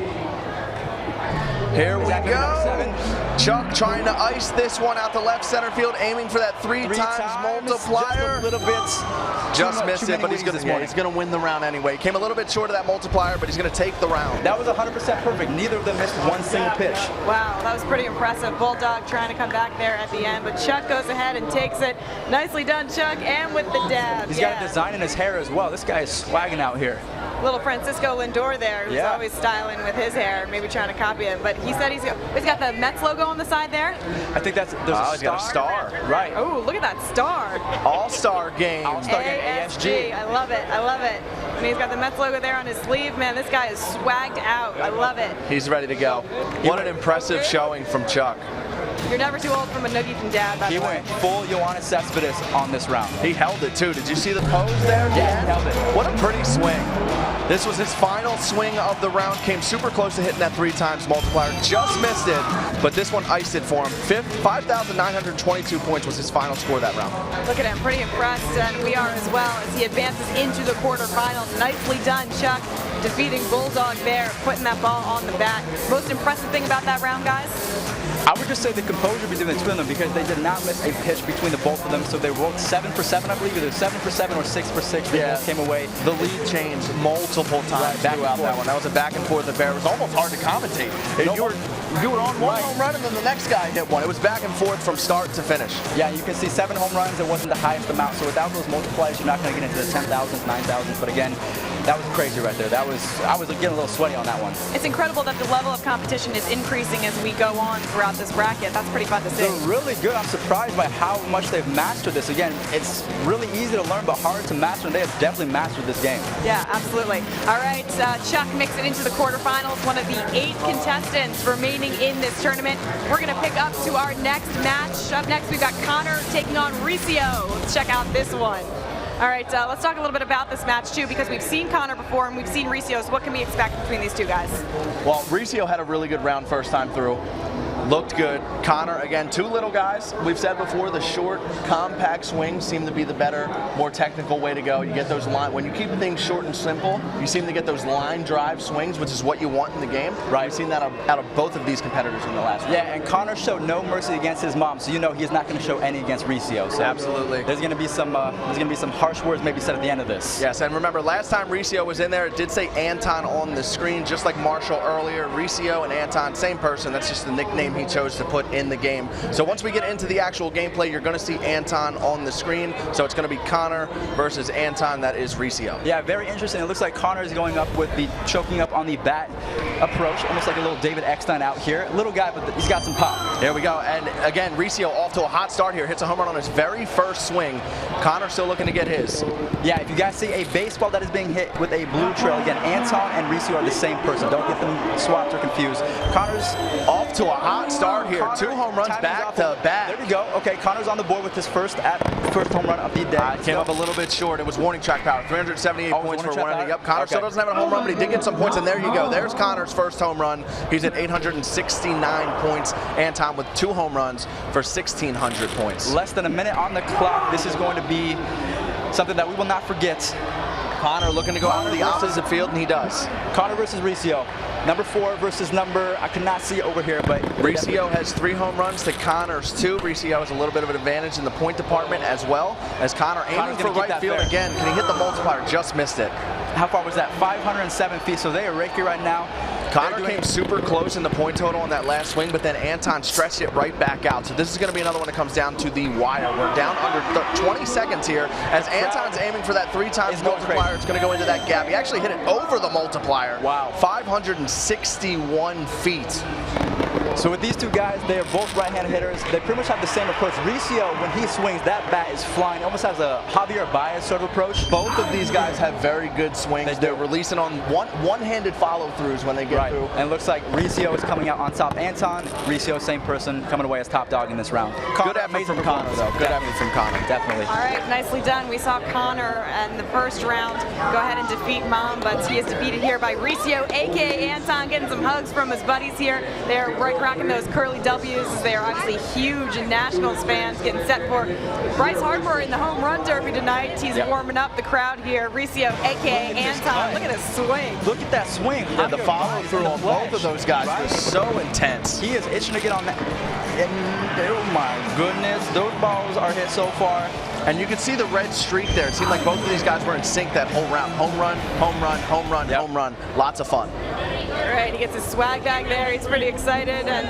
Here we go. Chuck trying to ice this one out to left center field, aiming for that three times multiplier. Just a little bit. Just missed it, but he's going to win the round anyway. Came a little bit short of that multiplier, but he's going to take the round. That was 100% perfect. Neither of them missed one single pitch. Wow, that was pretty impressive. Bulldog trying to come back there at the end, but Chuck goes ahead and takes it. Nicely done, Chuck, and with the dab. He's got a design in his hair as well. This guy is swagging out here. little Francisco Lindor there, who's always styling with his hair, maybe trying to copy him. But he said he's got the Mets logo on the side there. I think there's he's got a star. Right. Oh, look at that star. All-Star game. All-Star game, ASG. I love it. I love it. And he's got the Mets logo there on his sleeve. Man, this guy is swagged out. I love it. He's ready to go. What an impressive showing from Chuck. You're never too old from a noogie from Dad, by the way. He went full Yoenis Cespedes on this round. He held it too. Did you see the pose there? Yeah, he held it. What a pretty swing. This was his final swing of the round. Came super close to hitting that 3 times multiplier. Just missed it, but this one iced it for him. 5,922 points was his final score that round. Look at him, pretty impressed, and we are as well as he advances into the quarterfinals. Nicely done, Chuck, defeating Bulldog there, putting that ball on the bat. Most impressive thing about that round, guys? I would just say the composure between the two of them, because they did not miss a pitch between the both of them. So they were both 7 for 7, I believe, either 7 for 7 or 6 for 6. They both came away. The lead changed multiple times throughout that one. That was a back and forth affair. It was almost hard to commentate. You were on one home run and then the next guy hit one. It was back and forth from start to finish. Yeah, you can see 7 home runs. It wasn't the highest amount. So without those multipliers, you're not going to get into the 10,000s, 9,000s. But again, that was crazy right there. I was getting a little sweaty on that one. It's incredible that the level of competition is increasing as we go on throughout this bracket. That's pretty fun to see. They're really good. I'm surprised by how much they've mastered this. Again, it's really easy to learn, but hard to master, and they have definitely mastered this game. Yeah, absolutely. All right, Chuck makes it into the quarterfinals, one of the 8 contestants remaining in this tournament. We're going to pick up to our next match. Up next, we've got Connor taking on Ricio. Let's check out this one. All right, let's talk a little bit about this match, too, because we've seen Connor before and we've seen Ricio, so what can we expect between these two guys? Well, Ricio had a really good round first time through. Looked good. Connor, again, 2 little guys. We've said before, the short, compact swings seem to be the better, more technical way to go. You get those line, when you keep things short and simple, you seem to get those line drive swings, which is what you want in the game. Right. You've seen that out of both of these competitors in the last round. Yeah, and Connor showed no mercy against his mom, so you know he's not going to show any against Ricio. So absolutely. There's going to be some harsh words maybe said at the end of this. Yes, and remember, last time Ricio was in there, it did say Anton on the screen, just like Marshall earlier. Ricio and Anton, same person. That's just the nickname he chose to put in the game. So once we get into the actual gameplay, you're going to see Anton on the screen. So it's going to be Connor versus Anton. That is Ricio. Yeah, very interesting. It looks like Connor is going up with the choking up on the bat approach, almost like a little David Eckstein out here. Little guy, but he's got some pop. There we go. And again, Ricio off to a hot start here. Hits a home run on his very first swing. Connor still looking to get his. Yeah, if you guys see a baseball that is being hit with a blue trail, again, Anton and Ricio are the same person. Don't get them swapped or confused. Connor's off to a hot start here. Connor, 2 home runs back to back. There we go. Okay, Connor's on the board with his first home run of the day. Came up a little bit short. It was warning track power. 378 points for one. Yep, Connor still doesn't have a home run, but he did get some points, and there you go. There's Connor's first home run. He's at 869 points. Anton with 2 home runs for 1,600 points. Less than a minute on the clock. This is going to be something that we will not forget. Connor looking to go out to the opposite field, and he does. Connor versus Ricio. Number 4 versus number, I cannot see it over here, but Ricio has 3 home runs to Connor's 2. Ricio has a little bit of an advantage in the point department as well, as Connor aiming for right field again. Can he hit the multiplier? Just missed it. How far was that? 507 feet, so they are right here right now. Connor came super close in the point total on that last swing, but then Anton stretched it right back out. So this is going to be another one that comes down to the wire. We're down under 20 seconds here as Anton's aiming for that 3 times multiplier. It's going to go into that gap. He actually hit it over the multiplier. Wow. 561 feet. So with these two guys, they are both right-handed hitters. They pretty much have the same approach. Ricio, when he swings, that bat is flying. Almost has a Javier Baez sort of approach. Both of these guys have very good swings. They're releasing on one-handed follow-throughs when they get through. And it looks like Ricio is coming out on top. Anton, Ricio, same person, coming away as top dog in this round. Good effort from Connor, though. Good effort from Connor. Definitely. All right, nicely done. We saw Connor in the first round go ahead and defeat Mom, but he is defeated here by Ricio, a.k.a. Anton, getting some hugs from his buddies here. They're rocking those curly W's. They are obviously huge Nationals fans, getting set for Bryce Harper in the home run derby tonight. He's warming up the crowd here. Ricio, a.k.a. Anton. Look at his swing. Look at that swing. Yeah, the follow-through on both of those guys was so intense. He is itching to get on that. And, oh my goodness, those balls are hit so far. And you can see the red streak there. It seemed like both of these guys were in sync that whole round. Home run, home run, home run, home run. Lots of fun. All right, he gets his swag back there. He's pretty excited, and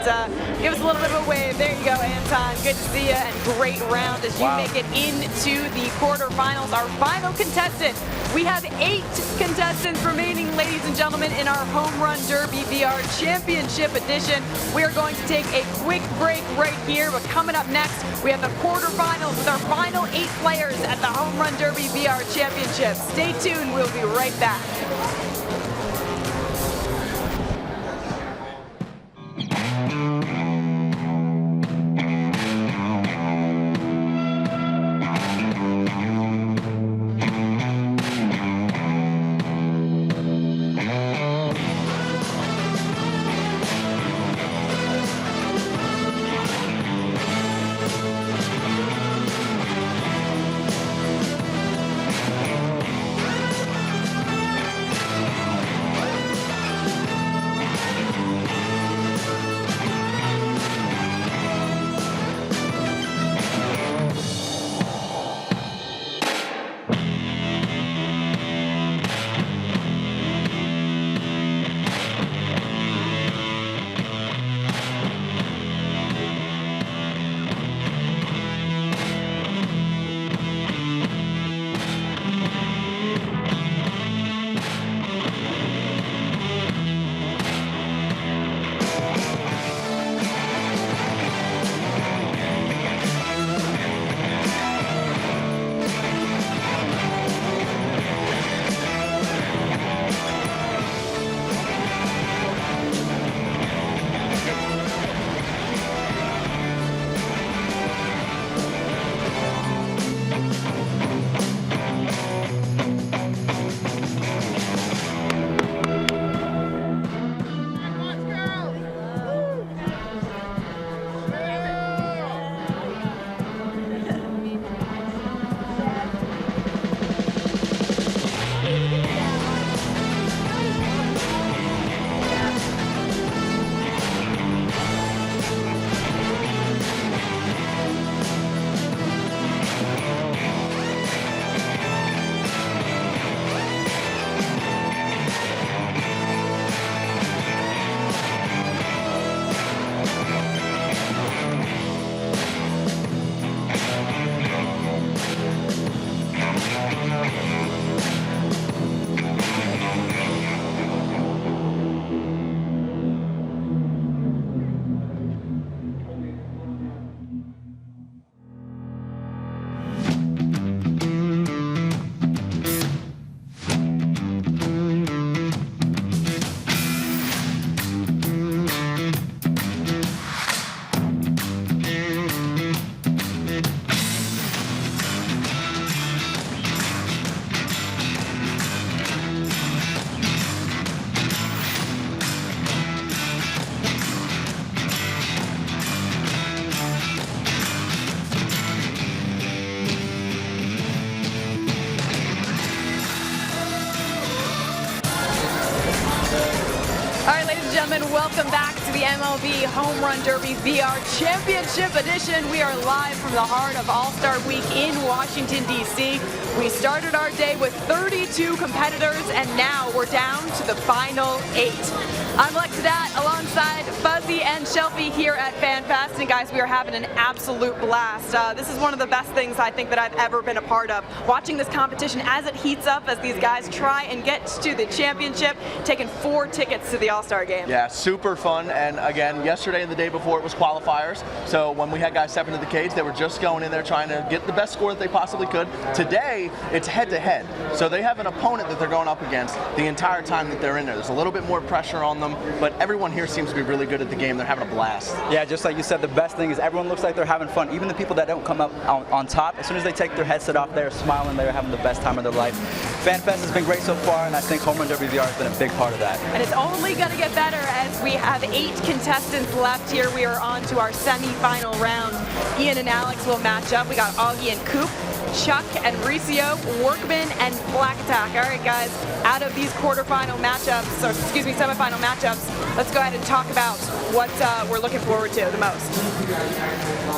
give us a little bit of a wave. There you go, Anton. Good to see you, and great round as you make it into the quarterfinals. Our final contestant, We have 8 contestants remaining, ladies and gentlemen, in our Home Run Derby VR Championship Edition. We are going to take a quick break right here, but coming up next, we have the quarterfinals with our final 8 players at the Home Run Derby VR Championship. Stay tuned, we'll be right back. Welcome back to the MLB Home Run Derby VR Championship Edition. We are live from the heart of All-Star Week in Washington, D.C. We started our day with 32 competitors, and now we're down to the final 8. I'm Lexadat alongside Fuzzy and Shelfy here at FanFest, and guys, we are having an absolute blast. This is one of the best things I think that I've ever been a part of. Watching this competition as it heats up, as these guys try and get to the championship, taking 4 tickets to the All-Star game. Yeah, super fun. And again, yesterday and the day before it was qualifiers. So when we had guys step into the cage, they were just going in there trying to get the best score that they possibly could. Today, it's head-to-head. So they have an opponent that they're going up against the entire time that they're in there. There's a little bit more pressure on them, but everyone here seems to be really good at the game. They're having a blast. Yeah, just like you said, the best thing is everyone looks like they're having fun. Even the people that don't come up on top, as soon as they take their headset off, they're smiling, they're having the best time of their life. FanFest has been great so far, and I think Home Run Derby VR has been a big part of that. And it's only going to get better as we have 8 contestants left here. We are on to our semi-final round. Ian and Alex will match up. We got Augie and Coop, Chuck and Mauricio, Workman and Black Attack. All right, guys, out of these quarterfinal matchups, or excuse me, semifinal matchups, let's go ahead and talk about what we're looking forward to the most.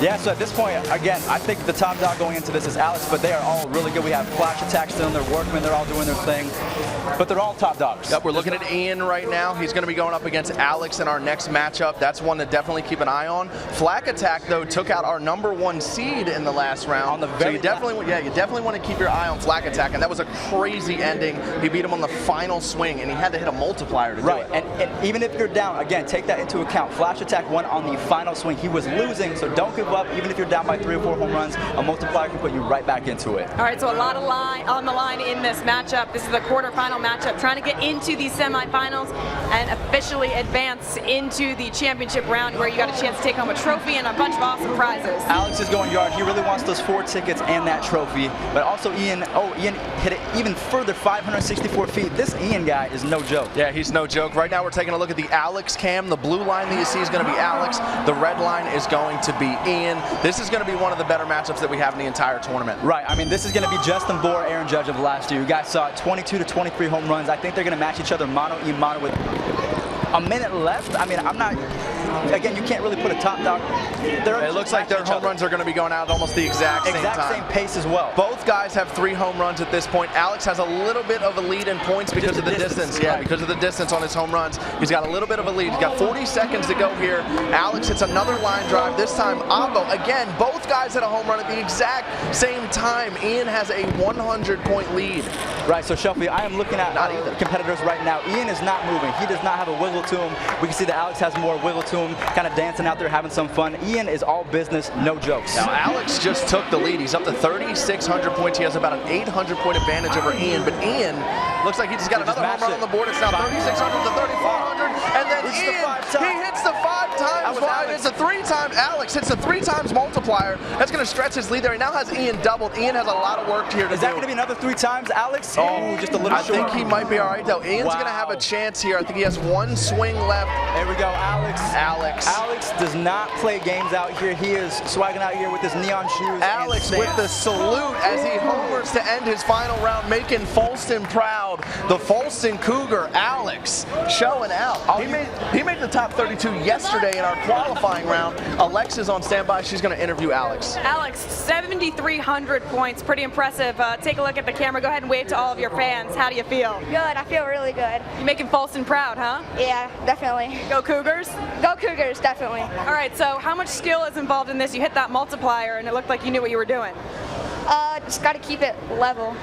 Yeah, so at this point, again, I think the top dog going into this is Alex, but they are all really good. We have Flash Attack still in their Workman, they're all doing their thing, but they're all top dogs. Yep, we're looking at Ian right now. He's going to be going up against Alex in our next matchup. That's one to definitely keep an eye on. Flak Attack, though, took out our #1 seed in the last round, so you definitely definitely want to keep your eye on Flag Attack, and that was a crazy ending. He beat him on the final swing, and he had to hit a multiplier to do it. And even if you're down, again, take that into account. Flash Attack won on the final swing. He was losing, so don't give up. Even if you're down by 3 or 4 home runs, a multiplier can put you right back into it. All right, so a lot of on the line in this matchup. This is the quarterfinal matchup, trying to get into the semifinals and officially advance into the championship round, where you got a chance to take home a trophy and a bunch of awesome prizes. Alex is going yard. He really wants those 4 tickets and that trophy. But also Ian hit it even further, 564 feet. This Ian guy is no joke. Yeah, he's no joke. Right now we're taking a look at the Alex cam. The blue line that you see is going to be Alex. The red line is going to be Ian. This is going to be one of the better matchups that we have in the entire tournament. Right. I mean, this is going to be Justin Bohr, Aaron Judge of last year. You guys saw it, 22 to 23 home runs. I think they're going to match each other mano-a-mano with a minute left. I mean, I'm not, again, you can't really put a top dog. It looks like their home runs are going to be going out at almost the exact same time. Same pace as well. Both guys have 3 home runs at this point. Alex has a little bit of a lead in points because of the distance. Yeah, because of the distance on his home runs. He's got a little bit of a lead. He's got 40 seconds to go here. Alex hits another line drive. This time, Avo. Again, both guys hit a home run at the exact same time. Ian has a 100-point lead. Right, so Shelfy, I am looking at competitors right now. Ian is not moving. He does not have a wiggle to him. We can see that Alex has more wiggle to him, kind of dancing out there, having some fun. Ian is all business, no jokes. Now, Alex just took the lead. He's up to 3,600 points. He has about an 800-point advantage over Ian, but Ian looks like he just got another home run on the board. It's now 3,600 to 3,400, and then Ian, he hits the 5 times. It's a 3 times. Alex hits the 3 times multiplier. That's going to stretch his lead there. He now has Ian doubled. Ian has a lot of work here to do. Is that going to be another 3 times, Alex? Oh, just a little short. I think he might be all right, though. Ian's going to have a chance here. I think he has 1 swing left. There we go, Alex. Alex does not play games out here. He is swagging out here with his neon shoes. Alex with the salute as he homers to end his final round, making Folston proud. The Folston Cougar, Alex, showing out. He made the top 32 yesterday in our qualifying round. Alexa's on standby. She's going to interview Alex. Alex, 7,300 points. Pretty impressive. Take a look at the camera. Go ahead and wave to all of your fans. How do you feel? Good. I feel really good. You're making Folston proud, huh? Yeah, definitely. Go Cougars? Go Cougars, definitely. All right, so how much skill is involved in this? You hit that multiplier, and it looked like you knew what you were doing. Just got to keep it level.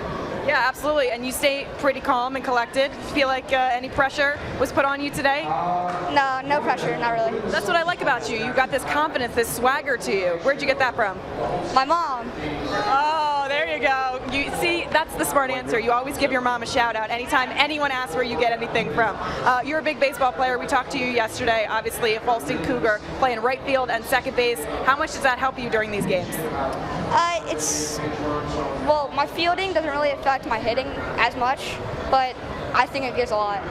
Yeah, absolutely. And you stay pretty calm and collected. Feel like any pressure was put on you today? No, no pressure, not really. That's what I like about you. You've got this confidence, this swagger to you. Where'd you get that from? My mom. Oh, there you go. You see, that's the smart answer. You always give your mom a shout out anytime anyone asks where you get anything from. You're a big baseball player. We talked to you yesterday, obviously a Folston Cougar, playing right field and second base. How much does that help you during these games? Well, my fielding doesn't really affect my hitting as much, but I think it gives a lot.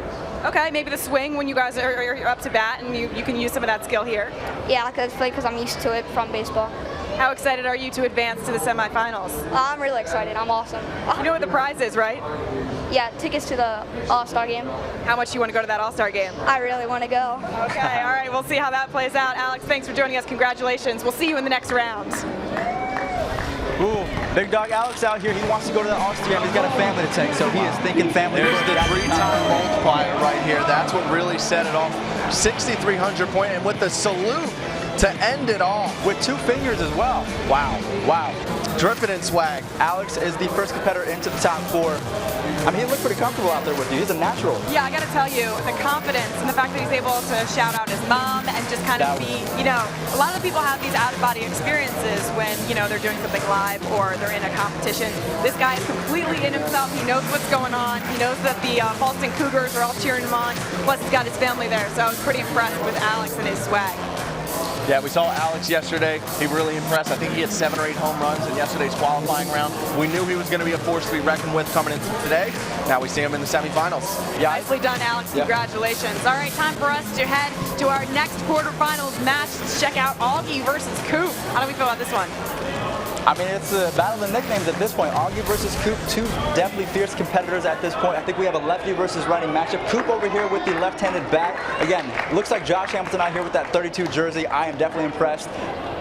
Okay, maybe the swing when you guys are up to bat and you can use some of that skill here. Yeah, because I'm used to it from baseball. How excited are you to advance to the semifinals? I'm really excited. I'm awesome. You know what the prize is, right? Yeah, tickets to the All-Star game. How much do you want to go to that All-Star game? I really want to go. Okay, all right, we'll see how that plays out. Alex, thanks for joining us. Congratulations. We'll see you in the next round. Ooh, big dog Alex out here. He wants to go to the All-Star game. He's got a family to take, so he is thinking family. There's the 3-time multiplier right here. That's what really set it off. 6,300 point, and with the salute to end it off. With 2 fingers as well. Wow, wow. Dripping in swag. Alex is the first competitor into the top 4. I mean, he looked pretty comfortable out there with you. He's a natural. Yeah, I got to tell you, the confidence and the fact that he's able to shout out his mom and just kind of be, you know, a lot of people have these out-of-body experiences when, you know, they're doing something live or they're in a competition. This guy is completely in himself. He knows what's going on. He knows that the Folston Cougars are all cheering him on. Plus, he's got his family there. So I was pretty impressed with Alex and his swag. Yeah, we saw Alex yesterday. He really impressed. I think he had 7 or 8 home runs in yesterday's qualifying round. We knew he was going to be a force to be reckoned with coming into today. Now we see him in the semifinals. Yeah. Nicely done, Alex. Congratulations. All right, time for us to head to our next quarterfinals match. Let's check out Augie versus Coop. How do we feel about this one? I mean, it's a battle of the nicknames at this point. Augie versus Coop, 2 definitely fierce competitors at this point. I think we have a Lefty versus Righty matchup. Coop over here with the left-handed bat. Again, looks like Josh Hamilton out here with that 32 jersey. I am definitely impressed.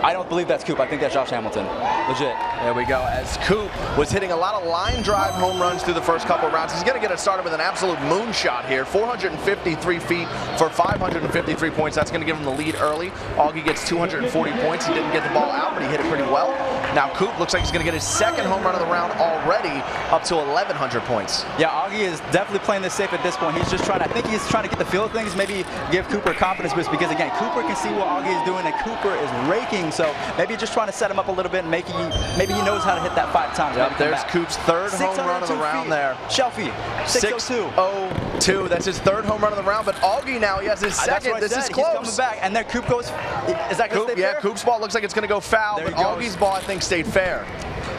I don't believe that's Coop. I think that's Josh Hamilton. Legit. There we go. As Coop was hitting a lot of line drive home runs through the first couple of rounds. He's going to get it started with an absolute moonshot here. 453 feet for 553 points. That's going to give him the lead early. Augie gets 240 points. He didn't get the ball out, but he hit it pretty well. Now Coop looks like he's going to get his second home run of the round already, up to 1,100 points. Yeah, Augie is definitely playing this safe at this point. He's just trying to, I think he's trying to get the feel of things, maybe give Cooper a confidence boost, because again, Cooper can see what Augie is doing and Cooper is raking, so maybe just trying to set him up a little bit and maybe he knows how to hit that 5 times. Yep, there's Coop's third home run of the round there. Shelfy, 602. That's his third home run of the round, but Augie now, he has his second. This is close. He's coming back, and then Coop goes, is that going to stay fair? Yeah, Coop's ball looks like it's going to go foul, but Augie's ball, I think, stayed fair.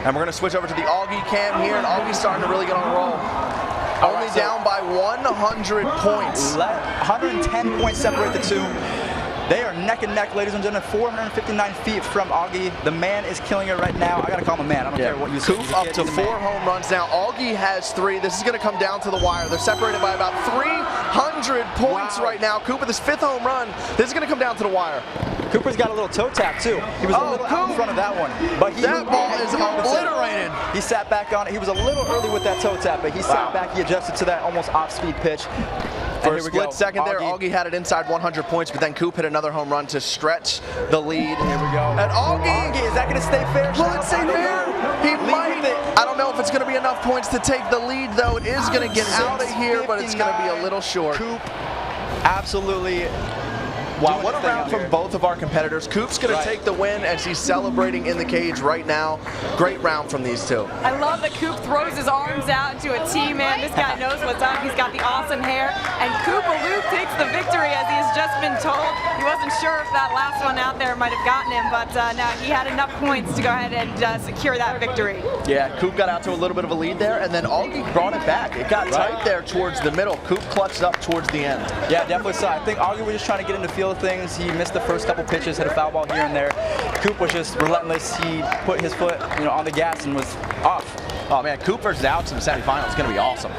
And we're going to switch over to the Augie cam here, and Augie's starting to really get on a roll. Only down by 100 points. 110 points separate the two. They are neck and neck, ladies and gentlemen. 459 feet from Augie. The man is killing it right now. I got to call him a man. I don't care what you say. Coop up to 4 home runs now. Augie has 3. This is going to come down to the wire. They're separated by about 300 points right now. Coop with his 5th home run. This is going to come down to the wire. Cooper's got a little toe tap too. He was a little out in front of that one, but that ball is obliterated. He sat back on it. He was a little early with that toe tap, but he sat back. He adjusted to that almost off-speed pitch. For a split second there, Augie had it inside 100 points, but then Coop hit another home run to stretch the lead. Here we go. And Augie, is that going to stay fair? Will it stay fair? He might. I don't know if it's going to be enough points to take the lead, though. It is going to get out of here, but it's going to be a little short. Coop, absolutely. Wow, what a round from both of our competitors. Coop's going to take the win as he's celebrating in the cage right now. Great round from these two. I love that Coop throws his arms out into a T, man. This guy knows what's up. He's got the awesome hair. And Koopaloo takes the victory, as he has just been told. He wasn't sure if that last one out there might have gotten him, but no, he had enough points to go ahead and secure that victory. Yeah, Coop got out to a little bit of a lead there, and then Augie brought it back. It got tight there towards the middle. Coop clutched up towards the end. Yeah, definitely so. I think Augie was just trying to get into feel of things. He missed the first couple pitches, hit a foul ball here and there. Coop was just relentless. He put his foot, on the gas and was off. Oh man, Coop versus Alex in the semifinal is going to be awesome.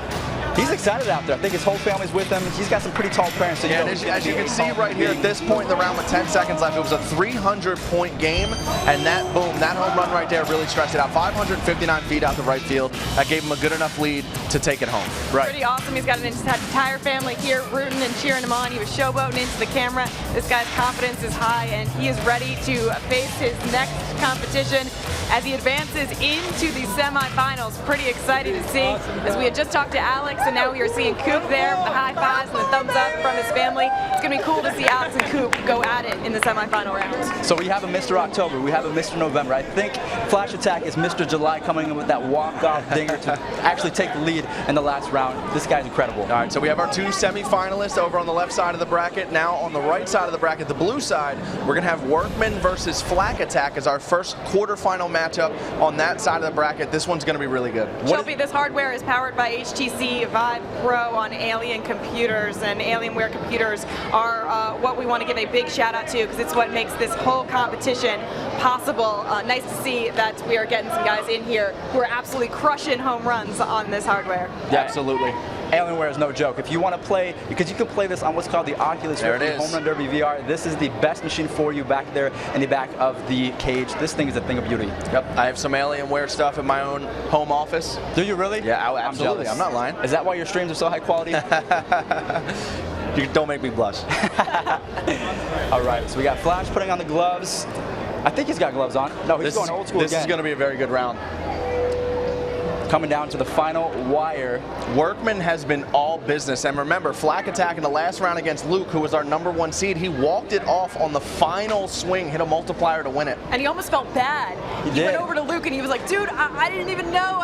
He's excited out there. I think his whole family's with him. He's got some pretty tall parents. So yeah, as you can see right here at this point in the round with 10 seconds left, it was a 300-point game, and that home run right there really stretched it out. 559 feet out the right field. That gave him a good enough lead to take it home. Right. Pretty awesome. He's got an entire family here rooting and cheering him on. He was showboating into the camera. This guy's confidence is high, and he is ready to face his next competition as he advances into the semifinals. Pretty excited to see, as we had just talked to Alex, and now we are seeing Coop there with the high fives and the thumbs up from his family. It's going to be cool to see Alex and Coop go at it in the semifinal round. So we have a Mr. October, we have a Mr. November. I think Flash Attack is Mr. July, coming in with that walk-off dinger to actually take the lead in the last round. This guy's incredible. All right, so we have our 2 semifinalists over on the left side of the bracket. Now on the right side of the bracket, the blue side, we're going to have Workman versus Flak Attack as our first quarterfinal matchup on that side of the bracket. This one's going to be really good. Shelby, this hardware is powered by HTC Vive Pro on Alien computers, and Alienware computers are what we want to give a big shout out to, because it's what makes this whole competition possible. Nice to see that we are getting some guys in here who are absolutely crushing home runs on this hardware. Yeah, absolutely. Alienware is no joke. If you want to play, because you can play this on what's called the Oculus Rift Home Run Derby VR, this is the best machine for you back there in the back of the cage. This thing is a thing of beauty. Yep, I have some Alienware stuff in my own home office. Do you really? Yeah, absolutely. I'm not lying. Is that why your streams are so high quality? Don't make me blush. All right, so we got Flash putting on the gloves. I think he's got gloves on. No, he's going old school again. This is going to be a very good round. Coming down to the final wire. Workman has been all business. And remember, Flak Attack in the last round against Luke, who was our #1 seed, he walked it off on the final swing, hit a multiplier to win it. And he almost felt bad. He went over to Luke and he was like, dude, I didn't even know.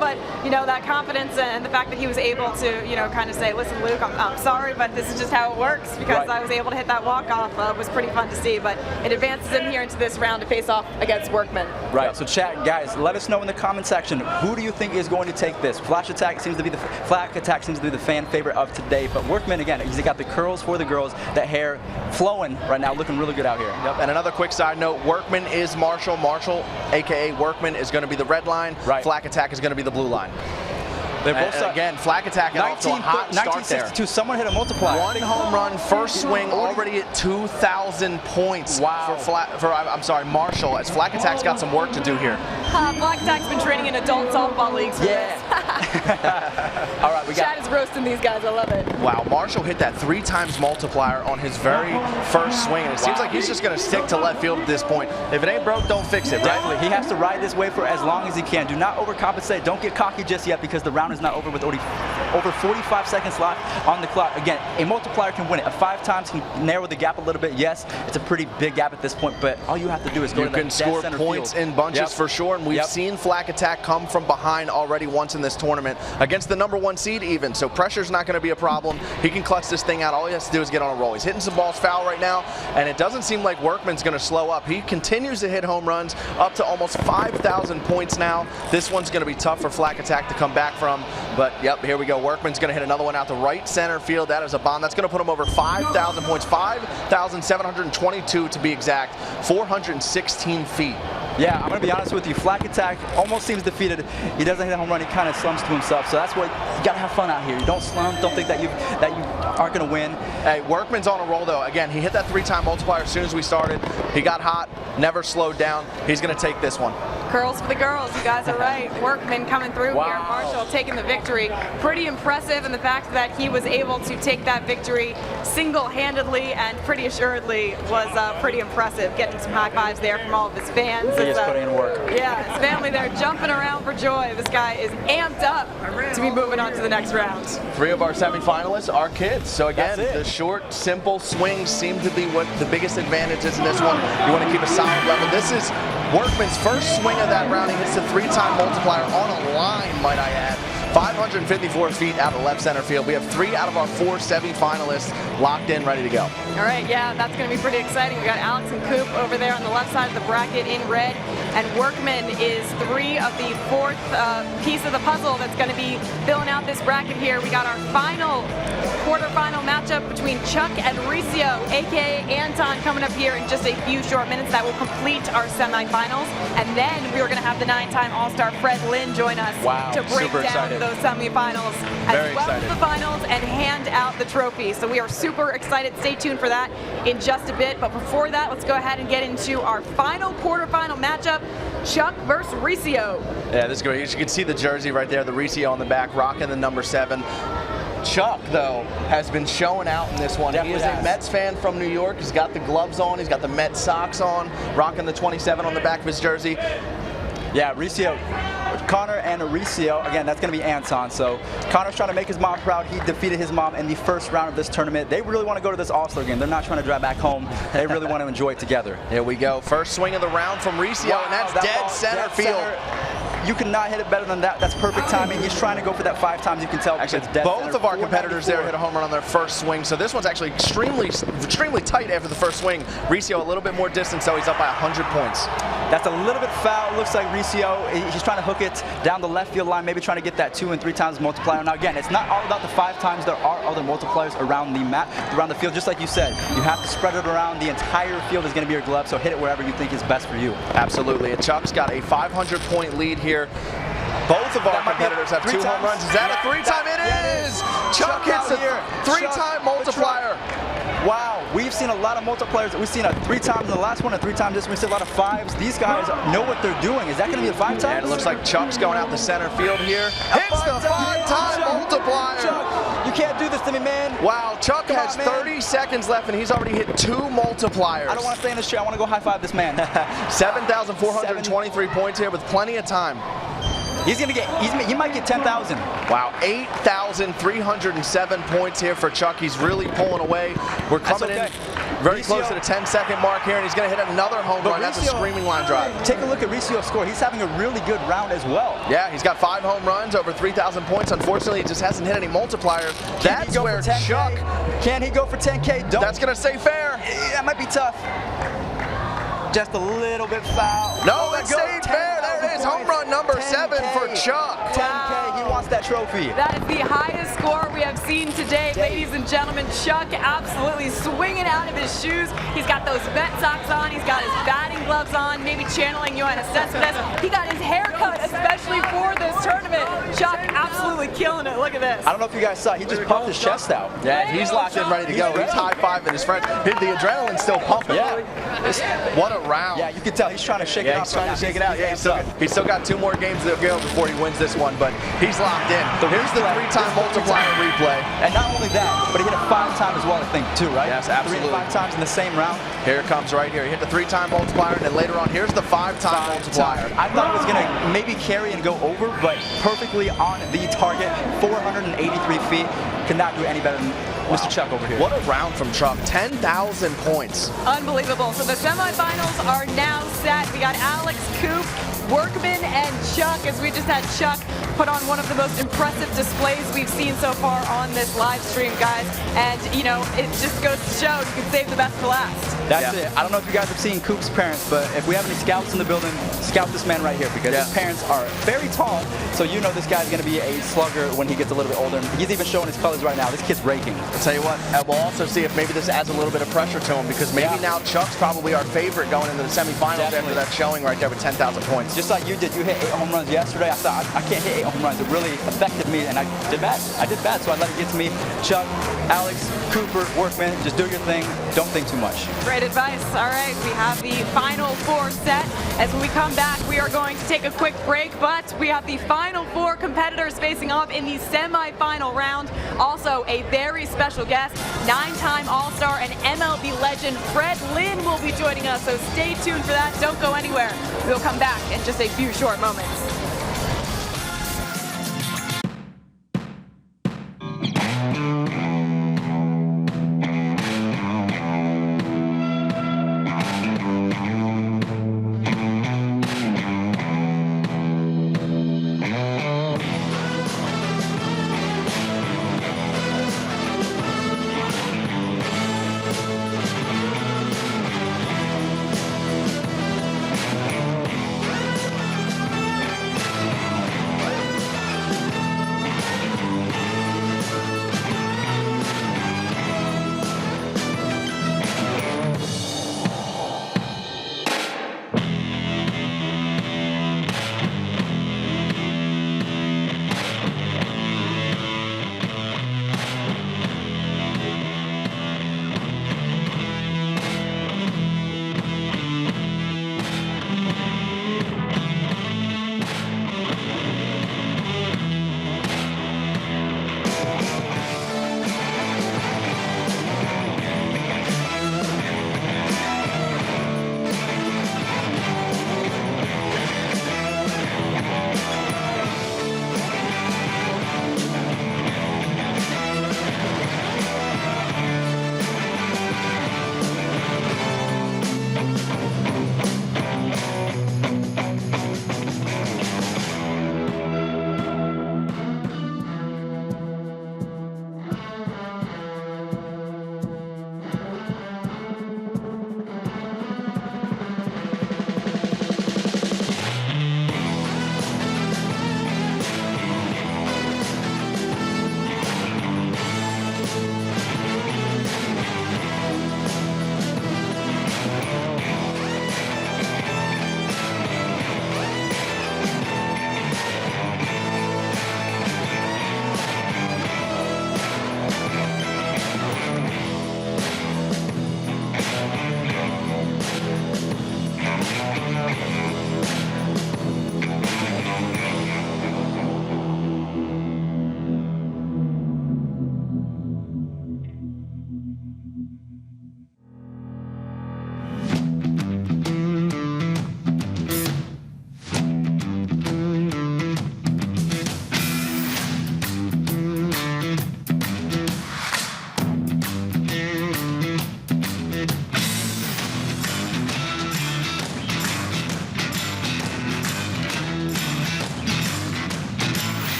But, that confidence and the fact that he was able to, kind of say, listen, Luke, I'm sorry, but this is just how it works, because I was able to hit that walk-off. Was pretty fun to see. But it advances him here into this round to face off against Workman. Right, so chat, guys, let us know in the comment section, who do you think is going to take this? Flash Attack seems to be the fan favorite of today, but Workman, again, he's got the curls for the girls, that hair flowing right now, looking really good out here. Yep. And another quick side note, Workman is Marshall. Marshall, aka Workman, is going to be the red line. Flak Attack is going to be the blue line. They're both again, Flag Attack got off to a hot start there. 1962. Someone hit a multiplier. One home run, first swing, already at 2,000 points. Wow. I'm sorry, Marshall. As Flag Attack's got some work to do here. Flag Attack's been training in adult softball leagues for this. All right, we got. Chad is roasting these guys. I love it. Wow, Marshall hit that 3 times multiplier on his very first swing, and it seems like he's just going to stick to left field at this point. If it ain't broke, don't fix it, right? Definitely. He has to ride this wave for as long as he can. Do not overcompensate. Don't get cocky just yet because the round is not over with over 45 seconds left on the clock. Again, a multiplier can win it. A 5 times can narrow the gap a little bit. Yes, it's a pretty big gap at this point, but all you have to do is go to that dead center field. You can score points in bunches for sure, and we've seen Flag Attack come from behind already once in this tournament against the #1 seed even, so pressure's not going to be a problem. He can clutch this thing out. All he has to do is get on a roll. He's hitting some balls foul right now, and it doesn't seem like Workman's going to slow up. He continues to hit home runs up to almost 5,000 points now. This one's going to be tough for Flag Attack to come back from, but yep, here we go. Workman's going to hit another one out to right center field. That is a bomb. That's going to put him over 5,000 points, 5,722 to be exact, 416 feet. Yeah, I'm going to be honest with you. Flag Attack almost seems defeated. He doesn't hit a home run. He kind of slumps to himself. So that's what you got to have fun out here. You don't slump. Don't think that you aren't going to win. Hey, Workman's on a roll though. Again, he hit that 3-time multiplier as soon as we started. He got hot, never slowed down. He's going to take this one. Curls for the girls. You guys are right. Workman coming through here. Marshall taking the victory. Pretty impressive in the fact that he was able to take that victory single-handedly and pretty assuredly was pretty impressive. Getting some high fives there from all of his fans. He is putting in work. Yeah, his family there jumping around for joy. This guy is amped up to be moving on to the next round. 3 of our semifinalists are kids. So again, the short, simple swings seem to be what the biggest advantage is in this one. You want to keep a solid level. This is Workman's first swing of that round. He hits the 3-time multiplier on a line, might I add. 554 feet out of left center field. We have 3 out of our 4 semifinalists locked in, ready to go. All right, yeah, that's going to be pretty exciting. We got Alex and Coop over there on the left side of the bracket in red, and Workman is 3 of the 4th piece of the puzzle that's going to be filling out this bracket here. We got our final quarterfinal matchup between Chuck and Ricio, aka Anton, coming up here in just a few short minutes. That will complete our semifinals, and then we are going to have the 9-time All-Star Fred Lynn join us to break down those semifinals as well as the finals and hand out the trophy. So we are super excited. Stay tuned for that in just a bit. But before that, let's go ahead and get into our final quarterfinal matchup, Chuck versus Ricio. Yeah, this is great. You can see the jersey right there, the Ricio on the back, rocking the number 7. Chuck, though, has been showing out in this one. He is a Mets fan from New York. He's got the gloves on. He's got the Mets socks on, rocking the 27 on the back of his jersey. Yeah, Ricio. Connor and Ricio, again, that's going to be Anton. So Connor's trying to make his mom proud. He defeated his mom in the first round of this tournament. They really want to go to this All-Star game. They're not trying to drive back home. They really want to enjoy it together. Here we go. First swing of the round from Ricio, and that's dead center field. You cannot hit it better than that. That's perfect timing. He's trying to go for that 5 times. You can tell. Actually, both of our competitors there hit a home run on their first swing. So this one's actually extremely tight after the first swing. Ricio a little bit more distance, so he's up by 100 points. That's a little bit foul. Looks like Ricio, he's trying to hook it down the left field line, maybe trying to get that 2 and 3 times multiplier. Now again, it's not all about the 5 times. There are other multipliers around the map, around the field, just like you said. You have to spread it around. The entire field is going to be your glove, so hit it wherever you think is best for you. Absolutely. And Chuck's got a 500-point lead here. Both of our competitors have 2 home runs. Is that a 3-time? It is! Chuck hits a 3-time multiplier. Wow, we've seen a lot of multipliers. We've seen a 3 times in the last one, a 3 times this one. We've seen a lot of 5s. These guys know what they're doing. Is that going to be a 5 times? And it looks like Chuck's going out the center field here. Hits the 5-time multiplier. Chuck, you can't do this to me, man. Wow, Chuck has 30 seconds left, and he's already hit 2 multipliers. I don't want to stay in this chair. I want to go high-five this man. 7,423 points here with plenty of time. He's going to get, he might get 10,000. Wow, 8,307 points here for Chuck. He's really pulling away. We're coming in very close to the 10-second mark here, and he's going to hit another home run. That's a screaming line drive. Take a look at Ricio's score. He's having a really good round as well. Yeah, he's got 5 home runs, over 3,000 points. Unfortunately, he just hasn't hit any multipliers. That's where Chuck... Can he go for 10K? That's going to stay fair. That might be tough. Just a little bit foul. No, that stayed fair. There it is. Home run number 7 for Chuck. 10K. wants that trophy. That is the highest score we have seen today, ladies and gentlemen. Chuck absolutely swinging out of his shoes. He's got those vet socks on. He's got his batting gloves on, maybe channeling Yoenis Cespedes. He got his hair cut especially for this tournament. Chuck absolutely killing it. Look at this. I don't know if you guys saw, he just puffed his chest out. Yeah, he's locked in, ready to go. He's high-fiving his friends. The adrenaline's still pumping. Yeah. What a round. Yeah, you can tell he's trying to shake it off. He's trying to shake it out. Yeah, he's still got 2 more games to go before he wins this one, but he's locked in. Here's the 3-time multiplier replay. And not only that, but he hit it 5 times as well, I think, too, right? Yes, absolutely. 3 to 5 times in the same round. Here it comes right here. He hit the 3-time multiplier, and then later on, here's the 5-time multiplier. I thought it was going to maybe carry and go over, but perfectly on the target, 483 feet. Cannot do any better than Mr. Chuck over here. What a round from Chuck. 10,000 points. Unbelievable. So the semifinals are now set. We got Alex, Coop, Workman, and Chuck, as we just had Chuck put on one of the most impressive displays we've seen so far on this live stream, guys. And, you know, it just goes to show you can save the best for last. That's it. I don't know if you guys have seen Coop's parents, but if we have any scouts in the building, scout this man right here, because his parents are very tall, so you know this guy's going to be a slugger when he gets a little bit older. He's even showing his colors right now. This kid's raking. I'll tell you what, we'll also see if maybe this adds a little bit of pressure to him, because maybe now Chuck's probably our favorite going into the semifinals after that showing right there with 10,000 points. Just like you did. You hit 8 home runs yesterday. I thought, I can't hit 8 home runs. It really affected me, and I did bad. I did bad, so I let it get to me. Chuck, Alex, Cooper, Workman, just do your thing. Don't think too much. Great advice. All right, we have the final 4 set. As when we come back, we are going to take a quick break, but we have the final 4 competitors facing off in the semifinal round. Also, a very special guest, 9-time All-Star and MLB legend Fred Lynn will be joining us, so stay tuned for that. Don't go anywhere. We'll come back in just a few short moments.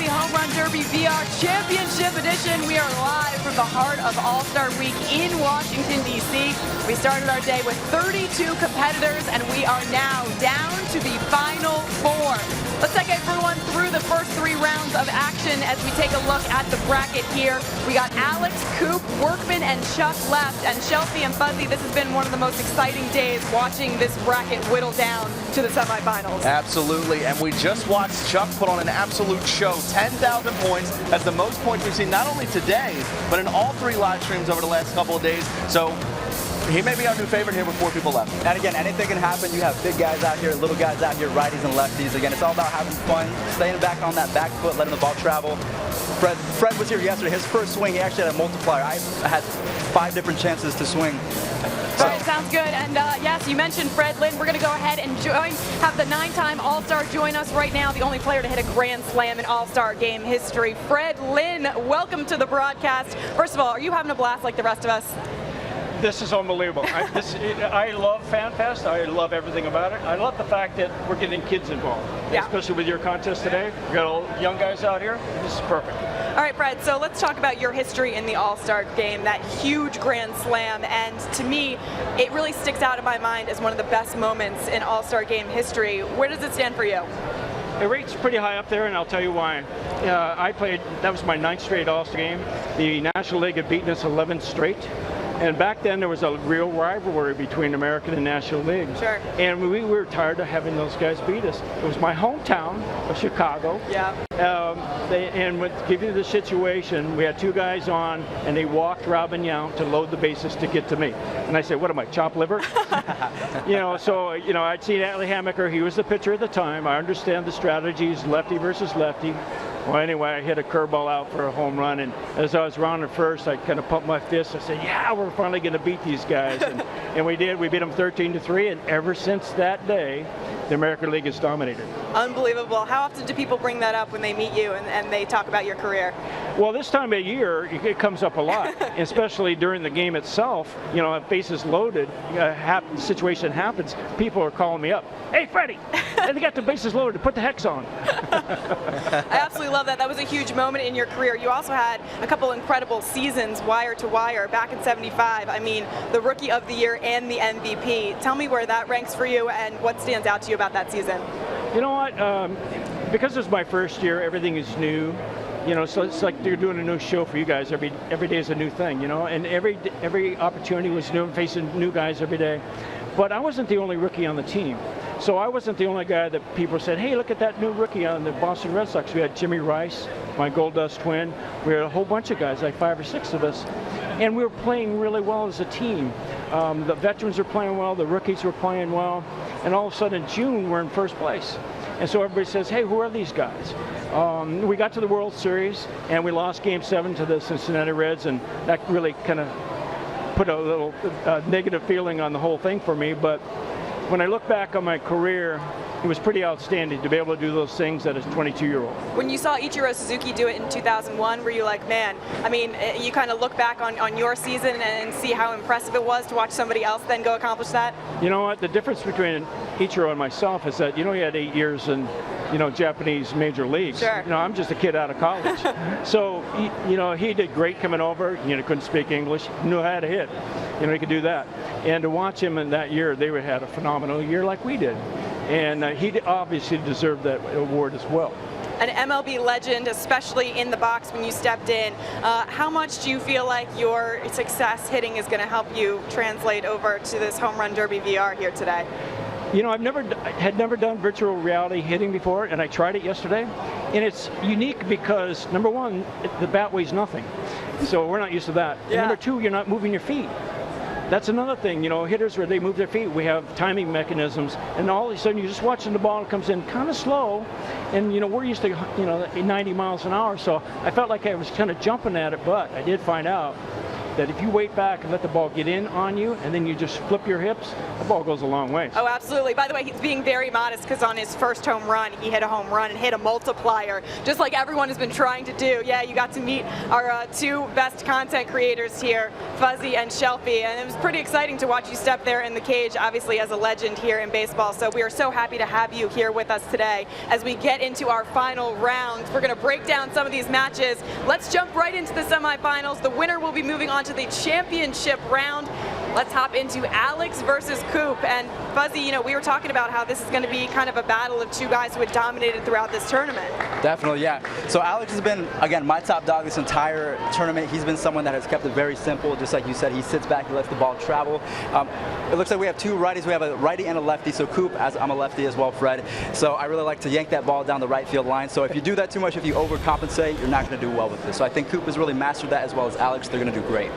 MLB Home Run Derby VR Championship Edition. We are live from the heart of All-Star Week in Washington, D.C. We started our day with 32 competitors, and we are now down to the final 4. Let's take everyone through the first 3 rounds of action as we take a look at the bracket here. We got Alex, Coop, Workman, and Chuck left. And Shelfy and Fuzzy, this has been one of the most exciting days watching this bracket whittle down to the semifinals. Absolutely, and we just watched Chuck put on an absolute show. 10,000 points. That's the most points we've seen not only today, but in all 3 live streams over the last couple of days. So he may be our new favorite here with 4 people left. And again, anything can happen. You have big guys out here, little guys out here, righties and lefties. Again, it's all about having fun, staying back on that back foot, letting the ball travel. Fred was here yesterday. His first swing, he actually had a multiplier. I had 5 different chances to swing. All right, sounds good. And yes, you mentioned Fred Lynn. We're going to go ahead and have the 9-time All-Star join us right now, the only player to hit a Grand Slam in All-Star game history. Fred Lynn, welcome to the broadcast. First of all, are you having a blast like the rest of us? This is unbelievable. I love FanFest. I love everything about it. I love the fact that we're getting kids involved, especially with your contest today. We got all young guys out here. This is perfect. All right, Fred, so let's talk about your history in the All-Star game, that huge Grand Slam. And to me, it really sticks out in my mind as one of the best moments in All-Star game history. Where does it stand for you? It rates pretty high up there, and I'll tell you why. I played, that was my 9th straight All-Star game. The National League had beaten us 11 straight. And back then there was a real rivalry between American and National League. Sure. And we were tired of having those guys beat us. It was my hometown of Chicago. Yeah. And to give you the situation, we had 2 guys on, and they walked Robin Yount to load the bases to get to me. And I said, what am I, chopped liver? I'd seen Atlee Hammaker. He was the pitcher at the time. I understand the strategies, lefty versus lefty. Well, anyway, I hit a curveball out for a home run, and as I was rounding first, I kind of pumped my fist. I said, yeah, we're finally going to beat these guys. And we did. We beat them 13-3, and ever since that day, the American League has dominated. Unbelievable. How often do people bring that up when they meet you and they talk about your career? Well, this time of year, it comes up a lot, especially during the game itself. If bases loaded, situation happens, people are calling me up. Hey, Freddie, they got the bases loaded. Put the hex on. I absolutely love that. That was a huge moment in your career. You also had a couple incredible seasons, wire to wire, back in '75. I mean, the Rookie of the Year and the MVP. Tell me where that ranks for you and what stands out to you about that season. You know what? Because it's my first year, everything is new. So it's like they're doing a new show for you guys. Every day is a new thing, and every opportunity was new, facing new guys every day. But I wasn't the only rookie on the team. So I wasn't the only guy that people said, hey, look at that new rookie on the Boston Red Sox. We had Jimmy Rice, my Gold Dust twin. We had a whole bunch of guys, like 5 or 6 of us. And we were playing really well as a team. The veterans were playing well, the rookies were playing well. And all of a sudden in June, we're in first place. And so everybody says, hey, who are these guys? We got to the World Series, and we lost Game 7 to the Cincinnati Reds, and that really kind of put a little negative feeling on the whole thing for me. But when I look back on my career, it was pretty outstanding to be able to do those things as a 22-year-old. When you saw Ichiro Suzuki do it in 2001, were you like, man, I mean, you kind of look back on your season and see how impressive it was to watch somebody else then go accomplish that? You know what? The difference between Ichiro and myself is that, he had 8 years in, Japanese major leagues. Sure. I'm just a kid out of college. So, he did great coming over. Couldn't speak English, knew how to hit. He could do that. And to watch him in that year, they had a phenomenal year like we did. And he obviously deserved that award as well. An MLB legend, especially in the box when you stepped in. How much do you feel like your success hitting is going to help you translate over to this Home Run Derby VR here today? I had never done virtual reality hitting before, and I tried it yesterday. And it's unique because, number one, the bat weighs nothing. So we're not used to that. Yeah. And number two, you're not moving your feet. That's another thing, hitters where they move their feet, we have timing mechanisms, and all of a sudden you're just watching the ball and it comes in kind of slow, and we're used to 90 miles an hour, so I felt like I was kind of jumping at it, but I did find out that if you wait back and let the ball get in on you, and then you just flip your hips, the ball goes a long way. Oh, absolutely. By the way, he's being very modest because on his first home run, he hit a home run and hit a multiplier, just like everyone has been trying to do. Yeah, you got to meet our two best content creators here, Fuzzy and Shelfy, and it was pretty exciting to watch you step there in the cage, obviously as a legend here in baseball. So we are so happy to have you here with us today. As we get into our final round, we're going to break down some of these matches. Let's jump right into the semifinals. The winner will be moving on to the championship round. Let's hop into Alex versus Coop. And Fuzzy, you know, we were talking about how this is going to be kind of a battle of two guys who had dominated throughout this tournament. Definitely, yeah. So Alex has been, again, my top dog this entire tournament. He's been someone that has kept it very simple, just like you said. He sits back, he lets the ball travel. It looks like we have two righties. We have a righty and a lefty. So Coop, as I'm a lefty as well, Fred. So I really like to yank that ball down the right field line. So if you do that too much, if you overcompensate, you're not going to do well with this. So I think Coop has really mastered that as well as Alex. They're going to do great.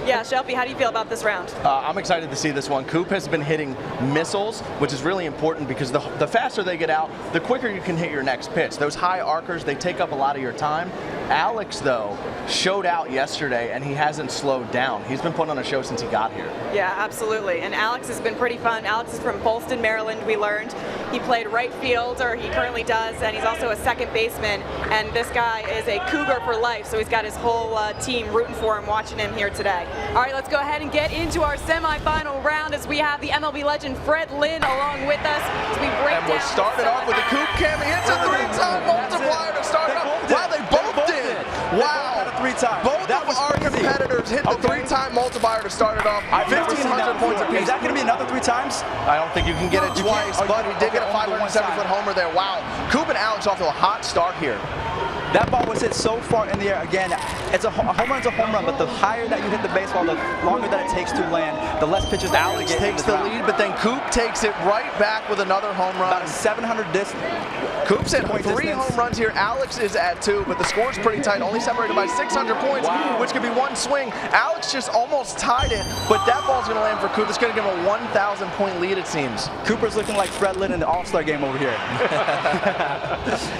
Yeah, Shelfy, how do you feel about this round? I'm excited to see this one. Coop has been hitting missiles, which is really important because the faster they get out, the quicker you can hit your next pitch. Those high arcers, they take up a lot of your time. Alex, though, showed out yesterday, and he hasn't slowed down. He's been putting on a show since he got here. Yeah, absolutely. And Alex has been pretty fun. Alex is from Boston, Maryland, we learned. He played right field, or he currently does, and he's also a second baseman. And this guy is a Cougar for life, so he's got his whole team rooting for him, watching him here today. All right, let's go ahead and get into our semifinal round as we have the MLB legend Fred Lynn along with us as we break down. And we're starting off with the Coop cam. He hits a three-time multiplier to start it off. Wow, they both did. Wow. Both of our competitors hit the three-time multiplier to start it off. 1,500 points apiece. Is that going to be another 3 times? I don't think you can get it twice, but he did get a 570-foot homer there. Wow. Coop and Alex off to a hot start here. That ball was hit so far in the air. Again, it's a home run's a home run, but the higher that you hit the baseball, the longer that it takes to land, the less pitches that Alex takes the lead, but then Coop takes it right back with another home run. About a 700 distance. Coop's at 3 home runs here. Alex is at 2, but the score's pretty tight, only separated by 600 points, which could be one swing. Alex just almost tied it, but that ball's going to land for Coop. It's going to give him a 1,000-point lead, it seems. Cooper's looking like Fred Lynn in the All-Star game over here.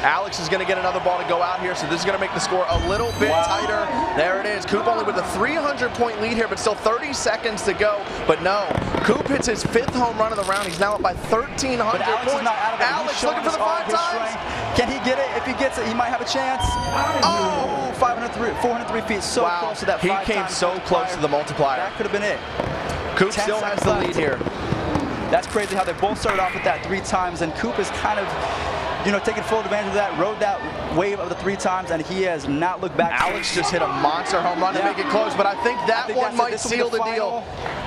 Alex is going to get another ball to go out here, so this is going to make the score a little bit tighter. There it is. Coop only with a 300-point lead here, but still 30 seconds to go. But no, Coop hits his 5th home run of the round. He's now up by 1,300 points. Alex looking for the 5 times. Can he get it? If he gets it, he might have a chance. Oh, 403 feet, so close to that. He came so close to the multiplier. That could have been it. Coop still has the lead here. That's crazy how they both started off with that 3 times, and Coop is kind of, you know, taking full advantage of that, rode that wave of the 3 times, and he has not looked back. Alex just hit a monster home run to make it close, but I think that one might seal the deal.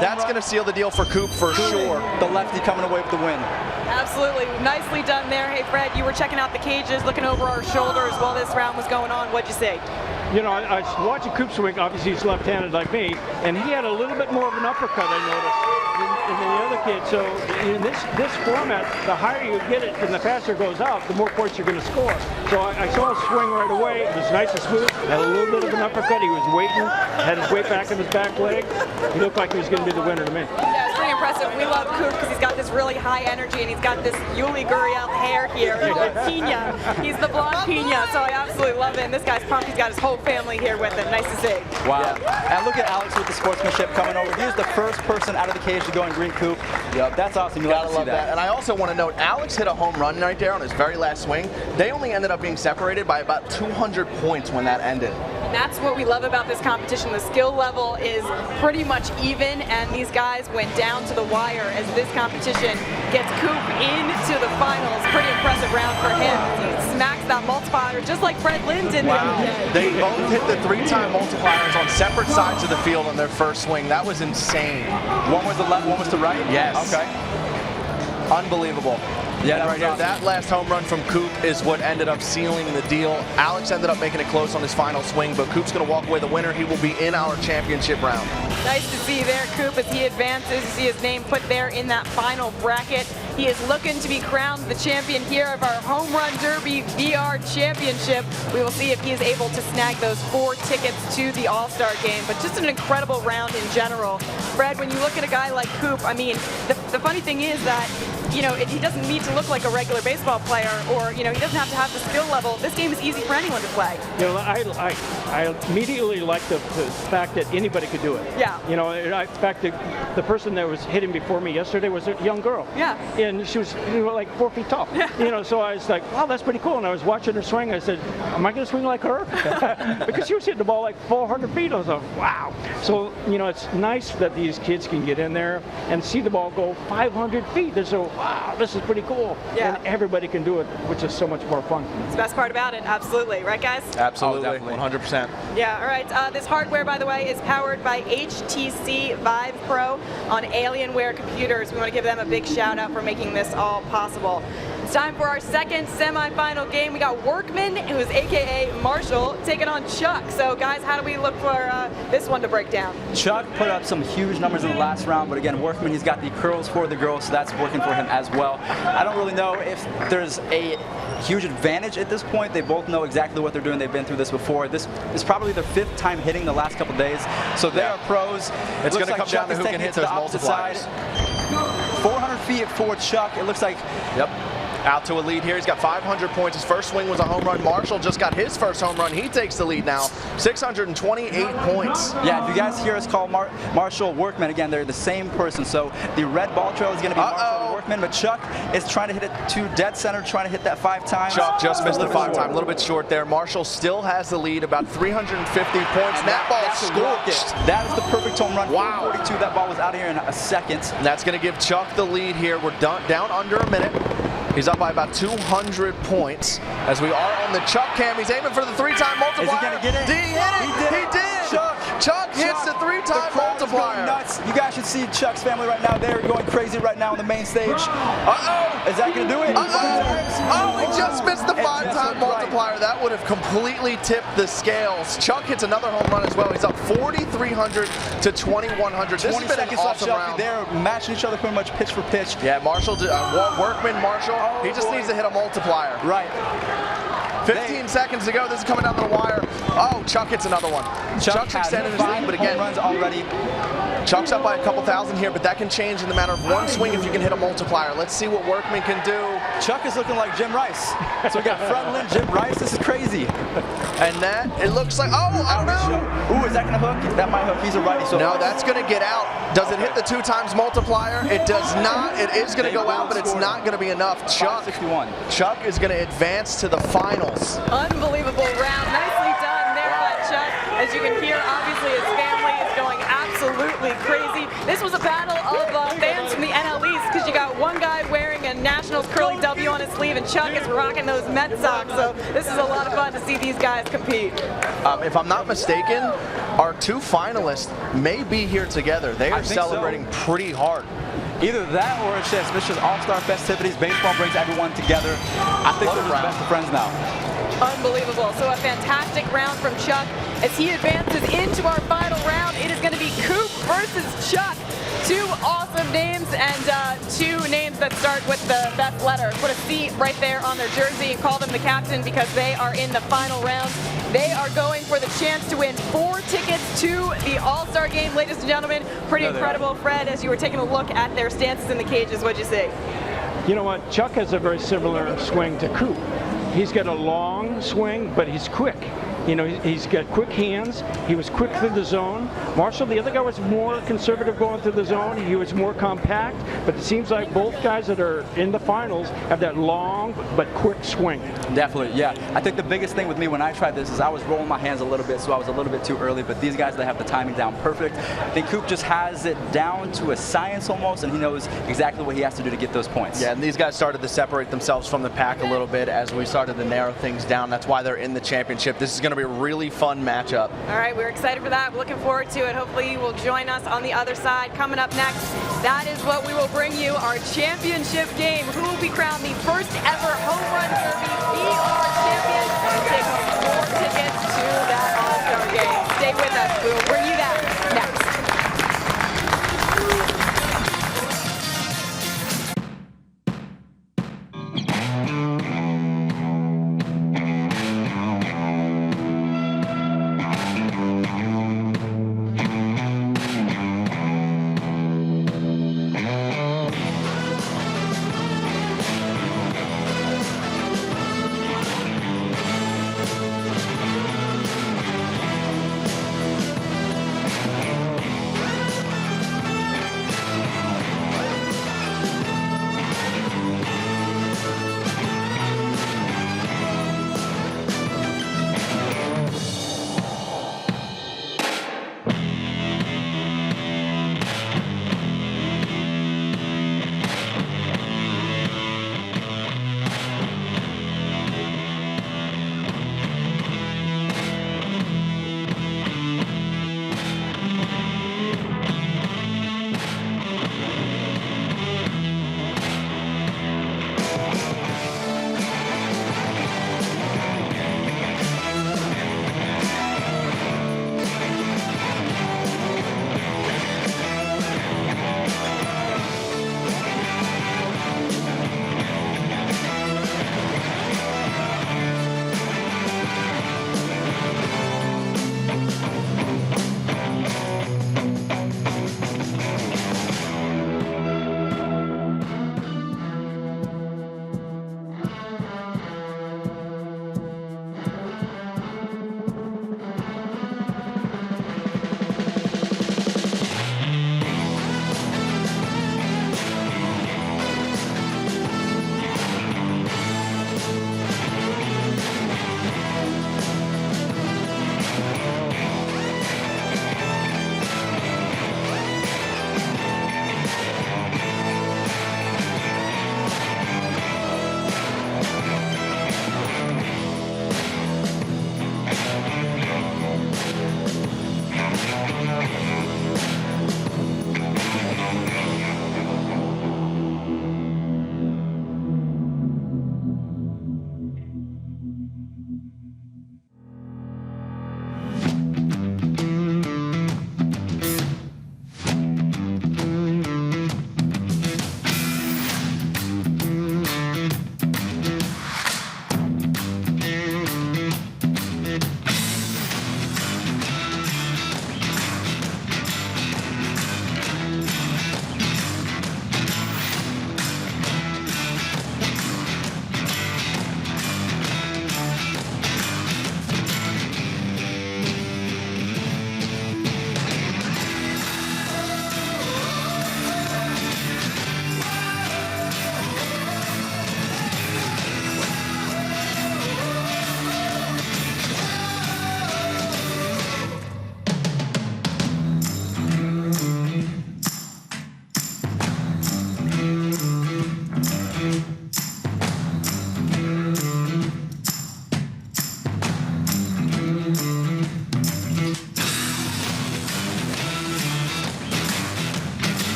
That's going to seal the deal for Coop for sure. The lefty coming away with the win. Absolutely. Nicely done there. Hey, Fred, you were checking out the cages, looking over our shoulders while this round was going on. What'd you see? You know, I was watching Coop swing. Obviously, he's left-handed like me, and he had a little bit more of an uppercut, I noticed, than the other kid. So in this format, the higher you get it and the faster it goes out, the more points you're going to score. So I saw him swing right away. It was nice and smooth. Had a little bit of an uppercut. He was waiting, had his weight back in his back leg. He looked like he was going to be the winner to me. Yeah, it's pretty impressive. We love Coop because he's got this really high energy, and he's got this Yuli Gurriel hair here. Pina. He's the blonde Pina, so I absolutely love it. And this guy's pumped. He's got his whole family here with him. Nice to see. Wow. Yeah. And look at Alex with the sportsmanship coming over. He was the first person out of the cage to go and greet Coop. Yep. That's awesome. You gotta love that. And I also want to note, Alex hit a home run right there on his very last swing. They only ended up being separated by about 200 points when that ended. And that's what we love about this competition. The skill level is pretty much even, and these guys went down to the wire as this competition gets Coop into the finals. Pretty impressive round for him. He smacks that multiplier just like Fred Lynn did the other day. They both hit the 3-time multipliers on separate sides of the field on their first swing. That was insane. One was the left, one was the right? Yes. Okay. Unbelievable. Yeah, right here. That last home run from Coop is what ended up sealing the deal. Alex ended up making it close on his final swing, but Coop's going to walk away the winner. He will be in our championship round. Nice to see there, Coop, as he advances. You see his name put there in that final bracket. He is looking to be crowned the champion here of our Home Run Derby VR Championship. We will see if he is able to snag those 4 tickets to the All-Star game. But just an incredible round in general. Fred, when you look at a guy like Coop, I mean, the funny thing is that you know, he doesn't need to look like a regular baseball player, or, you know, he doesn't have to have the skill level. This game is easy for anyone to play. You know, I immediately liked the fact that anybody could do it. Yeah. You know, in fact, the person that was hitting before me yesterday was a young girl. Yeah. And she was, you know, like 4 feet tall. Yeah. You know, so I was like, wow, that's pretty cool. And I was watching her swing. I said, am I going to swing like her? Because she was hitting the ball like 400 feet. I was like, wow. So, you know, it's nice that these kids can get in there and see the ball go 500 feet. They're so, wow, this is pretty cool. Yeah. And everybody can do it, which is so much more fun. It's the best part about it, absolutely. Right, guys? Absolutely, 100%. Yeah, all right. This hardware, by the way, is powered by HTC Vive Pro on Alienware computers. We want to give them a big shout out for making this all possible. It's time for our second semifinal game. We got Workman, who is AKA Marshall, taking on Chuck. So, guys, how do we look for this one to break down? Chuck put up some huge numbers in the last round, but again, Workman, he's got the curls for the girls, so that's working for him as well. I don't really know if there's a huge advantage at this point. They both know exactly what they're doing. They've been through this before. This is probably their 5th time hitting the last couple days, so they are pros. It's going to come down to who can hit those multipliers. 400 feet for Chuck. It looks like. Yep. Out to a lead here. He's got 500 points. His first swing was a home run. Marshall just got his first home run. He takes the lead now. 628 points. Yeah, if you guys hear us call Marshall Workman, again, they're the same person. So the red ball trail is going to be Marshall Workman, but Chuck is trying to hit it to dead center, trying to hit that 5 times. Chuck just missed the 5 time, a little bit short there. Marshall still has the lead, about 350 points. And that ball scorched. That is the perfect home run. Wow. 442. That ball was out of here in a second. And that's going to give Chuck the lead here. We're down under a minute. He's up by about 200 points as we are on the Chuck cam. He's aiming for the 3-time multiplier. Is he going to get it? Did he hit it? He did. Chuck hits the 3-time multiplier. Nuts. You guys should see Chuck's family right now. They're going crazy right now on the main stage. Uh-oh. Is that going to do it? Oh, he just missed the 5-time multiplier. That would have completely tipped the scales. Chuck hits another home run as well. He's up 4,300 to 2,100. This has been an awesome round. They're matching each other pretty much pitch for pitch. Yeah, Workman, Marshall. He just needs to hit a multiplier. Right. 15 seconds to go. This is coming down to the wire. Oh, Chuck hits another one. Chuck's extended his lead, but again, runs already. Chuck's up by a couple thousand here, but that can change in the matter of one swing if you can hit a multiplier. Let's see what Workman can do. Chuck is looking like Jim Rice. So we got Fred Lynn, Jim Rice. This is crazy. And that, it looks like, oh, I don't know. Ooh, is that going to hook? That might hook. He's a righty. So no, that's going to get out. Does it hit the 2 times multiplier? It does not. It is going to go out, but it's not going to be enough. Chuck is going to advance to the finals. Unbelievable round. Nicely done there by Chuck. As you can hear, obviously his family is going absolutely crazy. This was a battle of fans from the NL East, because you got one guy wearing a Nationals curly W on his sleeve, and Chuck is rocking those Met socks. So this is a lot of fun to see these guys compete. If I'm not mistaken, our 2 finalists may be here together. They are celebrating pretty hard. Either that or it's just all-star festivities. Baseball brings everyone together. I think they're the best of friends now. Unbelievable. So a fantastic round from Chuck. As he advances into our final round, it is going to be Coop versus Chuck. 2 awesome names, and 2 names that start with the best letter. Put a C right there on their jersey and call them the captain, because they are in the final round. They are going for the chance to win 4 tickets to the All-Star Game, ladies and gentlemen. Pretty incredible. Fred, as you were taking a look at their stances in the cages, what'd you see? You know what? Chuck has a very similar swing to Coop. He's got a long swing, but he's quick. You know, he's got quick hands. He was quick through the zone. Marshall, the other guy, was more conservative going through the zone. He was more compact, but it seems like both guys that are in the finals have that long but quick swing. Definitely, yeah. I think the biggest thing with me when I tried this is I was rolling my hands a little bit, so I was a little bit too early, but these guys, they have the timing down perfect. I think Coop just has it down to a science almost, and he knows exactly what he has to do to get those points. Yeah, and these guys started to separate themselves from the pack a little bit as we started to narrow things down. That's why they're in the championship. This is going to be a really fun matchup. All right, we're excited for that. We're looking forward to it. Hopefully you will join us on the other side. Coming up next, that is what we will bring you, our championship game. Who will be crowned the first ever home run derby VR champion and take home 4 tickets to that All-Star game. Stay with us. We will bring you that next.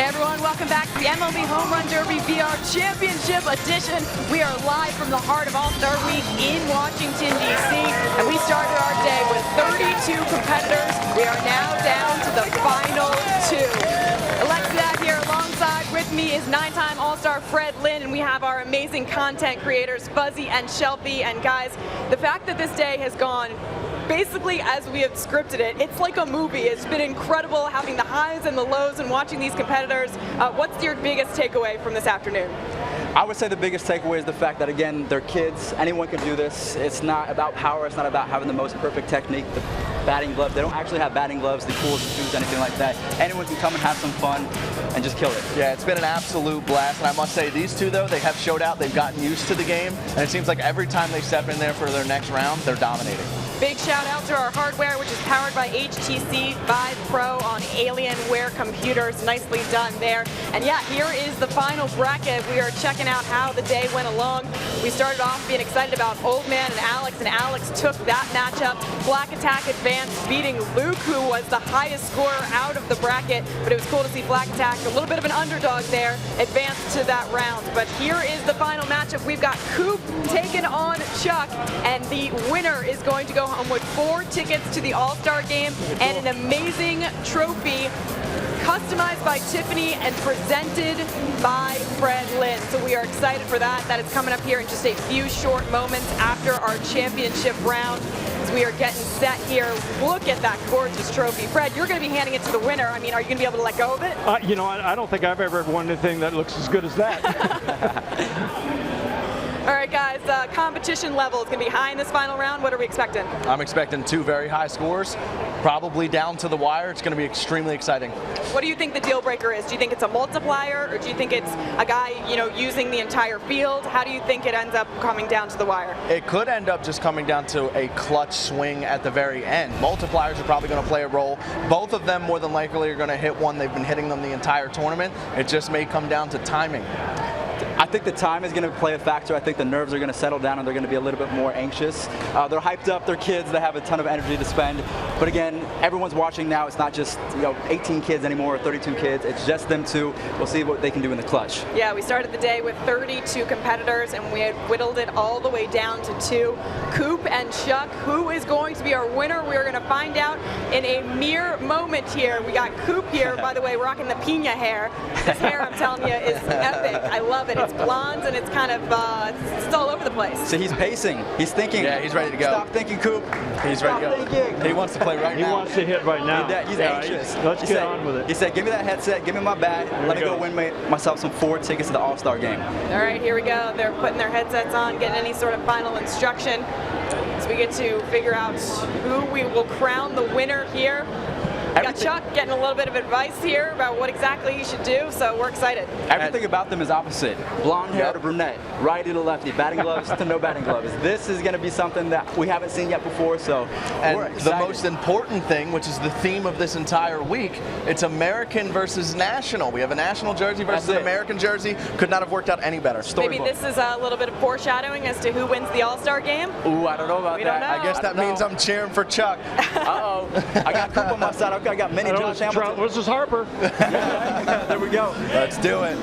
Hey everyone, welcome back to the MLB Home Run Derby VR Championship Edition. We are live from the heart of All-Star Week in Washington, D.C. And we started our day with 32 competitors. We are now down to the final 2. Alexa here alongside with me is 9-time All-Star Fred Lynn, and we have our amazing content creators, Fuzzy and Shelfy. And guys, the fact that this day has gone basically as we have scripted it, it's like a movie. It's been incredible having the highs and the lows and watching these competitors. What's your biggest takeaway from this afternoon? I would say the biggest takeaway is the fact that, again, they're kids. Anyone can do this. It's not about power. It's not about having the most perfect technique, the batting gloves. They don't actually have batting gloves, the coolest shoes, anything like that. Anyone can come and have some fun and just kill it. Yeah, it's been an absolute blast. And I must say, these two, though, they have showed out. They've gotten used to the game. And it seems like every time they step in there for their next round, they're dominating. Big shout out to our hardware, which is powered by HTC Vive Pro on Alienware computers. Nicely done there. And yeah, here is the final bracket. We are checking out how the day went along. We started off being excited about Old Man and Alex took that matchup. Black Attack advanced, beating Luke, who was the highest scorer out of the bracket. But it was cool to see Black Attack, a little bit of an underdog there, advance to that round. But here is the final matchup. We've got Coop taking on Chuck, and the winner is going to go home with 4 tickets to the All-Star Game and an amazing trophy customized by Tiffany and presented by Fred Lynn. So we are excited for that. That is coming up here in just a few short moments after our championship round. As we are getting set here, look at that gorgeous trophy. Fred, you're going to be handing it to the winner. I mean, are you going to be able to let go of it? You know, I don't think I've ever won anything that looks as good as that. All right, guys, competition level is going to be high in this final round. What are we expecting? I'm expecting 2 very high scores, probably down to the wire. It's going to be extremely exciting. What do you think the deal breaker is? Do you think it's a multiplier, or do you think it's a guy, you know, using the entire field? How do you think it ends up coming down to the wire? It could end up just coming down to a clutch swing at the very end. Multipliers are probably going to play a role. Both of them more than likely are going to hit one. They've been hitting them the entire tournament. It just may come down to timing. I think the time is going to play a factor. I think the nerves are going to settle down and they're going to be a little bit more anxious. They're hyped up. They're kids. They have a ton of energy to spend. But again, everyone's watching now. It's not just 18 kids anymore or 32 kids. It's just them two. We'll see what they can do in the clutch. Yeah, we started the day with 32 competitors and we had whittled it all the way down to 2. Coop and Chuck, who is going to be our winner? We are going to find out in a mere moment here. We got Coop here, by the way, rocking the pina hair. This hair, I'm telling you, is epic. I love it. It's blonde and it's kind of it's all over the place. So he's pacing. He's thinking. Yeah, he's ready to go. Stop thinking, Coop. He's ready to go. Thinking. He wants to play right now. He wants to hit right now. He's anxious. Let's get on with it. He said, give me that headset, give me my bat, let me go win myself some 4 tickets to the All-Star Game. All right, here we go. They're putting their headsets on, getting any sort of final instruction. So we get to figure out who we will crown the winner here. We got Chuck getting a little bit of advice here about what exactly he should do, so we're excited. Everything about them is opposite. Blonde hair to brunette, righty to lefty, batting gloves to no batting gloves. This is going to be something that we haven't seen yet before, so we're excited. The most important thing, which is the theme of this entire week, it's American versus national. We have a national jersey versus an American jersey. Could not have worked out any better. Maybe this is a little bit of foreshadowing as to who wins the All-Star Game. Ooh, I don't know about that. I guess that means I'm cheering for Chuck. Uh-oh. I got Coop on my side. I got mini Josh Hamilton. This is Harper. There we go. Let's do it.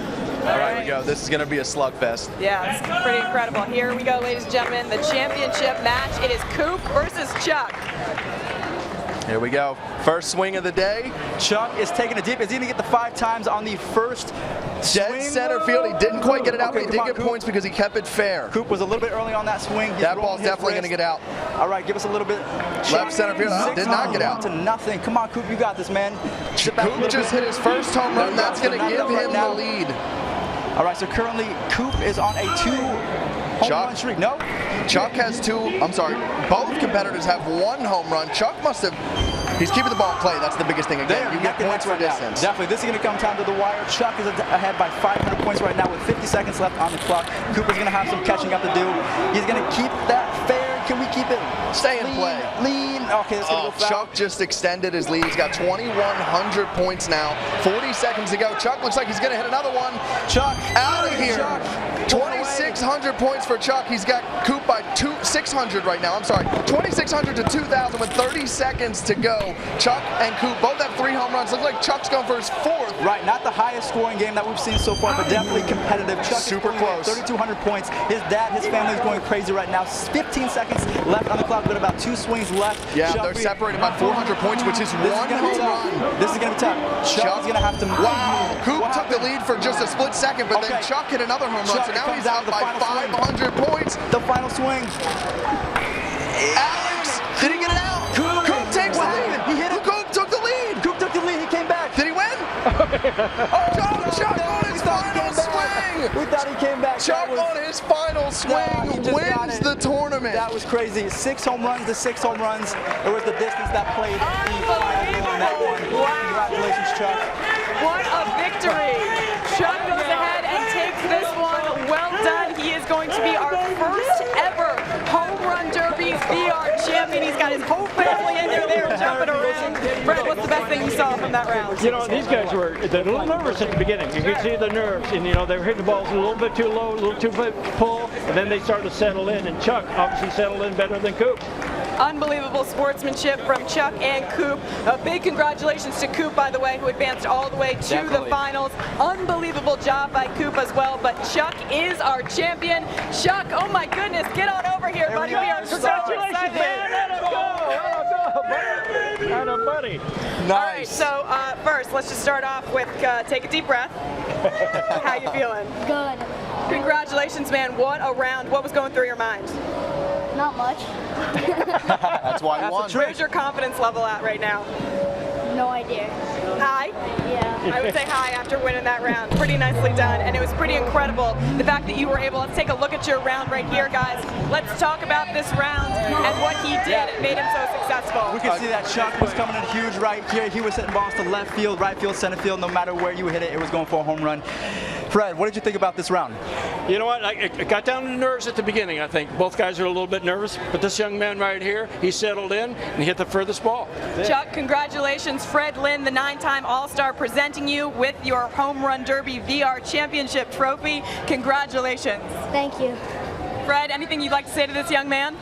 All right, we go. This is going to be a slugfest. Yeah, it's pretty incredible. Here we go, ladies and gentlemen, the championship match. It is Coop versus Chuck. Here we go. First swing of the day. Chuck is taking it deep. Is he going to get the 5 times on the first dead center field? He didn't quite get it out, but he did get points because he kept it fair. Coop was a little bit early on that swing. That ball's definitely going to get out. All right, give us a little bit. Left center field. Did not get out. To nothing. Come on, Coop, you got this, man. Coop just hit his first home run. That's going to give him the lead. All right, so currently Coop is on a 2 home run streak. No? Chuck has 2. I'm sorry. Both competitors have 1 home run. Chuck must have. He's keeping the ball in play. That's the biggest thing. Again, you get points for distance. Definitely. This is going to come down to the wire. Chuck is ahead by 500 points right now with 50 seconds left on the clock. Coop is going to have some catching up to do. He's going to keep that fair. Can we keep it. Stay in play. Lean. Okay, that's gonna go foul. Chuck just extended his lead. He's got 2,100 points now. 40 seconds to go. Chuck looks like he's gonna hit another one. Chuck out of here. Chuck. 2,600 points for Chuck. He's got Coop by 600 right now. I'm sorry, 2,600 to 2,000 with 30 seconds to go. Chuck and Coop both have 3 home runs. Looks like Chuck's going for his 4th. Right, not the highest scoring game that we've seen so far, but definitely competitive. Chuck super is close. 3,200 points. His dad, his family's going crazy right now. 15 seconds left on the clock, but about 2 swings left. Yeah, they're separated by 400 points, which is 1 home run. This is going to be tough. Chuck's going to have to move. Wow, Coop took the lead for just a split second, but then Chuck hit another home run, so now he's out by 500 points. The final swing. Alex, did he get it out? Coop takes the lead. He hit it. Coop took the lead. Coop took the lead. He came back. Did he win? Chuck on his final swing. We thought he came back. Chuck on his final swing wins the tournament. That was crazy. 6 home runs to 6 home runs. It was the distance that played in that one. Congratulations, Chuck. What a victory. Chuck goes ahead and takes this one. Well done. He is going to be our first ever Home Run Derby VR champion. He's got his whole family in there jumping around. Fred, what's the best thing you saw from that round? You know, these guys were a little nervous at the beginning. You could see the nerves, and you know, they were hitting the balls a little bit too low, a little too bit pull, and then they started to settle in, and Chuck obviously settled in better than Coop. Unbelievable sportsmanship from Chuck and Coop. A big congratulations to Coop, by the way, who advanced all the way to the finals. Unbelievable job by Coop as well, but Chuck is our champion. Chuck, oh my goodness, get on over here, buddy. We are so excited. Man, let him go, buddy. Buddy. Nice. All right, so first, let's just start off with take a deep breath. How you feeling? Good. Congratulations, man. What a round. What was going through your mind? Not much. That's why you won. Where's your confidence level at right now? No idea. High? Yeah. I would say high after winning that round. Pretty nicely done, and it was pretty incredible. The fact that you were able, let's take a look at your round right here, guys. Let's talk about this round and what he did made him so successful. We can see that Chuck was coming in huge right here. He was hitting balls to left field, right field, center field. No matter where you hit it, it was going for a home run. Fred, what did you think about this round? You know what? It got down to nerves at the beginning, I think. Both guys are a little bit nervous, but this young man right here, he settled in and hit the furthest ball. Chuck, congratulations. Fred Lynn, the 9-time All-Star, presenting you with your Home Run Derby VR Championship trophy. Congratulations. Thank you. Fred, anything you'd like to say to this young man?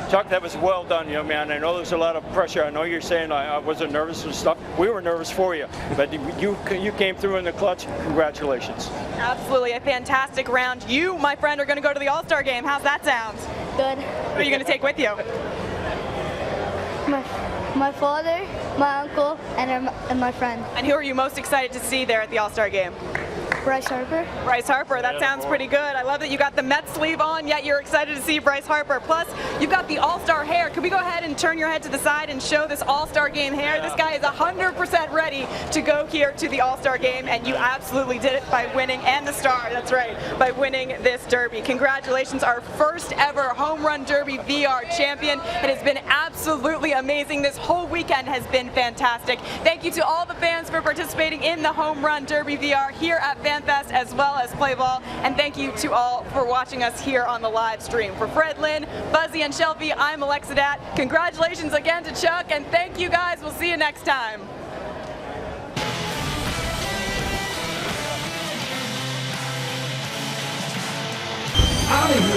Chuck, that was well done, young man. I know there's a lot of pressure. I know you're saying I wasn't nervous and stuff. We were nervous for you, but you came through in the clutch. Congratulations. Absolutely, a fantastic round. You, my friend, are going to go to the All-Star game. How's that sound? Good. What are you going to take with you? My father, my uncle, and my friend. And who are you most excited to see there at the All-Star game? Bryce Harper. Bryce Harper, that sounds pretty good. I love that you got the Mets sleeve on, yet you're excited to see Bryce Harper. Plus, you've got the All-Star hair. Can we go ahead and turn your head to the side and show this All-Star game hair? This guy is 100% ready to go here to the All-Star game, and you absolutely did it by winning, and the star, that's right, by winning this Derby. Congratulations, our first ever Home Run Derby VR champion. It has been absolutely amazing. This whole weekend has been fantastic. Thank you to all the fans for participating in the Home Run Derby VR here at FanFest as well as Play Ball, and thank you to all for watching us here on the live stream. For Fred Lynn, Buzzy, and Shelfy, I'm Alexa Dat. Congratulations again to Chuck, and thank you guys. We'll see you next time. Hollywood.